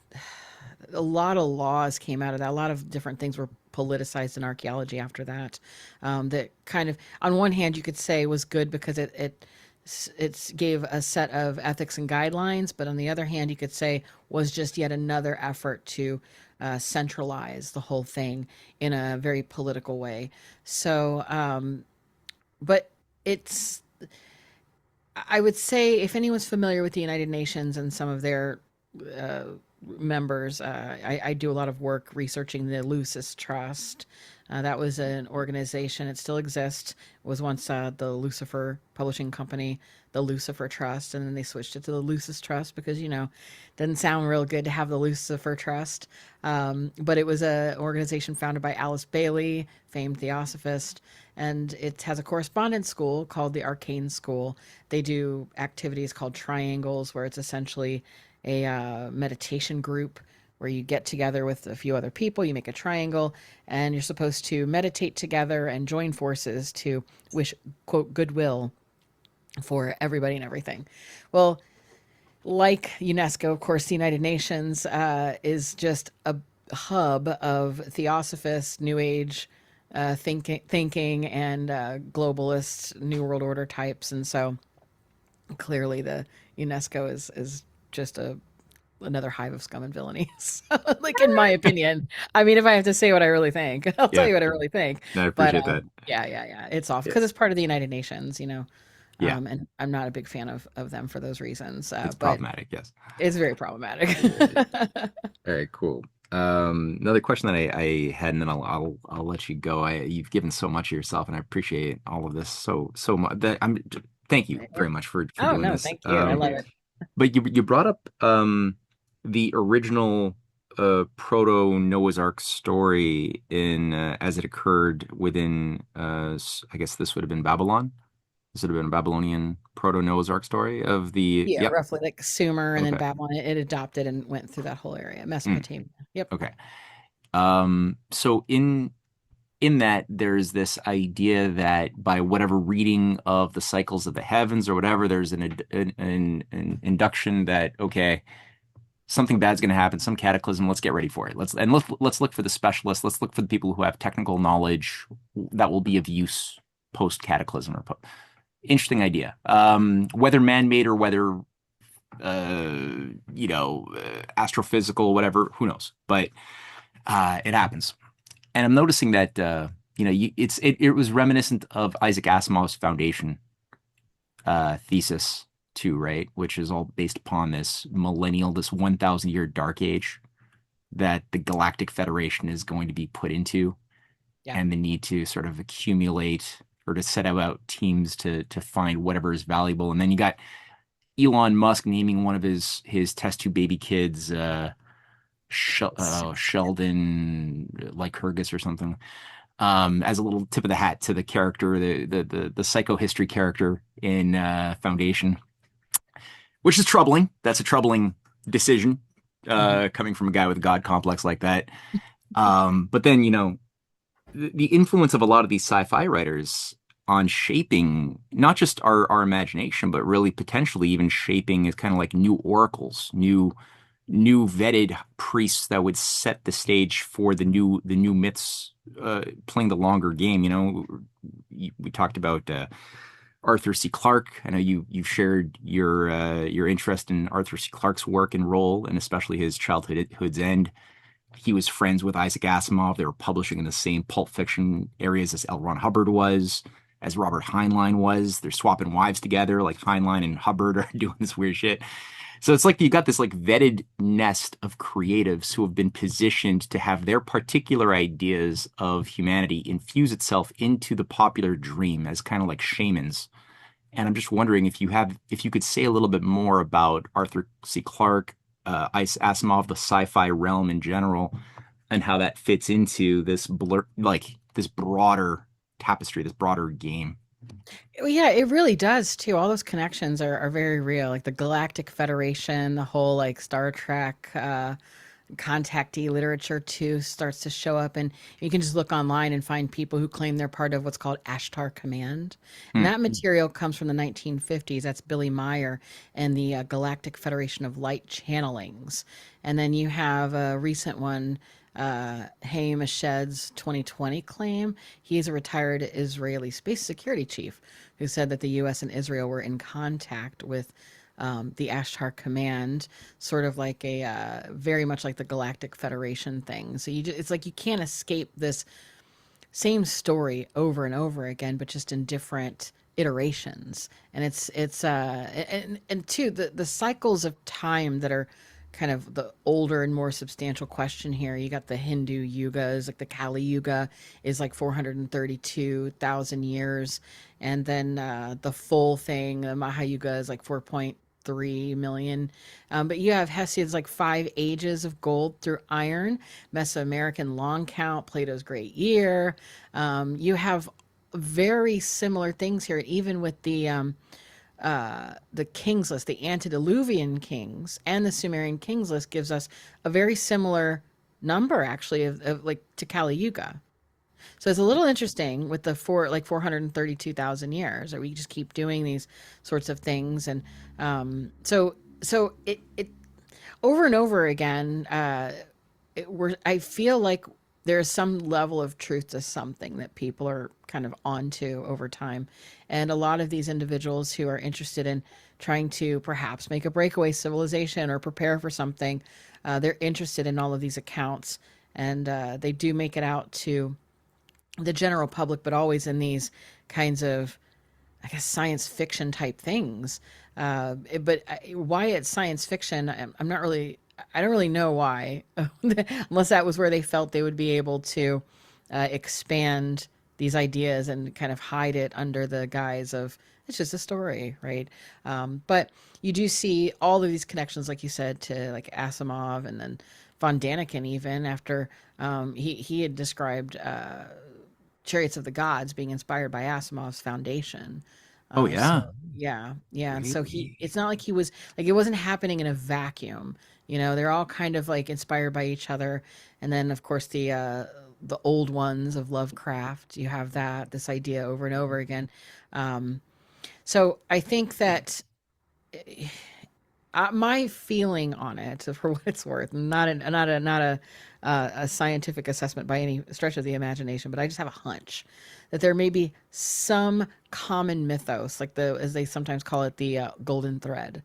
a lot of laws came out of that. A lot of different things were politicized in archaeology after that. That kind of, on one hand, you could say was good because it gave a set of ethics and guidelines, but on the other hand, you could say was just yet another effort to centralize the whole thing in a very political way. So, but it's, I would say, if anyone's familiar with the United Nations and some of their members, I do a lot of work researching the Lucis Trust. That was an organization, it still exists. It was once the Lucifer publishing company, the Lucifer Trust, and then they switched it to the Lucis Trust because, doesn't sound real good to have the Lucifer Trust. But it was an organization founded by Alice Bailey, famed theosophist, and it has a correspondence school called the Arcane School. They do activities called triangles, where it's essentially a meditation group where you get together with a few other people, you make a triangle, and you're supposed to meditate together and join forces to wish, quote, goodwill for everybody and everything. Well, like UNESCO, of course, the United Nations is just a hub of theosophists, New Age thinking and globalist New World Order types. And so clearly the UNESCO is just another hive of scum and villainy. So, like, in my opinion, I mean, if I have to say what I really think, I'll tell you what I really think. I appreciate that. Yeah. It's off because it's part of the United Nations, Yeah. And I'm not a big fan of them for those reasons. It's but problematic, yes. it's very problematic. All right, cool. Another question that I had, and then I'll let you go. You've given so much of yourself, and I appreciate all of this so much. Thank you very much for Oh, doing no, this. thank you. I love it. But you brought up the original proto Noah's Ark story in as it occurred within I guess this would have been Babylon. This would have been a Babylonian proto Noah's Ark story of the Yeah, yep. roughly like Sumer and then Okay. Babylon. It adopted and went through that whole area, Mm, Mesopotamia. Yep. okay. So in that there's this idea that by whatever reading of the cycles of the heavens or whatever, there's an induction that okay, something bad's going to happen, some cataclysm. Let's get ready for it. Let's look for the specialists. Let's look for the people who have technical knowledge that will be of use post cataclysm or interesting idea. Whether man-made or whether astrophysical, whatever, who knows? But it happens. And I'm noticing that it was reminiscent of Isaac Asimov's Foundation thesis too, right? Which is all based upon this millennial, this 1,000 year dark age that the Galactic Federation is going to be put into, Yeah. and the need to sort of accumulate or to set out teams to find whatever is valuable. And then you got Elon Musk naming one of his test tube baby kids Sheldon Lycurgus or something, as a little tip of the hat to the character, the psychohistory character in Foundation, which is troubling. That's a troubling decision coming from a guy with a god complex like that. But then, the influence of a lot of these sci-fi writers on shaping not just our imagination, but really potentially even shaping is kind of like new oracles, new vetted priests that would set the stage for the new myths, playing the longer game. We talked about Arthur C. Clarke. I know you've shared your interest in Arthur C. Clarke's work and role, and especially his Childhood's End. He was friends with Isaac Asimov. They were publishing in the same pulp fiction areas as L. Ron Hubbard was, as Robert Heinlein was. They're swapping wives together, like Heinlein and Hubbard are doing this weird shit. So it's like you got this like vetted nest of creatives who have been positioned to have their particular ideas of humanity infuse itself into the popular dream as kind of like shamans. And I'm just wondering if you could say a little bit more about Arthur C. Clarke, Asimov, the sci-fi realm in general, and how that fits into this this broader tapestry, this broader game. Well, yeah, it really does too. All those connections are very real. Like the Galactic Federation, the whole like Star Trek contactee literature too starts to show up, and you can just look online and find people who claim they're part of what's called Ashtar Command, and Hmm. that material comes from the 1950s. That's Billy Meyer and the Galactic Federation of Light Channelings, and then you have a recent one, Haim Eshed's 2020 claim. He's a retired Israeli space security chief who said that the U.S. and Israel were in contact with the Ashtar Command, sort of like a very much like the Galactic Federation thing. So it's like you can't escape this same story over and over again, but just in different iterations. And and two, the cycles of time that are kind of the older and more substantial question here. You got the Hindu yugas, like the Kali Yuga is like 432,000 years. And then the full thing, the Mahayuga is like 4.3 million. But you have Hesiod's like 5 ages of gold through iron, Mesoamerican long count, Plato's great year. You have very similar things here, even with the kings list, the antediluvian kings and the Sumerian kings list gives us a very similar number actually of like to Kali Yuga. So it's a little interesting with the 432,000 years, or we just keep doing these sorts of things. And so it over and over again, I feel like there's some level of truth to something that people are kind of onto over time. And a lot of these individuals who are interested in trying to perhaps make a breakaway civilization or prepare for something, they're interested in all of these accounts. And they do make it out to the general public, but always in these kinds of, I guess, science fiction type things. Why it's science fiction, I'm not really, I don't really know why, unless that was where they felt they would be able to expand these ideas and kind of hide it under the guise of it's just a story, right? But you do see all of these connections, like you said, to like Asimov and then von Daniken, even after he had described Chariots of the Gods being inspired by Asimov's Foundation. Oh So yeah. yeah, yeah, and so Really? it's not like he was like it wasn't happening in a vacuum. You know, they're all kind of like inspired by each other, and then of course the old ones of Lovecraft. You have that this idea over and over again. Um, so I think that my feeling on it, for what it's worth, not a scientific assessment by any stretch of the imagination, but I just have a hunch that there may be some common mythos, like the as they sometimes call it, the golden thread,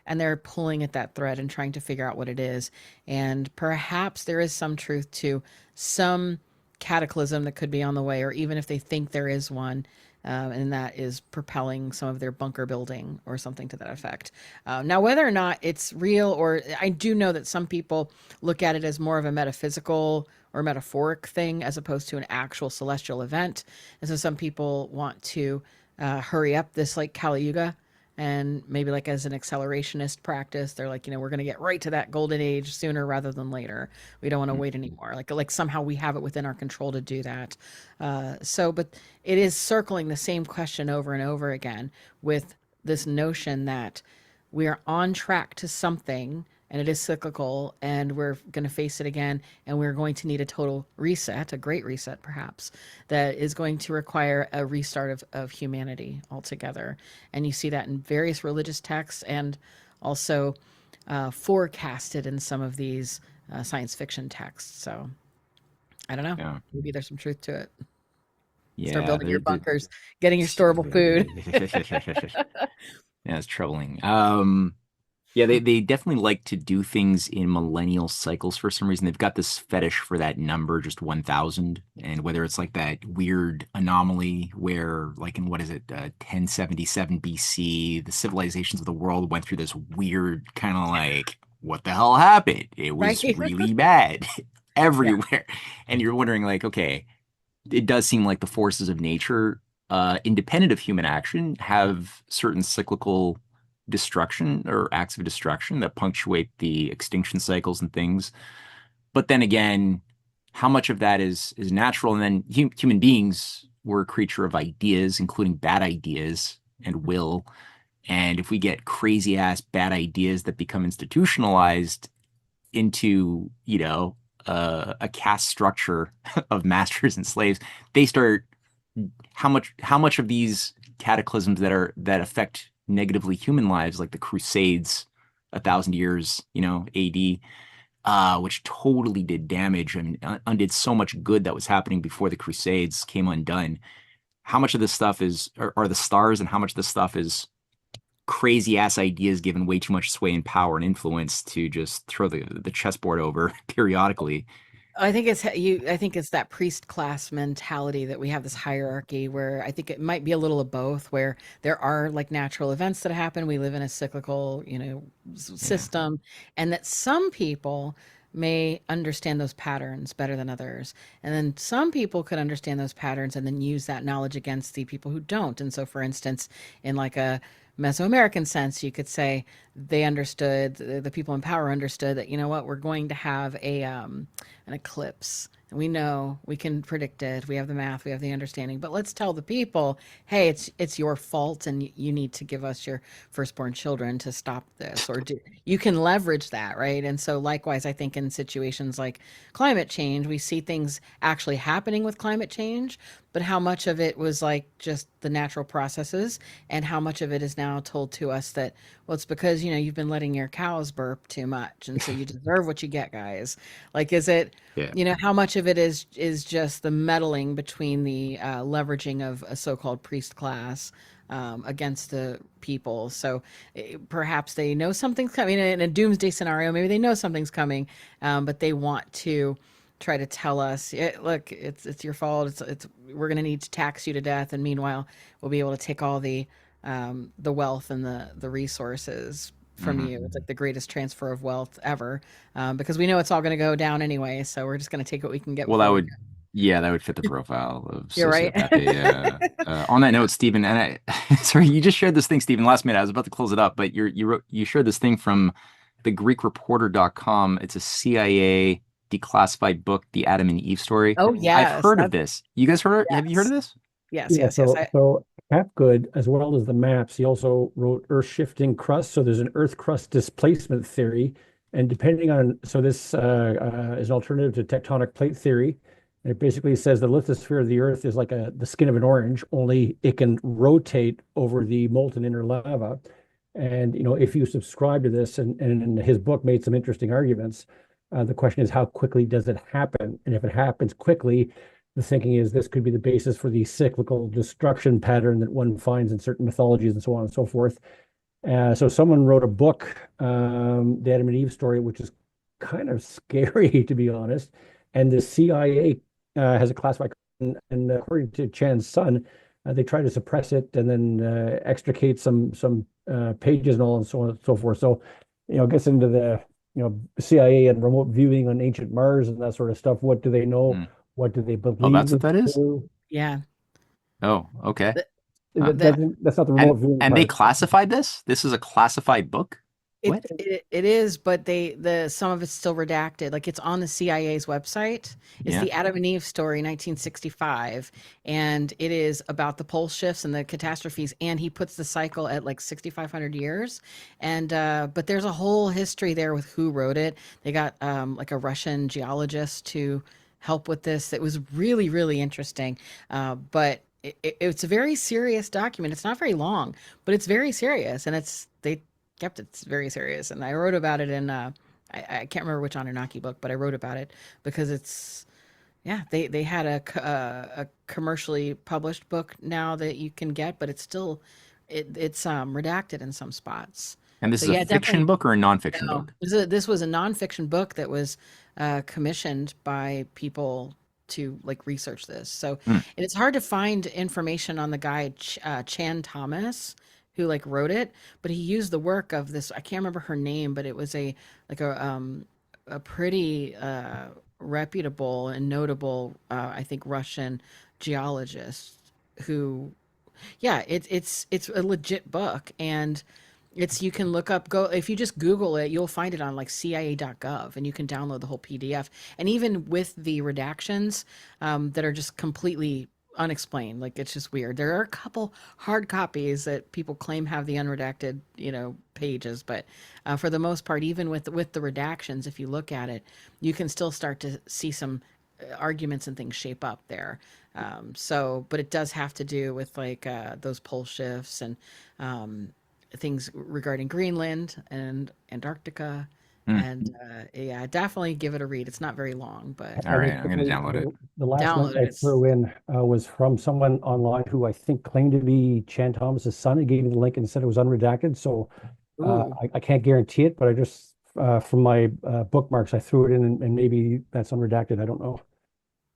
and they're pulling at that thread and trying to figure out what it is, and perhaps there is some truth to some cataclysm that could be on the way, or even if they think there is one, and that is propelling some of their bunker building or something to that effect. Now, whether or not it's real, or I do know that some people look at it as more of a metaphysical or metaphoric thing as opposed to an actual celestial event. And so some people want to hurry up this like Kali Yuga, and maybe like as an accelerationist practice, they're like, we're going to get right to that golden age sooner rather than later. We don't want to wait anymore. Like somehow we have it within our control to do that. But it is circling the same question over and over again with this notion that we are on track to something, and it is cyclical, and we're going to face it again, and we're going to need a total reset, a great reset perhaps, that is going to require a restart of humanity altogether. And you see that in various religious texts, and also forecasted in some of these science fiction texts. So I don't know, Yeah. maybe there's some truth to it. Start Yeah. building your bunkers, getting your storable food. Yeah, it's troubling. Yeah, they definitely like to do things in millennial cycles for some reason. They've got this fetish for that number, just 1000, and whether it's like that weird anomaly where, like in what is it, 1077 BC, the civilizations of the world went through this weird kind of like, what the hell happened? It was Right. really bad Yeah. everywhere. And you're wondering, like, okay, it does seem like the forces of nature, independent of human action, have certain cyclical destruction or acts of destruction that punctuate the extinction cycles and things. But then again, how much of that is natural? And then human beings were a creature of ideas, including bad ideas and will. And if we get crazy ass bad ideas that become institutionalized into, a caste structure of masters and slaves, they start how much of these cataclysms that affect negatively human lives, like the Crusades, 1,000 years, AD, which totally did damage and undid so much good that was happening before the Crusades came undone. How much of this stuff are the stars, and how much of this stuff is crazy ass ideas given way too much sway and power and influence to just throw the chessboard over periodically? I think it's that priest class mentality that we have this hierarchy where I think it might be a little of both, where there are like natural events that happen. We live in a cyclical, Yeah. system, and that some people may understand those patterns better than others. And then some people could understand those patterns and then use that knowledge against the people who don't. And so, for instance, in like a Mesoamerican sense, you could say they understood, the people in power understood that, we're going to have an eclipse. And we know, we can predict it. We have the math, we have the understanding. But let's tell the people, hey, it's your fault, and you need to give us your firstborn children to stop this. You can leverage that, right? And so likewise, I think in situations like climate change, we see things actually happening with climate change, but how much of it was like just the natural processes, and how much of it is now told to us that, well, it's because you've been letting your cows burp too much, and so you deserve what you get, guys. Like, is it, Yeah. how much of it is just the meddling between the leveraging of a so-called priest class against the people? So perhaps they know something's coming in a doomsday scenario. Maybe they know something's coming, but they want to try to tell us, look, it's your fault. It's we're going to need to tax you to death, and meanwhile, we'll be able to take all the wealth and the resources from Mhm. you. It's like the greatest transfer of wealth ever, because we know it's all going to go down anyway. So we're just going to take what we can get Well, that before we would go. Yeah, that would fit the profile of You're right. sociopathy. On that note, Stephen, and sorry, you just shared this thing, Stephen, last minute. I was about to close it up, but you shared this thing from the GreekReporter.com. It's a CIA declassified book, The Adam and Eve Story. Oh I've yes, heard of this. You guys heard? Have you heard of yes, this? yes, Yeah, yes, yes. so Hapgood, as well as the maps, he also wrote Earth shifting crust. So there's an Earth crust displacement theory, and depending on this is an alternative to tectonic plate theory. And it basically says the lithosphere of the Earth is like the skin of an orange, only it can rotate over the molten inner lava. And if you subscribe to this, and his book made some interesting arguments, the question is how quickly does it happen? And if it happens quickly, the thinking is this could be the basis for the cyclical destruction pattern that one finds in certain mythologies and so on and so forth. So someone wrote a book, The Adam and Eve Story, which is kind of scary, to be honest. And the CIA has a classified, and according to Chan's son, they try to suppress it and then extricate some pages and all and so on and so forth. So, it gets into the CIA and remote viewing on ancient Mars and that sort of stuff. What do they know? Hmm. What do they believe? Oh, that's what that is? Yeah. Oh, okay. That's not the remote viewing And they part. classified this? This is a classified book? What? It is, but some of it's still redacted. Like it's on the CIA's website. It's Yeah. the Adam and Eve story, 1965, and it is about the pole shifts and the catastrophes. And he puts the cycle at like 6,500 years. And but there's a whole history there with who wrote it. They got like a Russian geologist to help with this. It was really, really interesting. But it's a very serious document. It's not very long, but it's very serious, and they kept it very serious. And I wrote about it in I can't remember which Annunaki book, but I wrote about it because they had a commercially published book now that you can get, but it's still it's redacted in some spots. And this So is yeah, a fiction definitely. book or a nonfiction No, book? this was a nonfiction book that was commissioned by people to like research this. So, Hmm. and it's hard to find information on the guy Chan Thomas who like wrote it, but he used the work of this. I can't remember her name, but it was a pretty reputable and notable, I think, Russian geologist who, yeah, it's a legit book, and you can look up, go, if you just Google it, you'll find it on like CIA.gov, and you can download the whole PDF. And even with the redactions that are just completely unexplained, like it's just weird. There are a couple hard copies that people claim have the unredacted, pages, but for the most part, even with the redactions, if you look at it, you can still start to see some arguments and things shape up there. But it does have to do with like those pole shifts and things regarding Greenland and Antarctica. Hmm. And yeah, definitely give it a read. It's not very long, but All right, I'm going to download it. The last download link I it. threw in was from someone online who I think claimed to be Chan Thomas's son. He gave me the link and said it was unredacted. So Ooh, I can't guarantee it, but I just from my bookmarks I threw it in, and maybe that's unredacted. I don't know.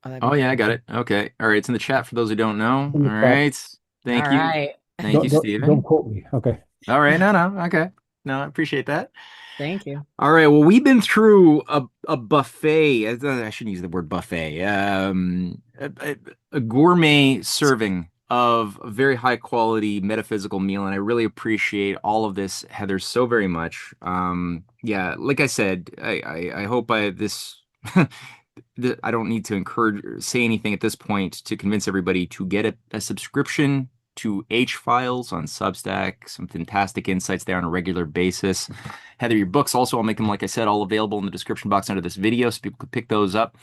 that'd be Oh, yeah, I cool. got it. Okay. All right, it's in the chat for those who don't know. In All the chat. right. All Thank you. right. Thank you, Don't Stephen. quote me. Okay. All right. No. Okay. No, I appreciate that. Thank you. All right. Well, we've been through a buffet. I shouldn't use the word buffet. A gourmet serving of a very high quality metaphysical meal, and I really appreciate all of this, Heather, so very much. Yeah, like I said, I hope this. I don't need to encourage or say anything at this point to convince everybody to get a subscription to H Files on Substack. Some fantastic insights there on a regular basis. Heather, your books also, I'll make them, like I said, all available in the description box under this video so people could pick those up.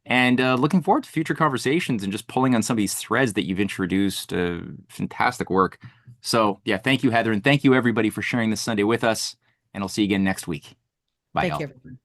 And looking forward to future conversations and just pulling on some of these threads that you've introduced. Fantastic work. So, yeah, thank you, Heather. And thank you, everybody, for sharing this Sunday with us. And I'll see you again next week. Bye, Thank y'all. you, everyone.